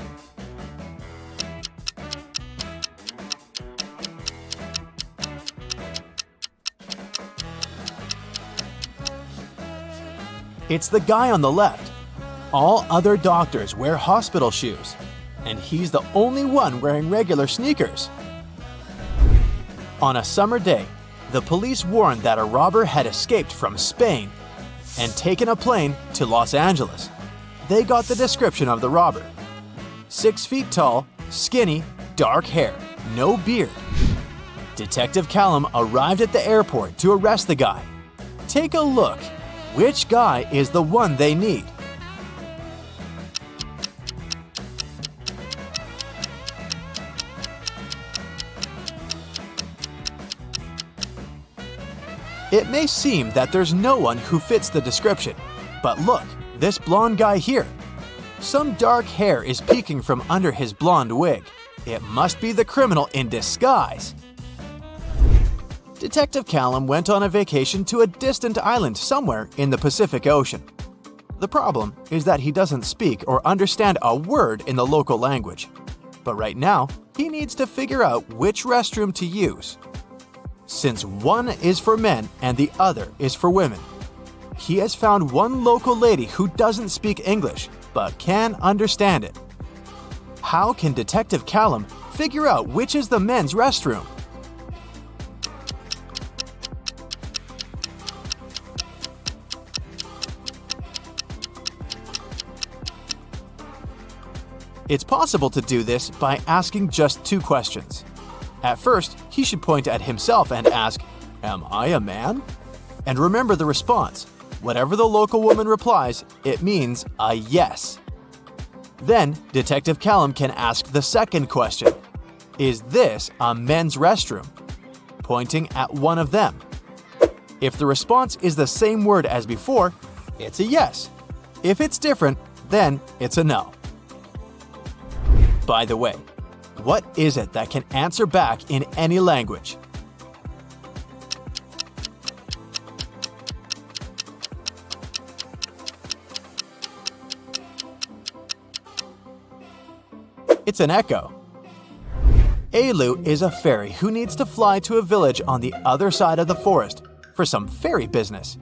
It's the guy on the left. All other doctors wear hospital shoes, and he's the only one wearing regular sneakers. On a summer day, the police warned that a robber had escaped from Spain and taken a plane to Los Angeles. They got the description of the robber. 6 feet tall, skinny, dark hair, no beard. Detective Callum arrived at the airport to arrest the guy. Take a look. Which guy is the one they need? It may seem that there's no one who fits the description, but look, this blonde guy here. Some dark hair is peeking from under his blonde wig. It must be the criminal in disguise. Detective Callum went on a vacation to a distant island somewhere in the Pacific Ocean. The problem is that he doesn't speak or understand a word in the local language. But right now, he needs to figure out which restroom to use. Since one is for men and the other is for women, he has found one local lady who doesn't speak English but can understand it. How can Detective Callum figure out which is the men's restroom? It's possible to do this by asking just 2 questions. At first, he should point at himself and ask, "Am I a man?" And remember the response. Whatever the local woman replies, it means a yes. Then, Detective Callum can ask the second question. Is this a men's restroom? Pointing at one of them. If the response is the same word as before, it's a yes. If it's different, then it's a no. By the way, what is it that can answer back in any language? It's an echo. Elu is a fairy who needs to fly to a village on the other side of the forest for some fairy business.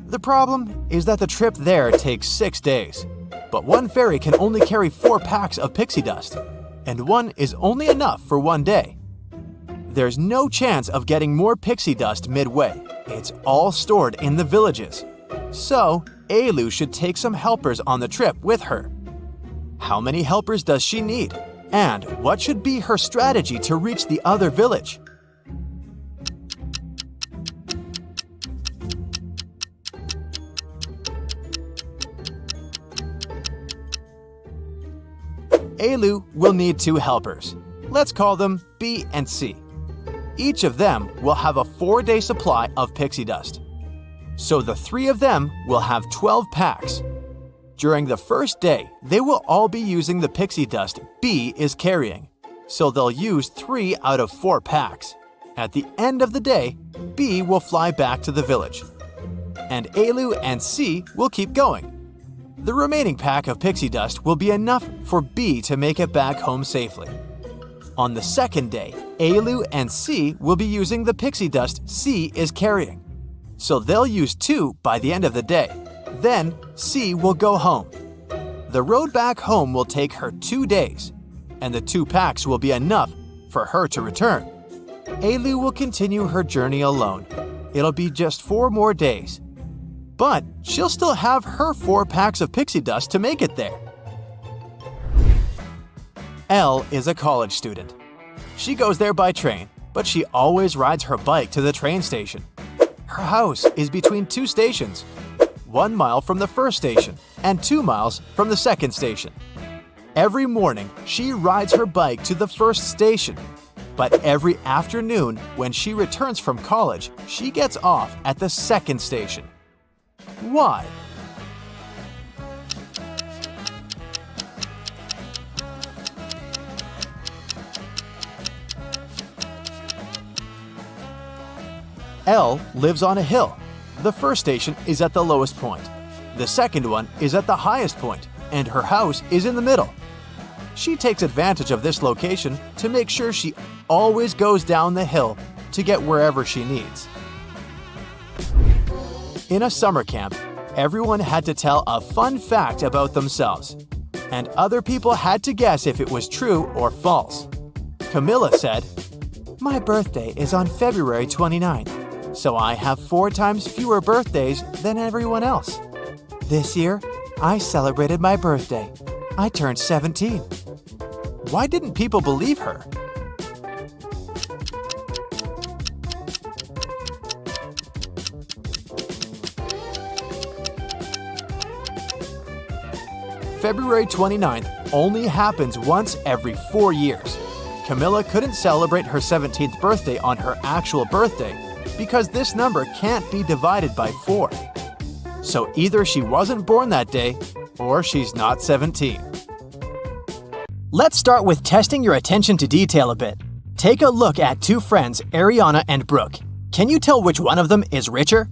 The problem is that the trip there takes 6 days, but one fairy can only carry 4 packs of pixie dust, and one is only enough for 1 day. There's no chance of getting more pixie dust midway. It's all stored in the villages. So, Elu should take some helpers on the trip with her. How many helpers does she need? And what should be her strategy to reach the other village? Elu will need 2 helpers. Let's call them B and C. Each of them will have a 4-day supply of pixie dust. So the 3 of them will have 12 packs. During the first day, they will all be using the pixie dust B is carrying. So they'll use 3 out of 4 packs. At the end of the day, B will fly back to the village. And Elu and C will keep going. The remaining pack of pixie dust will be enough for B to make it back home safely. On the second day, Elu and C will be using the pixie dust C is carrying. So they'll use 2 by the end of the day. Then C will go home. The road back home will take her 2 days, and the 2 packs will be enough for her to return. Ailu will continue her journey alone. It'll be just 4 more days. But she'll still have her 4 packs of pixie dust to make it there. Elle is a college student. She goes there by train, but she always rides her bike to the train station. Her house is between 2 stations, 1 mile from the first station and 2 miles from the second station. Every morning, she rides her bike to the first station. But every afternoon, when she returns from college, she gets off at the second station. Why? Elle lives on a hill. The first station is at the lowest point. The second one is at the highest point, and her house is in the middle. She takes advantage of this location to make sure she always goes down the hill to get wherever she needs. In a summer camp, everyone had to tell a fun fact about themselves, and other people had to guess if it was true or false. Camilla said, "My birthday is on February 29th, so I have 4 times fewer birthdays than everyone else. This year, I celebrated my birthday. I turned 17. Why didn't people believe her? February 29th only happens once every 4 years. Camilla couldn't celebrate her 17th birthday on her actual birthday because this number can't be divided by 4. So either she wasn't born that day or she's not 17. Let's start with testing your attention to detail a bit. Take a look at 2 friends, Ariana and Brooke. Can you tell which one of them is richer?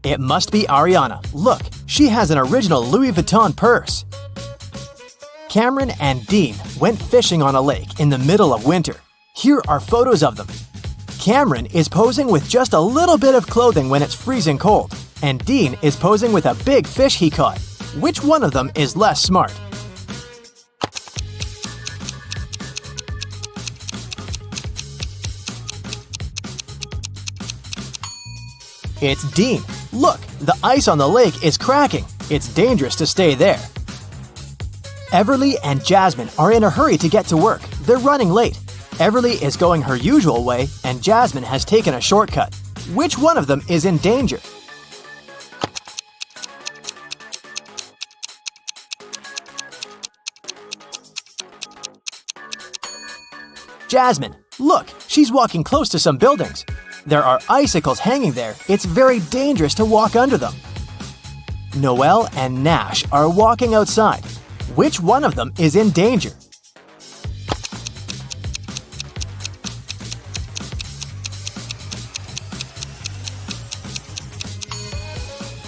It must be Ariana. Look, she has an original Louis Vuitton purse. Cameron and Dean went fishing on a lake in the middle of winter. Here are photos of them. Cameron is posing with just a little bit of clothing when it's freezing cold, and Dean is posing with a big fish he caught. Which one of them is less smart? It's Dean. Look, the ice on the lake is cracking. It's dangerous to stay there. Everly and Jasmine are in a hurry to get to work. They're running late. Everly is going her usual way, and Jasmine has taken a shortcut. Which one of them is in danger? Jasmine, look, she's walking close to some buildings. There are icicles hanging there. It's very dangerous to walk under them. Noelle and Nash are walking outside. Which one of them is in danger?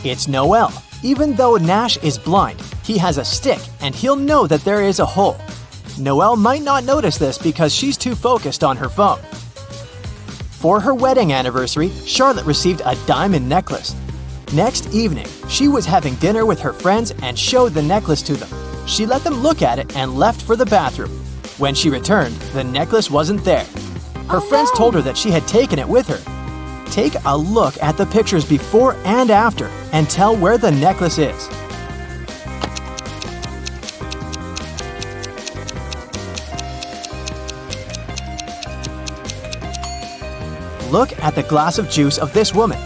It's Noelle. Even though Nash is blind, he has a stick and he'll know that there is a hole. Noelle might not notice this because she's too focused on her phone. For her wedding anniversary, Charlotte received a diamond necklace. Next evening, she was having dinner with her friends and showed the necklace to them. She let them look at it and left for the bathroom. When she returned, the necklace wasn't there. Her friends told her that she had taken it with her. Take a look at the pictures before and after and tell where the necklace is. Look at the glass of juice of this woman.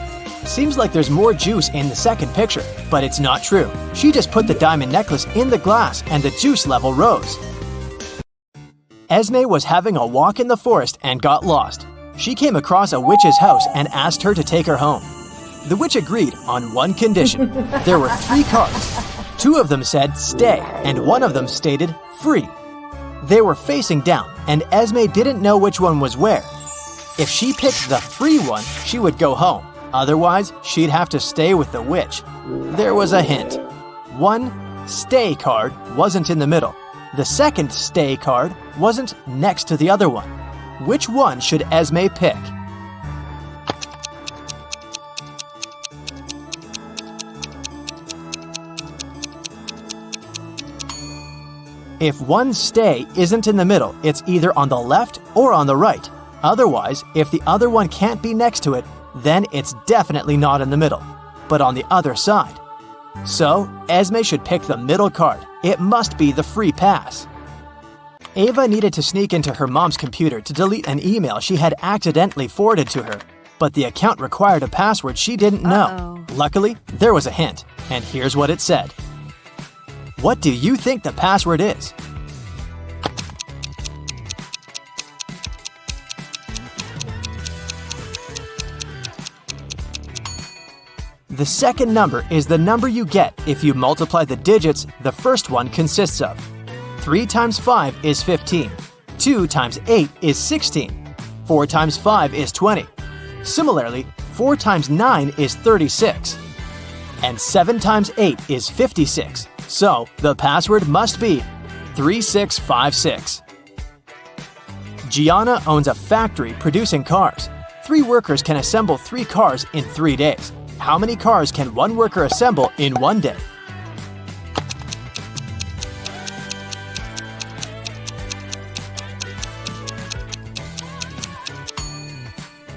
Seems like there's more juice in the second picture, but it's not true. She just put the diamond necklace in the glass and the juice level rose. Esme was having a walk in the forest and got lost. She came across a witch's house and asked her to take her home. The witch agreed on one condition. There were 3 cards. 2 of them said stay, and 1 of them stated free. They were facing down, and Esme didn't know which one was where. If she picked the free one, she would go home. Otherwise, she'd have to stay with the witch. There was a hint. 1 stay card wasn't in the middle. The second stay card wasn't next to the other one. Which one should Esme pick? If one stay isn't in the middle, it's either on the left or on the right. Otherwise, if the other one can't be next to it, then it's definitely not in the middle, but on the other side. So, Esme should pick the middle card. It must be the free pass. Ava needed to sneak into her mom's computer to delete an email she had accidentally forwarded to her, but the account required a password she didn't know. Luckily, there was a hint, and here's what it said. What do you think the password is? The second number is the number you get if you multiply the digits the first one consists of. 3 times 5 is 15. 2 times 8 is 16. 4 times 5 is 20. Similarly, 4 times 9 is 36. And 7 times 8 is 56. So, the password must be 3656. Gianna owns a factory producing cars. 3 workers can assemble 3 cars in 3 days. How many cars can one worker assemble in 1 day?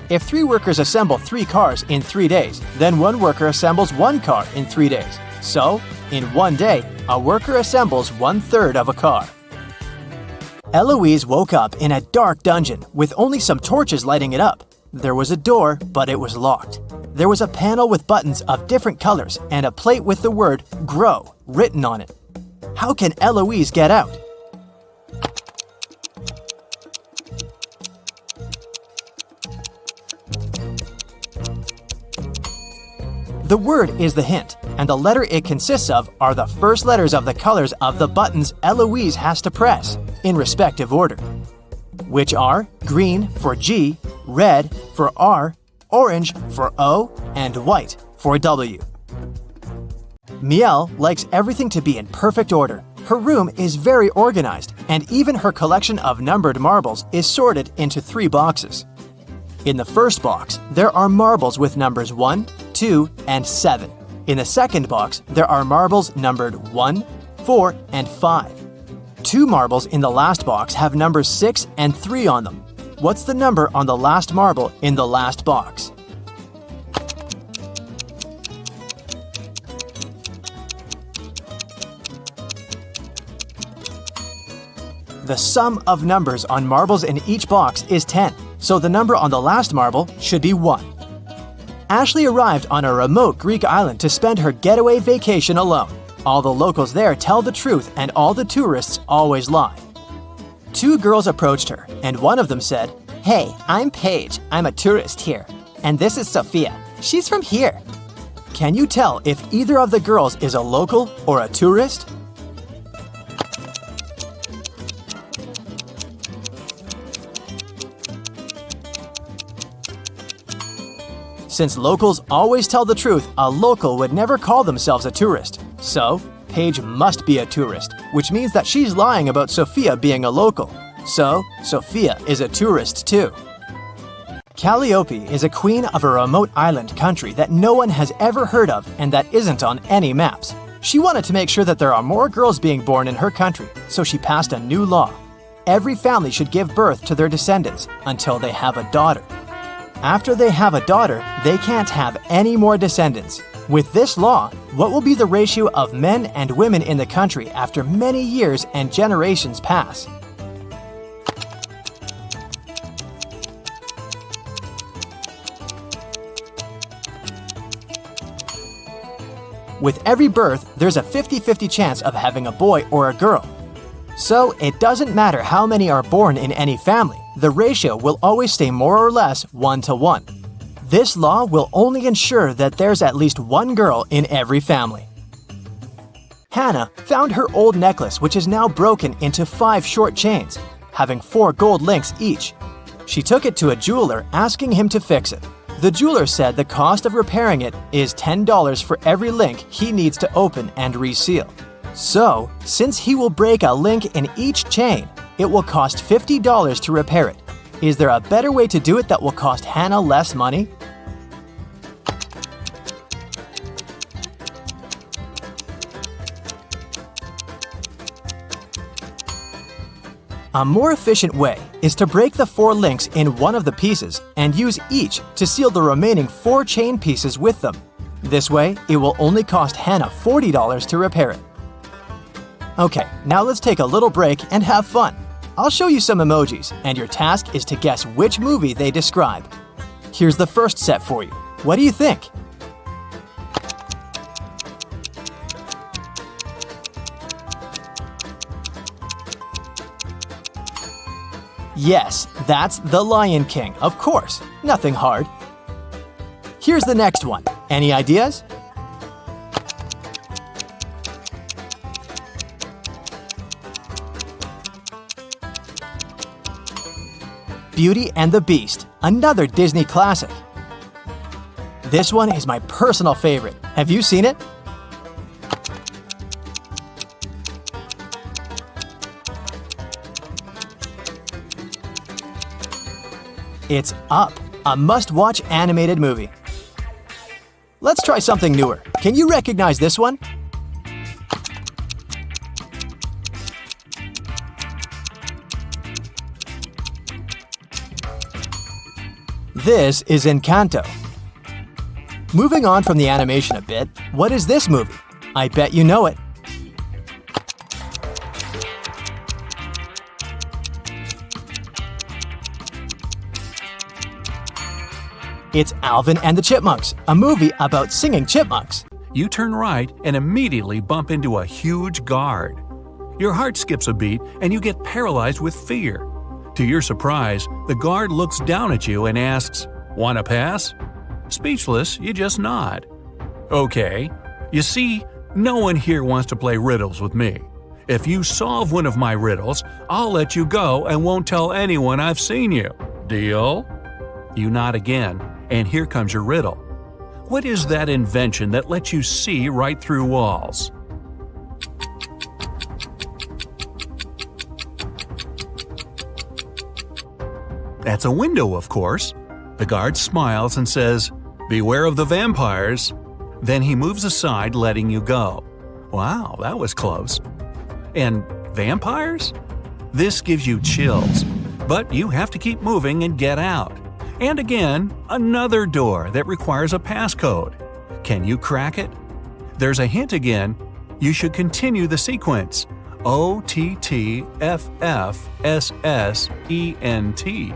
If 3 workers assemble 3 cars in 3 days, then one worker assembles 1 car in 3 days. So, in 1 day, a worker assembles 1/3 of a car. Eloise woke up in a dark dungeon with only some torches lighting it up. There was a door, but it was locked. There was a panel with buttons of different colors and a plate with the word "Grow" written on it. How can Eloise get out? The word is the hint, and the letter it consists of are the first letters of the colors of the buttons Eloise has to press, in respective order, which are green for G, red for R, orange for O, and white for W. Miel likes everything to be in perfect order. Her room is very organized, and even her collection of numbered marbles is sorted into 3 boxes. In the first box, there are marbles with numbers 1, 2, and 7. In the second box, there are marbles numbered 1, 4, and 5. 2 marbles in the last box have numbers 6 and 3 on them. What's the number on the last marble in the last box? The sum of numbers on marbles in each box is 10, so the number on the last marble should be 1. Ashley arrived on a remote Greek island to spend her getaway vacation alone. All the locals there tell the truth and all the tourists always lie. 2 girls approached her, and one of them said, "Hey, I'm Paige. I'm a tourist here. And this is Sophia. She's from here." Can you tell if either of the girls is a local or a tourist? Since locals always tell the truth, a local would never call themselves a tourist. So, Paige must be a tourist, which means that she's lying about Sophia being a local. So, Sophia is a tourist too. Calliope is a queen of a remote island country that no one has ever heard of and that isn't on any maps. She wanted to make sure that there are more girls being born in her country, so she passed a new law. Every family should give birth to their descendants until they have a daughter. After they have a daughter, they can't have any more descendants. With this law, what will be the ratio of men and women in the country after many years and generations pass? With every birth, there's a 50-50 chance of having a boy or a girl. So it doesn't matter how many are born in any family, the ratio will always stay more or less 1-to-1. This law will only ensure that there's at least one girl in every family. Hannah found her old necklace, which is now broken into 5 short chains, having 4 gold links each. She took it to a jeweler, asking him to fix it. The jeweler said the cost of repairing it is $10 for every link he needs to open and reseal. So, since he will break a link in each chain, it will cost $50 to repair it. Is there a better way to do it that will cost Hannah less money? A more efficient way is to break the 4 links in one of the pieces and use each to seal the remaining 4 chain pieces with them. This way, it will only cost Hannah $40 to repair it. Okay, now let's take a little break and have fun. I'll show you some emojis, and your task is to guess which movie they describe. Here's the first set for you. What do you think? Yes, that's The Lion King, of course. Nothing hard. Here's the next one. Any ideas? Beauty and the Beast, another Disney classic. This one is my personal favorite. Have you seen it? It's Up, a must-watch animated movie. Let's try something newer. Can you recognize this one? This is Encanto. Moving on from the animation a bit, what is this movie? I bet you know it. It's Alvin and the Chipmunks, a movie about singing chipmunks. You turn right and immediately bump into a huge guard. Your heart skips a beat and you get paralyzed with fear. To your surprise, the guard looks down at you and asks, "Want to pass?" Speechless, you just nod. Okay. You see, no one here wants to play riddles with me. If you solve one of my riddles, I'll let you go and won't tell anyone I've seen you. Deal? You nod again, and here comes your riddle. What is that invention that lets you see right through walls? That's a window, of course. The guard smiles and says, "Beware of the vampires." Then he moves aside, letting you go. Wow, that was close. And vampires? This gives you chills, but you have to keep moving and get out. And again, another door that requires a passcode. Can you crack it? There's a hint again. You should continue the sequence. OTTFFSSENT.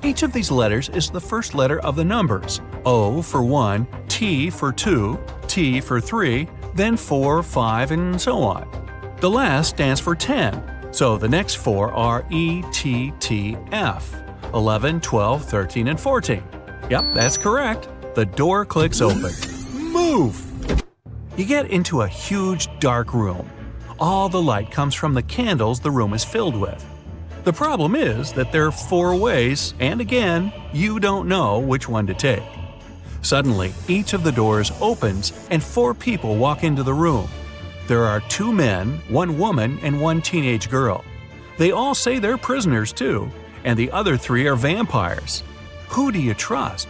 Each of these letters is the first letter of the numbers. O for 1, T for 2, T for 3, then 4, 5, and so on. The last stands for 10, so the next 4 are ETTF, 11, 12, 13, and 14. Yep, that's correct. The door clicks open. Move! You get into a huge dark room. All the light comes from the candles the room is filled with. The problem is that there are 4 ways, and again, you don't know which one to take. Suddenly, each of the doors opens and 4 people walk into the room. There are 2 men, 1 woman, and 1 teenage girl. They all say they're prisoners too, and the other 3 are vampires. Who do you trust?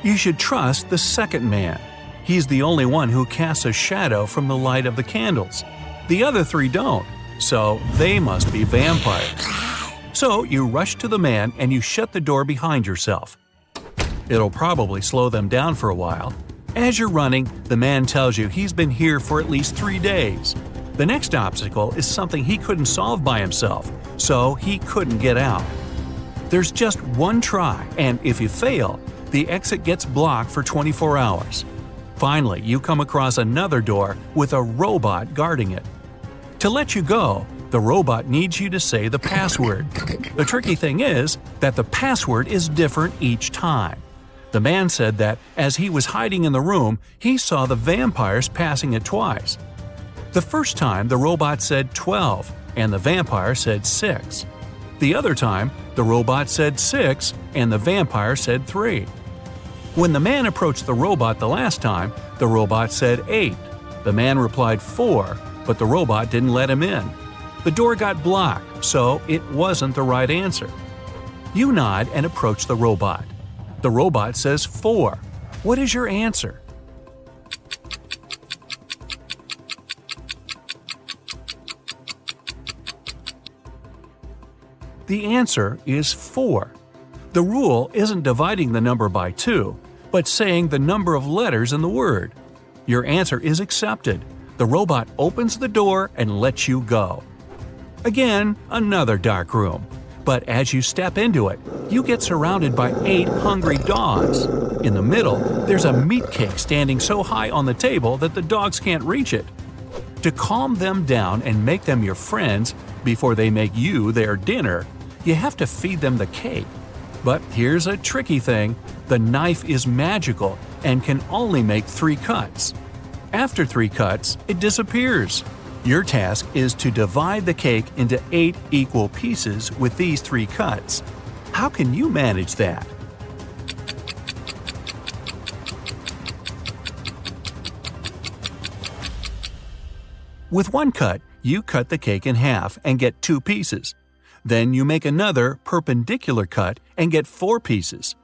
You should trust the second man. He's the only one who casts a shadow from the light of the candles. The other 3 don't, so they must be vampires. So you rush to the man and you shut the door behind yourself. It'll probably slow them down for a while. As you're running, the man tells you he's been here for at least 3 days. The next obstacle is something he couldn't solve by himself, so he couldn't get out. There's just one try, and if you fail, the exit gets blocked for 24 hours. Finally, you come across another door with a robot guarding it. To let you go, the robot needs you to say the password. The tricky thing is that the password is different each time. The man said that as he was hiding in the room, he saw the vampires passing it twice. The first time, the robot said 12, and the vampire said 6. The other time, the robot said 6 and the vampire said 3. When the man approached the robot the last time, the robot said 8. The man replied 4, but the robot didn't let him in. The door got blocked, so it wasn't the right answer. You nod and approach the robot. The robot says 4. What is your answer? The answer is 4. The rule isn't dividing the number by 2, but saying the number of letters in the word. Your answer is accepted. The robot opens the door and lets you go. Again, another dark room. But as you step into it, you get surrounded by 8 hungry dogs. In the middle, there's a meat cake standing so high on the table that the dogs can't reach it. To calm them down and make them your friends before they make you their dinner, you have to feed them the cake. But here's a tricky thing. The knife is magical and can only make 3 cuts. After 3 cuts, it disappears. Your task is to divide the cake into 8 equal pieces with these 3 cuts. How can you manage that? With 1 cut, you cut the cake in half and get 2 pieces. Then you make another perpendicular cut and get 4 pieces.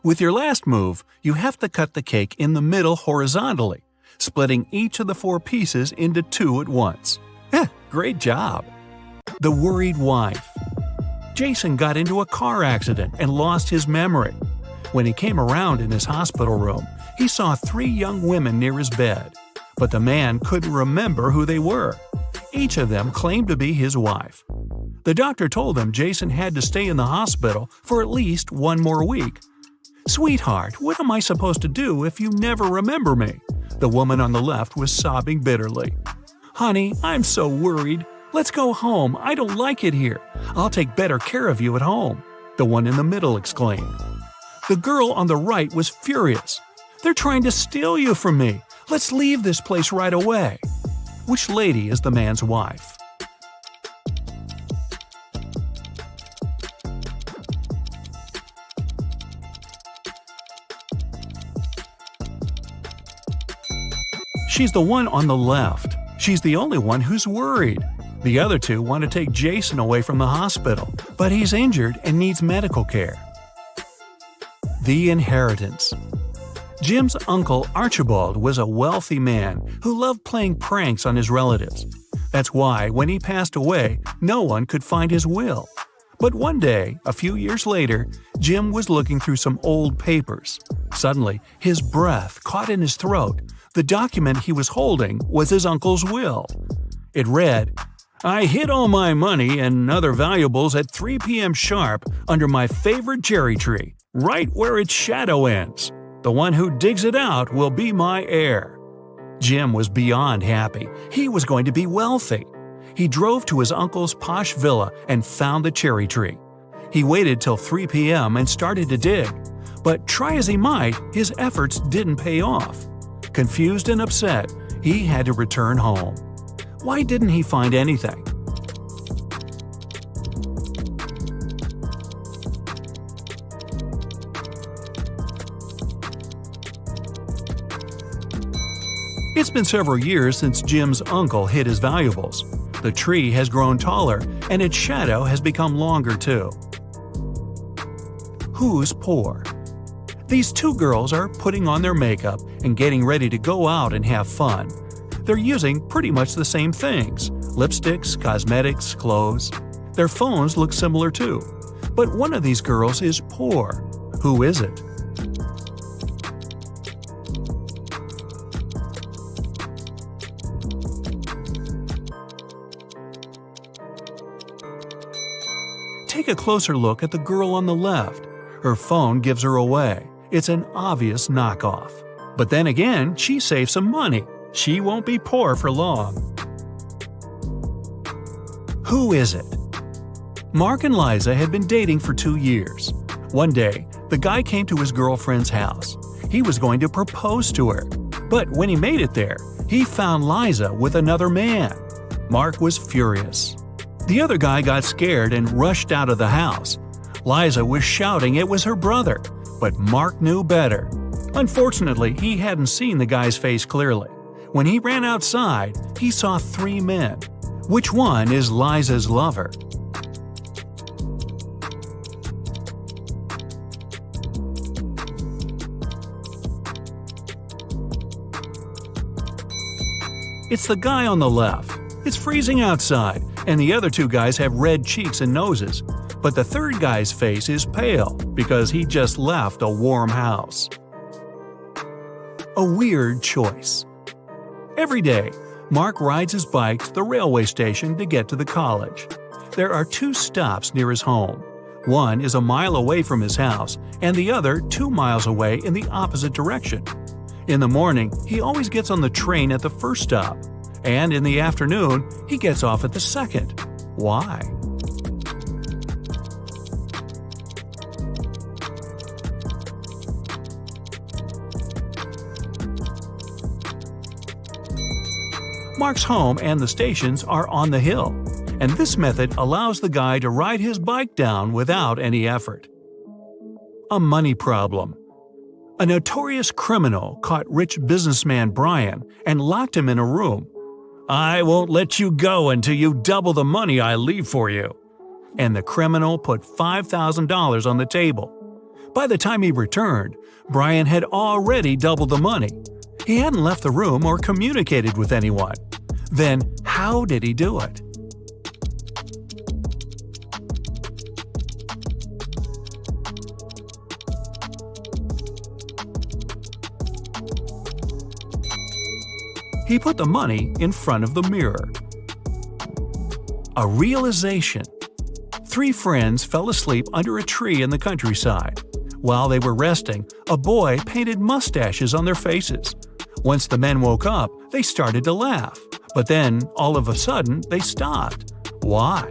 With your last move, you have to cut the cake in the middle horizontally, splitting each of the 4 pieces into 2 at once. Great job! The Worried Wife. Jason got into a car accident and lost his memory. When he came around in his hospital room, he saw 3 young women near his bed, but the man couldn't remember who they were. Each of them claimed to be his wife. The doctor told him Jason had to stay in the hospital for at least 1 more week. "Sweetheart, what am I supposed to do if you never remember me?" The woman on the left was sobbing bitterly. "Honey, I'm so worried. Let's go home. I don't like it here. I'll take better care of you at home," the one in the middle exclaimed. The girl on the right was furious. "They're trying to steal you from me. Let's leave this place right away." Which lady is the man's wife? She's the one on the left. She's the only one who's worried. The other 2 want to take Jason away from the hospital, but he's injured and needs medical care. The Inheritance. Jim's uncle Archibald was a wealthy man who loved playing pranks on his relatives. That's why, when he passed away, no one could find his will. But one day, a few years later, Jim was looking through some old papers. Suddenly, his breath caught in his throat. The document he was holding was his uncle's will. It read, "I hid all my money and other valuables at 3 p.m. sharp under my favorite cherry tree, right where its shadow ends. The one who digs it out will be my heir." Jim was beyond happy. He was going to be wealthy. He drove to his uncle's posh villa and found the cherry tree. He waited till 3 p.m. and started to dig. But try as he might, his efforts didn't pay off. Confused and upset, he had to return home. Why didn't he find anything? It's been several years since Jim's uncle hid his valuables. The tree has grown taller, and its shadow has become longer too. Who's poor? These 2 girls are putting on their makeup and getting ready to go out and have fun. They're using pretty much the same things: lipsticks, cosmetics, clothes. Their phones look similar too. But one of these girls is poor. Who is it? Take a closer look at the girl on the left. Her phone gives her away. It's an obvious knockoff. But then again, she saved some money. She won't be poor for long. Who is it? Mark and Liza had been dating for 2 years. One day, the guy came to his girlfriend's house. He was going to propose to her. But when he made it there, he found Liza with another man. Mark was furious. The other guy got scared and rushed out of the house. Liza was shouting it was her brother, but Mark knew better. Unfortunately, he hadn't seen the guy's face clearly. When he ran outside, he saw 3 men. Which one is Liza's lover? It's the guy on the left. It's freezing outside, and the other 2 guys have red cheeks and noses. But the third guy's face is pale because he just left a warm house. A weird choice. Every day, Mark rides his bike to the railway station to get to the college. There are 2 stops near his home. One is a mile away from his house, and the other 2 miles away in the opposite direction. In the morning, he always gets on the train at the first stop, and in the afternoon, he gets off at the second. Why? Mark's home and the stations are on the hill, and this method allows the guy to ride his bike down without any effort. A money problem. A notorious criminal caught rich businessman Brian and locked him in a room. "I won't let you go until you double the money I leave for you." And the criminal put $5,000 on the table. By the time he returned, Brian had already doubled the money. He hadn't left the room or communicated with anyone. Then, how did he do it? He put the money in front of the mirror. A realization. 3 friends fell asleep under a tree in the countryside. While they were resting, a boy painted mustaches on their faces. Once the men woke up, they started to laugh. But then, all of a sudden, they stopped. Why?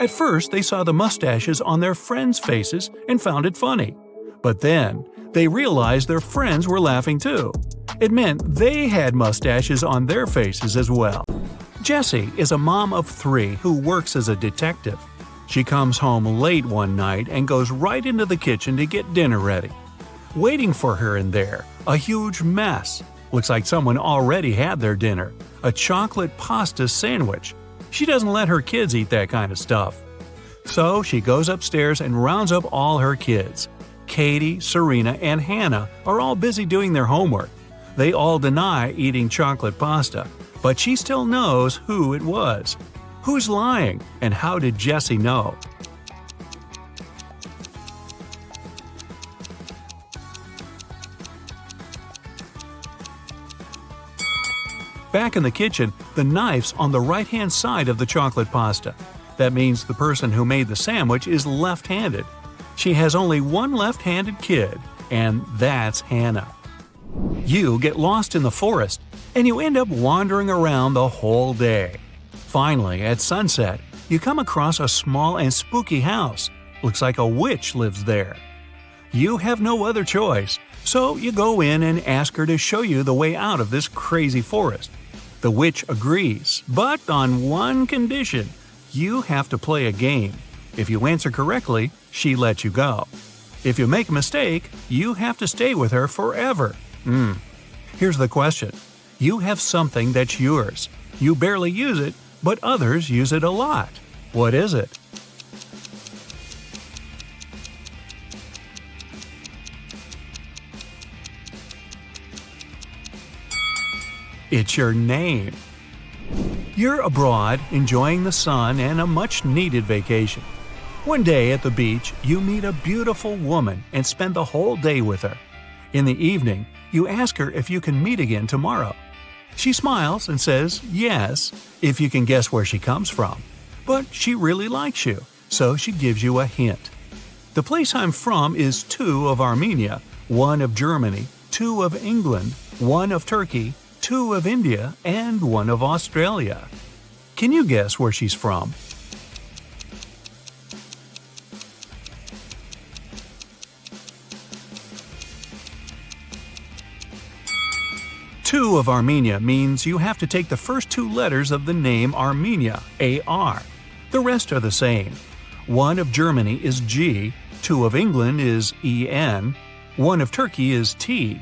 At first, they saw the mustaches on their friends' faces and found it funny. But then, they realized their friends were laughing too. It meant they had mustaches on their faces as well. Jessie is a mom of 3 who works as a detective. She comes home late one night and goes right into the kitchen to get dinner ready. Waiting for her in there, a huge mess. Looks like someone already had their dinner, a chocolate pasta sandwich. She doesn't let her kids eat that kind of stuff. So she goes upstairs and rounds up all her kids. Katie, Serena, and Hannah are all busy doing their homework. They all deny eating chocolate pasta, but she still knows who it was. Who's lying, and how did Jessie know? Back in the kitchen, the knife's on the right-hand side of the chocolate pasta. That means the person who made the sandwich is left-handed. She has only one left-handed kid, and that's Hannah. You get lost in the forest, and you end up wandering around the whole day. Finally, at sunset, you come across a small and spooky house. Looks like a witch lives there. You have no other choice, so you go in and ask her to show you the way out of this crazy forest. The witch agrees, but on one condition: you have to play a game. If you answer correctly, she lets you go. If you make a mistake, you have to stay with her forever. Here's the question. You have something that's yours. You barely use it, but others use it a lot. What is it? It's your name. You're abroad, enjoying the sun and a much-needed vacation. One day at the beach, you meet a beautiful woman and spend the whole day with her. In the evening, you ask her if you can meet again tomorrow. She smiles and says yes, if you can guess where she comes from. But she really likes you, so she gives you a hint. The place I'm from is 2 of Armenia, 1 of Germany, 2 of England, 1 of Turkey, 2 of India, and 1 of Australia. Can you guess where she's from? 2 of Armenia means you have to take the first 2 letters of the name Armenia, A-R. The rest are the same. 1 of Germany is G, 2 of England is E-N, 1 of Turkey is T,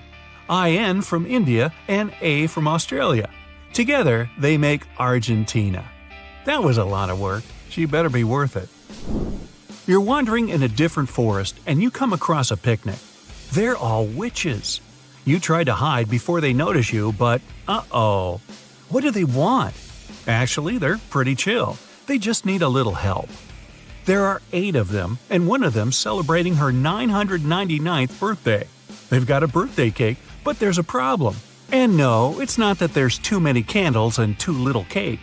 I-N from India, and A from Australia. Together, they make Argentina. That was a lot of work. She better be worth it. You're wandering in a different forest and you come across a picnic. They're all witches. You try to hide before they notice you, but uh-oh. What do they want? Actually, they're pretty chill. They just need a little help. There are 8 of them, and one of them celebrating her 999th birthday. They've got a birthday cake, but there's a problem. And no, it's not that there's too many candles and too little cake.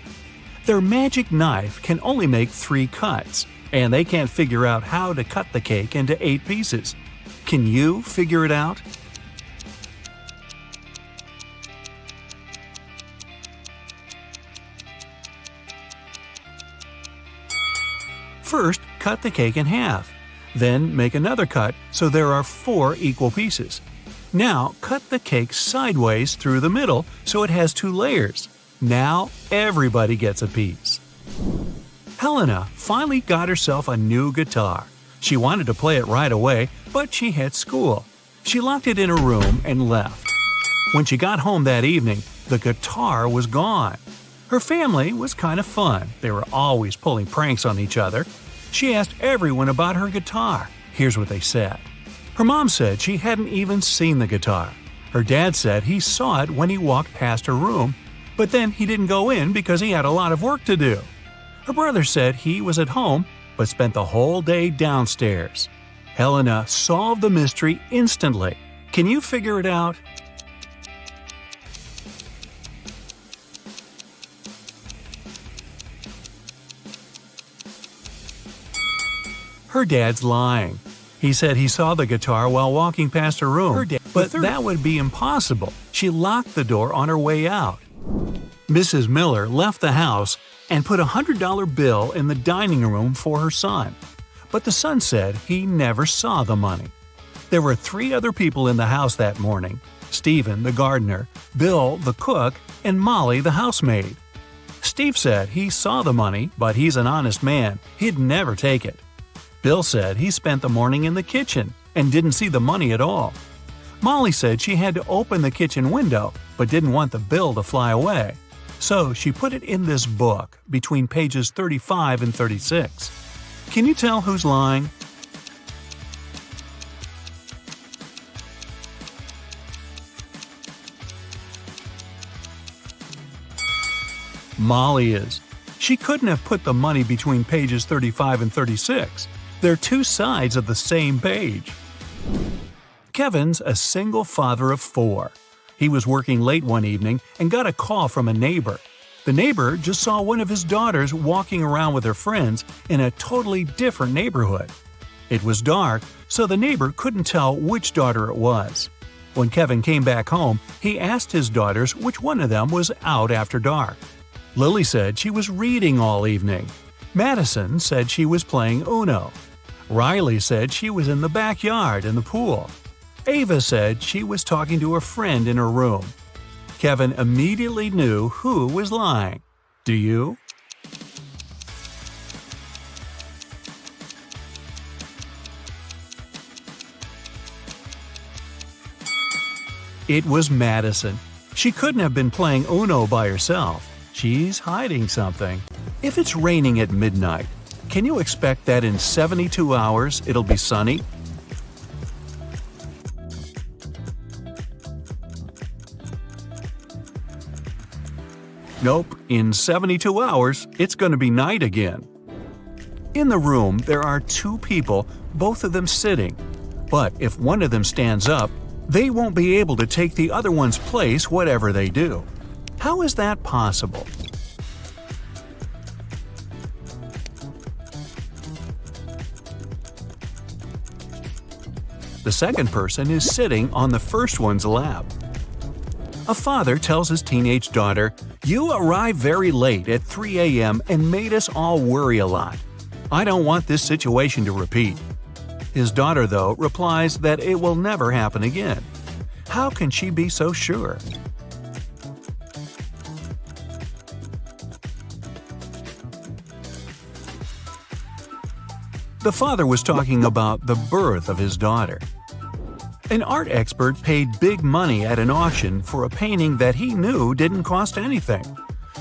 Their magic knife can only make 3 cuts, and they can't figure out how to cut the cake into 8 pieces. Can you figure it out? First, cut the cake in half. Then make another cut so there are 4 equal pieces. Now, cut the cake sideways through the middle so it has 2 layers. Now, everybody gets a piece. Helena finally got herself a new guitar. She wanted to play it right away, but she had school. She locked it in her room and left. When she got home that evening, the guitar was gone. Her family was kind of fun. They were always pulling pranks on each other. She asked everyone about her guitar. Here's what they said. Her mom said she hadn't even seen the guitar. Her dad said he saw it when he walked past her room, but then he didn't go in because he had a lot of work to do. Her brother said he was at home, but spent the whole day downstairs. Helena solved the mystery instantly. Can you figure it out? Her dad's lying. He said he saw the guitar while walking past her room, but that would be impossible. She locked the door on her way out. Mrs. Miller left the house and put a $100 bill in the dining room for her son. But the son said he never saw the money. There were 3 other people in the house that morning: Stephen, the gardener, Bill, the cook, and Molly, the housemaid. Steve said he saw the money, but he's an honest man. He'd never take it. Bill said he spent the morning in the kitchen and didn't see the money at all. Molly said she had to open the kitchen window, but didn't want the bill to fly away. So she put it in this book between pages 35 and 36. Can you tell who's lying? Molly is. She couldn't have put the money between pages 35 and 36. They're 2 sides of the same page. Kevin's a single father of 4. He was working late one evening and got a call from a neighbor. The neighbor just saw one of his daughters walking around with her friends in a totally different neighborhood. It was dark, so the neighbor couldn't tell which daughter it was. When Kevin came back home, he asked his daughters which one of them was out after dark. Lily said she was reading all evening. Madison said she was playing Uno. Riley said she was in the backyard in the pool. Ava said she was talking to a friend in her room. Kevin immediately knew who was lying. Do you? It was Madison. She couldn't have been playing Uno by herself. She's hiding something. If it's raining at midnight, can you expect that in 72 hours it'll be sunny? Nope, in 72 hours, it's going to be night again. In the room, there are 2 people, both of them sitting. But if one of them stands up, they won't be able to take the other one's place whatever they do. How is that possible? The second person is sitting on the first one's lap. A father tells his teenage daughter, "You arrived very late at 3 a.m. and made us all worry a lot. I don't want this situation to repeat." His daughter, though, replies that it will never happen again. How can she be so sure? The father was talking about the birth of his daughter. An art expert paid big money at an auction for a painting that he knew didn't cost anything.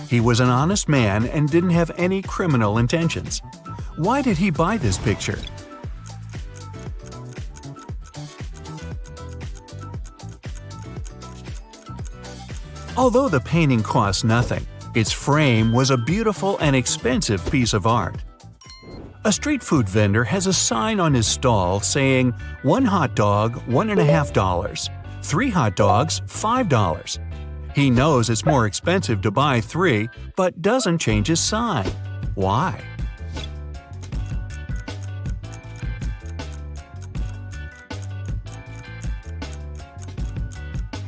He was an honest man and didn't have any criminal intentions. Why did he buy this picture? Although the painting cost nothing, its frame was a beautiful and expensive piece of art. A street food vendor has a sign on his stall saying, "1 hot dog, $1.50. 3 hot dogs, $5. He knows it's more expensive to buy 3, but doesn't change his sign. Why?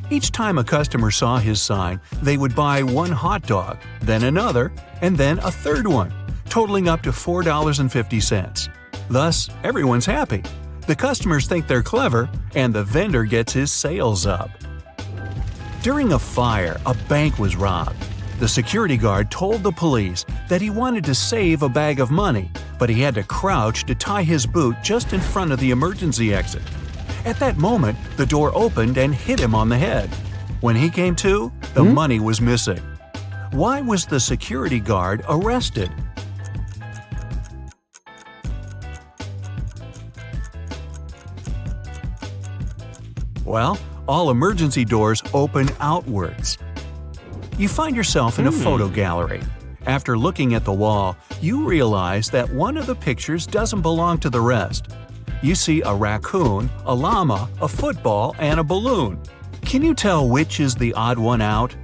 Each time a customer saw his sign, they would buy 1 hot dog, then another, and then a third one, totaling up to $4.50. Thus, everyone's happy. The customers think they're clever, and the vendor gets his sales up. During a fire, a bank was robbed. The security guard told the police that he wanted to save a bag of money, but he had to crouch to tie his boot just in front of the emergency exit. At that moment, the door opened and hit him on the head. When he came to, the money was missing. Why was the security guard arrested? Well, all emergency doors open outwards. You find yourself in a photo gallery. After looking at the wall, you realize that one of the pictures doesn't belong to the rest. You see a raccoon, a llama, a football, and a balloon. Can you tell which is the odd one out?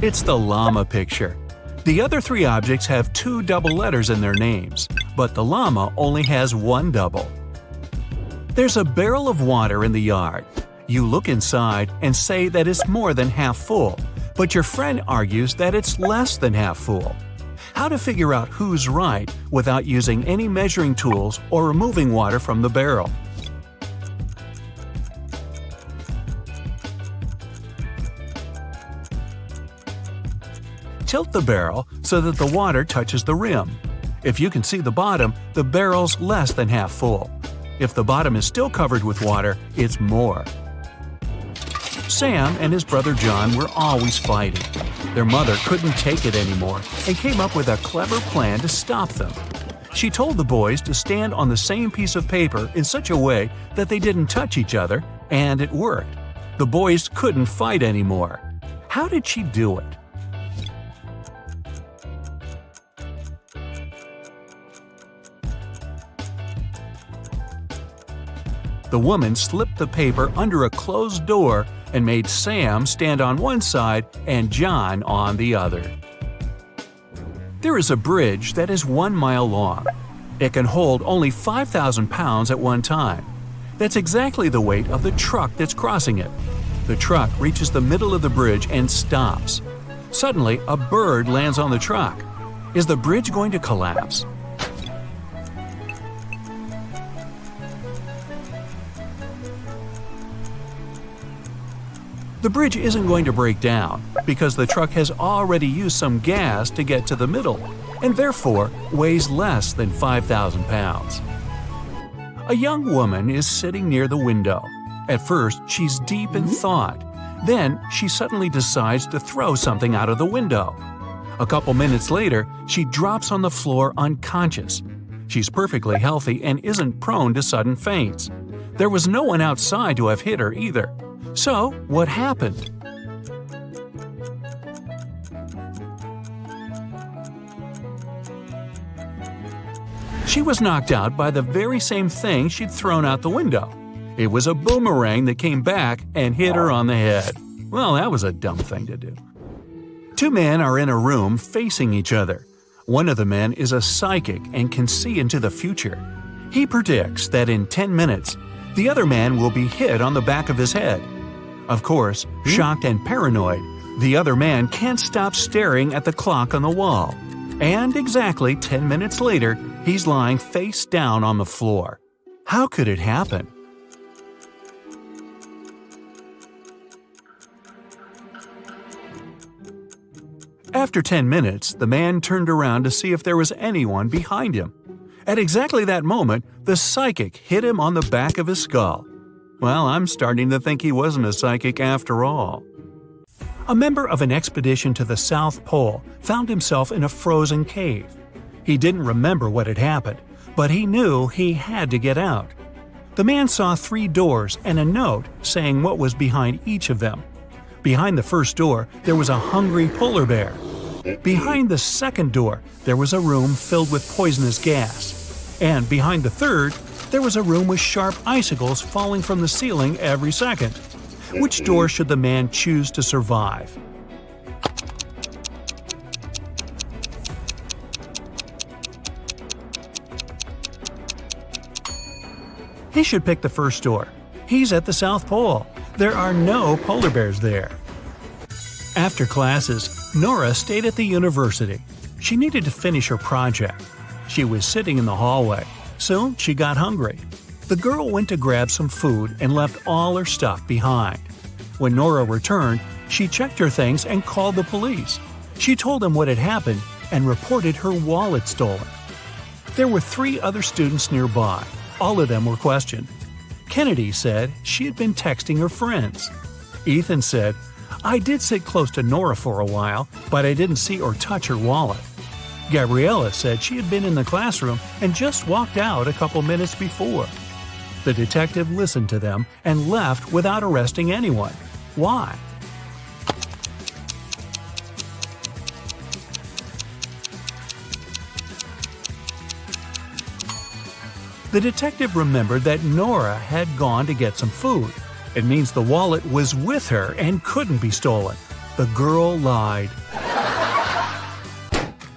It's the llama picture. The other 3 objects have 2 double letters in their names, but the llama only has 1 double. There's a barrel of water in the yard. You look inside and say that it's more than half full, but your friend argues that it's less than half full. How to figure out who's right without using any measuring tools or removing water from the barrel? Tilt the barrel so that the water touches the rim. If you can see the bottom, the barrel's less than half full. If the bottom is still covered with water, it's more. Sam and his brother John were always fighting. Their mother couldn't take it anymore and came up with a clever plan to stop them. She told the boys to stand on the same piece of paper in such a way that they didn't touch each other, and it worked. The boys couldn't fight anymore. How did she do it? The woman slipped the paper under a closed door and made Sam stand on one side and John on the other. There is a bridge that is 1 mile long. It can hold only 5,000 pounds at one time. That's exactly the weight of the truck that's crossing it. The truck reaches the middle of the bridge and stops. Suddenly, a bird lands on the truck. Is the bridge going to collapse? The bridge isn't going to break down because the truck has already used some gas to get to the middle and therefore weighs less than 5,000 pounds. A young woman is sitting near the window. At first, she's deep in thought. Then, she suddenly decides to throw something out of the window. A couple minutes later, she drops on the floor unconscious. She's perfectly healthy and isn't prone to sudden faints. There was no one outside to have hit her either. So, what happened? She was knocked out by the very same thing she'd thrown out the window. It was a boomerang that came back and hit her on the head. Well, that was a dumb thing to do. 2 men are in a room facing each other. One of the men is a psychic and can see into the future. He predicts that in 10 minutes, the other man will be hit on the back of his head. Of course, shocked and paranoid, the other man can't stop staring at the clock on the wall. And exactly 10 minutes later, he's lying face down on the floor. How could it happen? After 10 minutes, the man turned around to see if there was anyone behind him. At exactly that moment, the psychic hit him on the back of his skull. Well, I'm starting to think he wasn't a psychic after all. A member of an expedition to the South Pole found himself in a frozen cave. He didn't remember what had happened, but he knew he had to get out. The man saw 3 doors and a note saying what was behind each of them. Behind the first door, there was a hungry polar bear. Behind the second door, there was a room filled with poisonous gas. And behind the third, there was a room with sharp icicles falling from the ceiling every second. Which door should the man choose to survive? He should pick the first door. He's at the South Pole. There are no polar bears there. After classes, Nora stayed at the university. She needed to finish her project. She was sitting in the hallway. Soon she got hungry. The girl went to grab some food and left all her stuff behind. When Nora returned, she checked her things and called the police. She told them what had happened and reported her wallet stolen. There were 3 other students nearby. All of them were questioned. Kennedy said she had been texting her friends. Ethan said, "I did sit close to Nora for a while, but I didn't see or touch her wallet." Gabriella said she had been in the classroom and just walked out a couple minutes before. The detective listened to them and left without arresting anyone. Why? The detective remembered that Nora had gone to get some food. It means the wallet was with her and couldn't be stolen. The girl lied.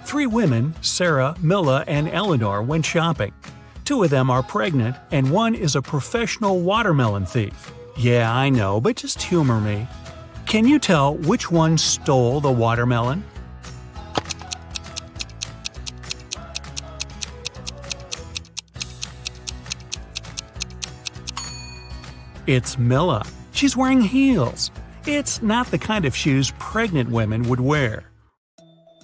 3 women, Sarah, Milla, and Eleanor, went shopping. 2 of them are pregnant, and 1 is a professional watermelon thief. Yeah, I know, but just humor me. Can you tell which one stole the watermelon? It's Milla. She's wearing heels. It's not the kind of shoes pregnant women would wear.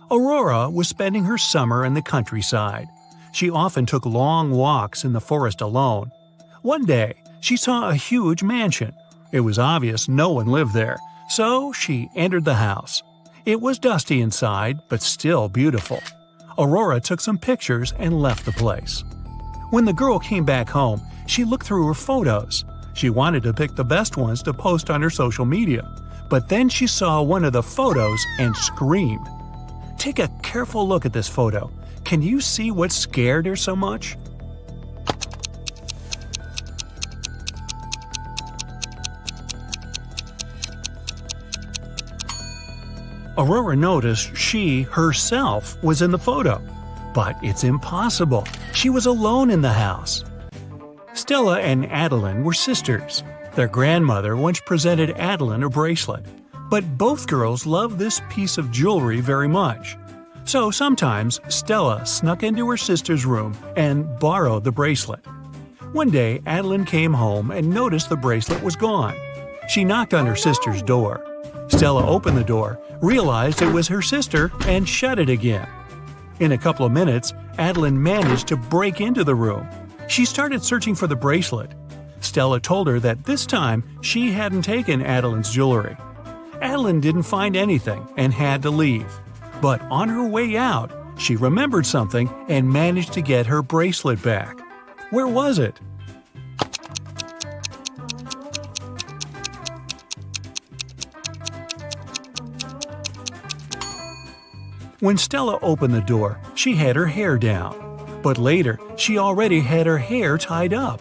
Aurora was spending her summer in the countryside. She often took long walks in the forest alone. One day, she saw a huge mansion. It was obvious no one lived there, so she entered the house. It was dusty inside, but still beautiful. Aurora took some pictures and left the place. When the girl came back home, she looked through her photos. She wanted to pick the best ones to post on her social media, but then she saw one of the photos and screamed. Take a careful look at this photo. Can you see what scared her so much? Aurora noticed she, herself, was in the photo. But it's impossible. She was alone in the house. Stella and Adeline were sisters. Their grandmother once presented Adeline a bracelet. But both girls loved this piece of jewelry very much. So sometimes Stella snuck into her sister's room and borrowed the bracelet. One day, Adeline came home and noticed the bracelet was gone. She knocked on her sister's door. Stella opened the door, realized it was her sister, and shut it again. In a couple of minutes, Adeline managed to break into the room. She started searching for the bracelet. Stella told her that this time she hadn't taken Adeline's jewelry. Adeline didn't find anything and had to leave. But on her way out, she remembered something and managed to get her bracelet back. Where was it? When Stella opened the door, she had her hair down. But later, she already had her hair tied up.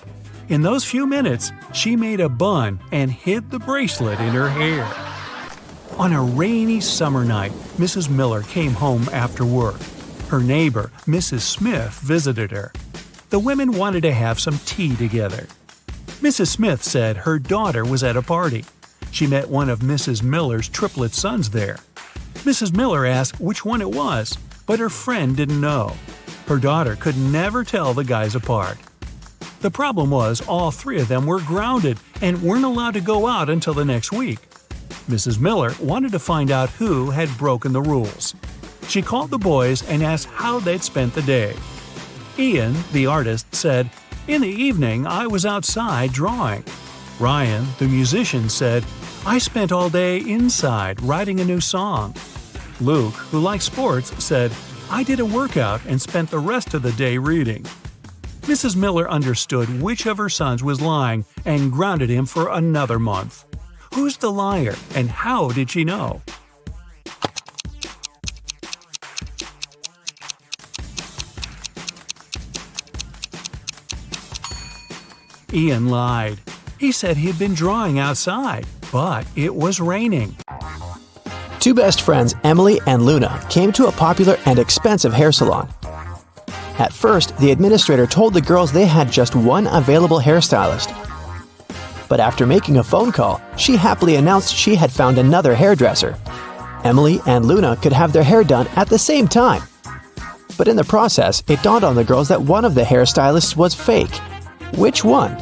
In those few minutes, she made a bun and hid the bracelet in her hair. On a rainy summer night, Mrs. Miller came home after work. Her neighbor, Mrs. Smith, visited her. The women wanted to have some tea together. Mrs. Smith said her daughter was at a party. She met one of Mrs. Miller's triplet sons there. Mrs. Miller asked which one it was, but her friend didn't know. Her daughter could never tell the guys apart. The problem was all 3 of them were grounded and weren't allowed to go out until the next week. Mrs. Miller wanted to find out who had broken the rules. She called the boys and asked how they'd spent the day. Ian, the artist, said, "In the evening, I was outside drawing." Ryan, the musician, said, "I spent all day inside writing a new song." Luke, who likes sports, said, "I did a workout and spent the rest of the day reading." Mrs. Miller understood which of her sons was lying and grounded him for another month. Who's the liar, and how did she know? Ian lied. He said he had been drawing outside, but it was raining. Two best friends, Emily and Luna, came to a popular and expensive hair salon. At first, the administrator told the girls they had just one available hairstylist. But after making a phone call, she happily announced she had found another hairdresser. Emily and Luna could have their hair done at the same time. But in the process, it dawned on the girls that one of the hairstylists was fake. Which one?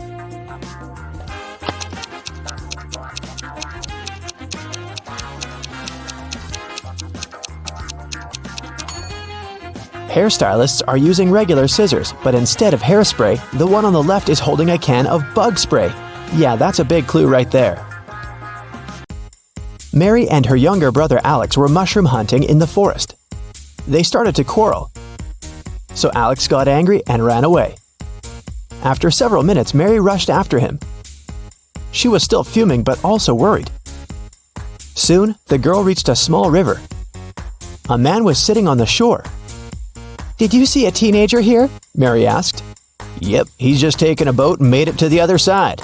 Hairstylists are using regular scissors, but instead of hairspray, the one on the left is holding a can of bug spray. Yeah, that's a big clue right there. Mary and her younger brother Alex were mushroom hunting in the forest. They started to quarrel. So Alex got angry and ran away. After several minutes, Mary rushed after him. She was still fuming but also worried. Soon, the girl reached a small river. A man was sitting on the shore. "Did you see a teenager here?" Mary asked. "Yep, he's just taken a boat and made it to the other side."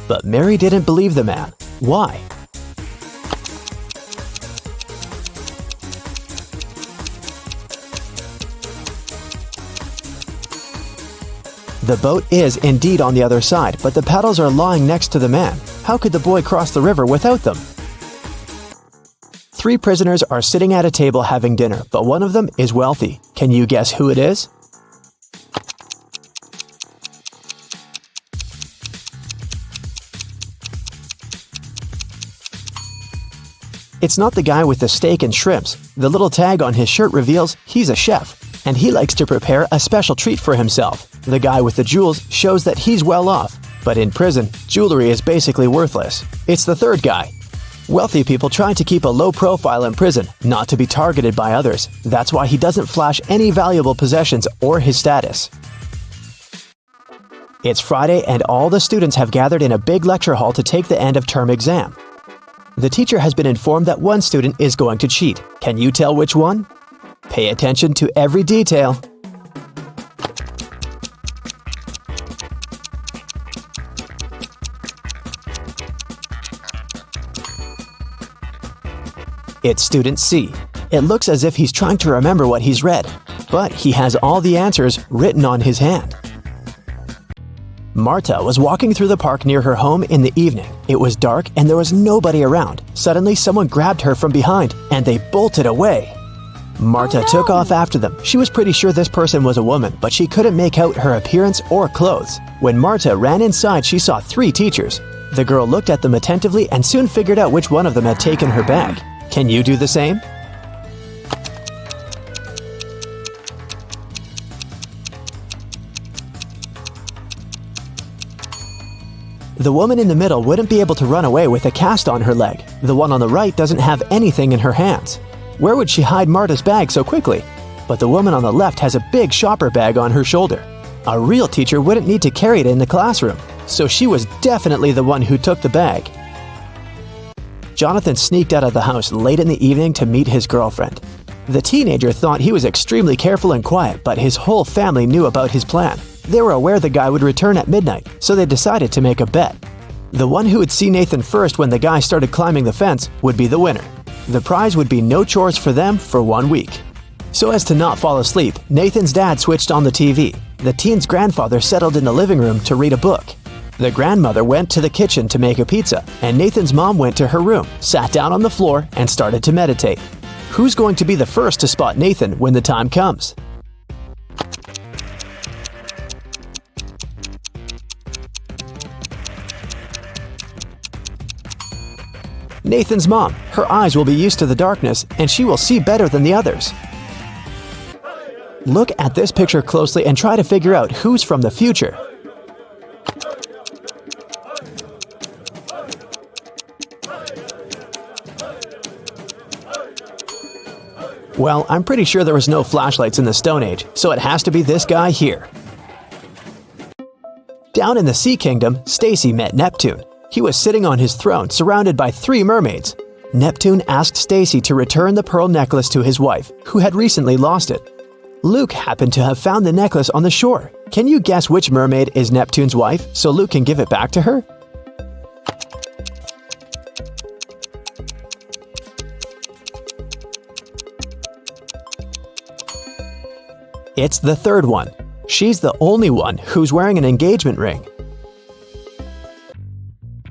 But Mary didn't believe the man. Why? The boat is indeed on the other side, but the paddles are lying next to the man. How could the boy cross the river without them? Three prisoners are sitting at a table having dinner, but one of them is wealthy. Can you guess who it is? It's not the guy with the steak and shrimps. The little tag on his shirt reveals he's a chef, and he likes to prepare a special treat for himself. The guy with the jewels shows that he's well off, but in prison, jewelry is basically worthless. It's the third guy. Wealthy people try to keep a low profile in prison, not to be targeted by others. That's why he doesn't flash any valuable possessions or his status. It's Friday and all the students have gathered in a big lecture hall to take the end of term exam. The teacher has been informed that one student is going to cheat. Can you tell which one? Pay attention to every detail. It's student C. It looks as if he's trying to remember what he's read, but he has all the answers written on his hand. Marta was walking through the park near her home in the evening. It was dark and there was nobody around. Suddenly, someone grabbed her from behind and they bolted away. Marta took off after them. She was pretty sure this person was a woman, but she couldn't make out her appearance or clothes. When Marta ran inside, she saw 3 teachers. The girl looked at them attentively and soon figured out which one of them had taken her bag. Can you do the same? The woman in the middle wouldn't be able to run away with a cast on her leg. The one on the right doesn't have anything in her hands. Where would she hide Marta's bag so quickly? But the woman on the left has a big shopper bag on her shoulder. A real teacher wouldn't need to carry it in the classroom, so she was definitely the one who took the bag. Jonathan sneaked out of the house late in the evening to meet his girlfriend. The teenager thought he was extremely careful and quiet, but his whole family knew about his plan. They were aware the guy would return at midnight, so they decided to make a bet. The one who would see Nathan first when the guy started climbing the fence would be the winner. The prize would be no chores for them for 1 week. So as to not fall asleep, Nathan's dad switched on the TV. The teen's grandfather settled in the living room to read a book. The grandmother went to the kitchen to make a pizza, and Nathan's mom went to her room, sat down on the floor, and started to meditate. Who's going to be the first to spot Nathan when the time comes? Nathan's mom. Her eyes will be used to the darkness, and she will see better than the others. Look at this picture closely and try to figure out who's from the future. Well, I'm pretty sure there was no flashlights in the Stone Age, so it has to be this guy here. Down in the Sea Kingdom, Stacy met Neptune. He was sitting on his throne, surrounded by 3 mermaids. Neptune asked Stacy to return the pearl necklace to his wife, who had recently lost it. Luke happened to have found the necklace on the shore. Can you guess which mermaid is Neptune's wife, so Luke can give it back to her? It's the third one. She's the only one who's wearing an engagement ring.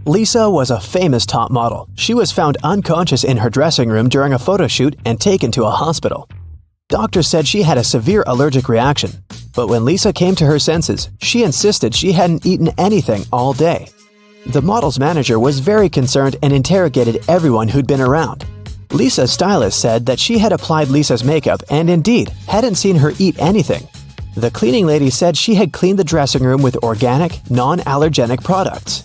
Lisa was a famous top model. She was found unconscious in her dressing room during a photo shoot and taken to a hospital. Doctors said she had a severe allergic reaction, but when Lisa came to her senses, she insisted she hadn't eaten anything all day. The model's manager was very concerned and interrogated everyone who'd been around. Lisa's stylist said that she had applied Lisa's makeup and indeed hadn't seen her eat anything. The cleaning lady said she had cleaned the dressing room with organic, non-allergenic products.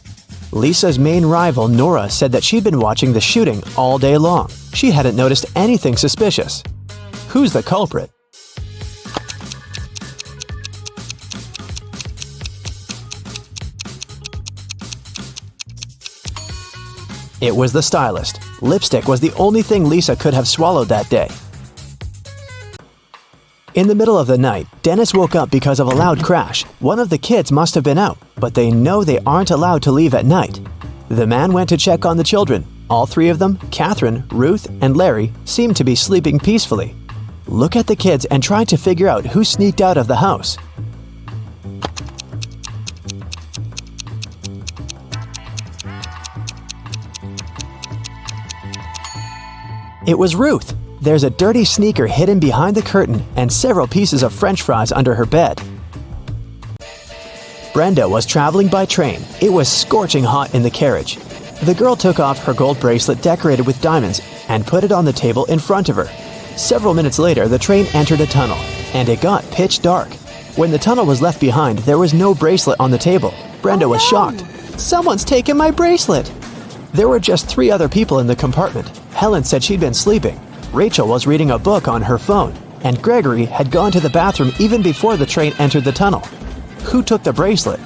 Lisa's main rival, Nora, said that she'd been watching the shooting all day long. She hadn't noticed anything suspicious. Who's the culprit? It was the stylist. Lipstick was the only thing Lisa could have swallowed that day. In the middle of the night, Dennis woke up because of a loud crash. One of the kids must have been out, but they know they aren't allowed to leave at night. The man went to check on the children. All 3 of them, Catherine, Ruth, and Larry, seemed to be sleeping peacefully. Look at the kids and try to figure out who sneaked out of the house. It was Ruth. There's a dirty sneaker hidden behind the curtain and several pieces of French fries under her bed. Brenda was traveling by train. It was scorching hot in the carriage. The girl took off her gold bracelet decorated with diamonds and put it on the table in front of her. Several minutes later, the train entered a tunnel, and it got pitch dark. When the tunnel was left behind, there was no bracelet on the table. Brenda was shocked. "Someone's taken my bracelet!" There were just 3 other people in the compartment. Helen said she'd been sleeping. Rachel was reading a book on her phone, and Gregory had gone to the bathroom even before the train entered the tunnel. Who took the bracelet?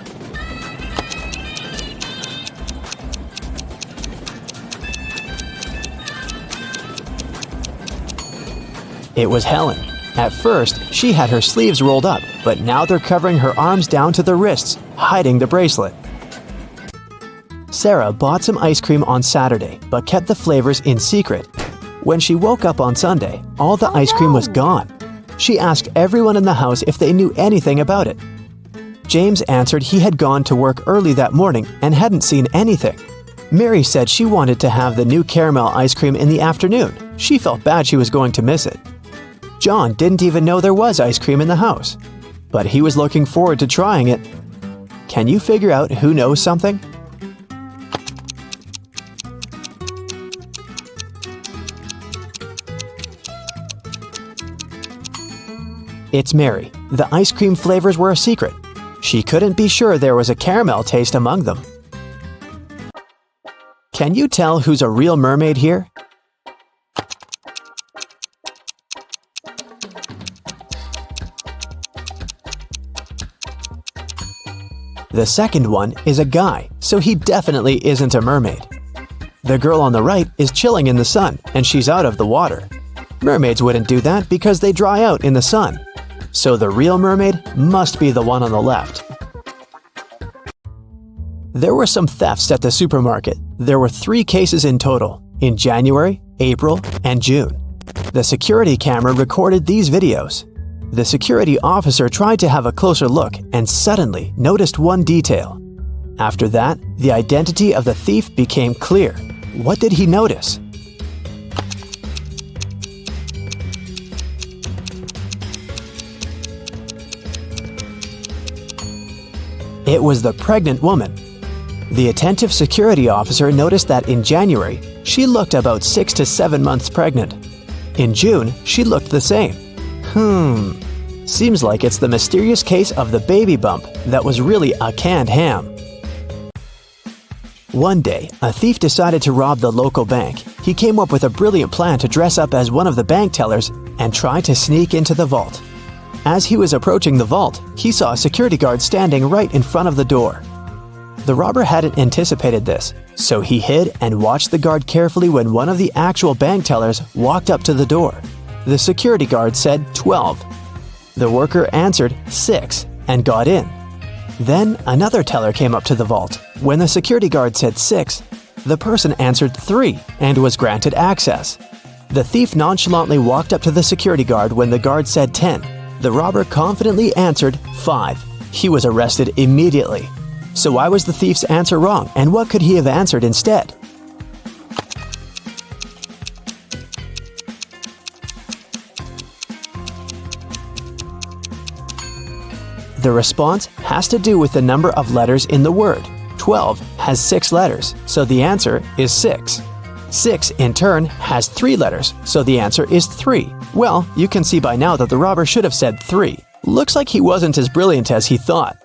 It was Helen. At first, she had her sleeves rolled up, but now they're covering her arms down to the wrists, hiding the bracelet. Sarah bought some ice cream on Saturday, but kept the flavors in secret. When she woke up on Sunday, all the ice cream was gone. She asked everyone in the house if they knew anything about it. James answered he had gone to work early that morning and hadn't seen anything. Mary said she wanted to have the new caramel ice cream in the afternoon. She felt bad she was going to miss it. John didn't even know there was ice cream in the house, but he was looking forward to trying it. Can you figure out who knows something? It's Mary. The ice cream flavors were a secret. She couldn't be sure there was a caramel taste among them. Can you tell who's a real mermaid here? The second one is a guy, so he definitely isn't a mermaid. The girl on the right is chilling in the sun, and she's out of the water. Mermaids wouldn't do that because they dry out in the sun. So the real mermaid must be the one on the left. There were some thefts at the supermarket. There were 3 cases in total, in January, April, and June. The security camera recorded these videos. The security officer tried to have a closer look and suddenly noticed one detail. After that, the identity of the thief became clear. What did he notice? It was the pregnant woman. The attentive security officer noticed that in January, she looked about 6 to 7 months pregnant. In June, she looked the same. Seems like it's the mysterious case of the baby bump that was really a canned ham. One day, a thief decided to rob the local bank. He came up with a brilliant plan to dress up as one of the bank tellers and try to sneak into the vault. As he was approaching the vault, he saw a security guard standing right in front of the door. The robber hadn't anticipated this, so he hid and watched the guard carefully when one of the actual bank tellers walked up to the door. The security guard said 12. The worker answered 6 and got in. Then another teller came up to the vault. When the security guard said 6, the person answered 3 and was granted access. The thief nonchalantly walked up to the security guard when the guard said 10. The robber confidently answered 5. He was arrested immediately. So why was the thief's answer wrong, and what could he have answered instead? The response has to do with the number of letters in the word. 12 has 6 letters, so the answer is 6. 6, in turn, has 3 letters, so the answer is 3. Well, you can see by now that the robber should have said 3. Looks like he wasn't as brilliant as he thought.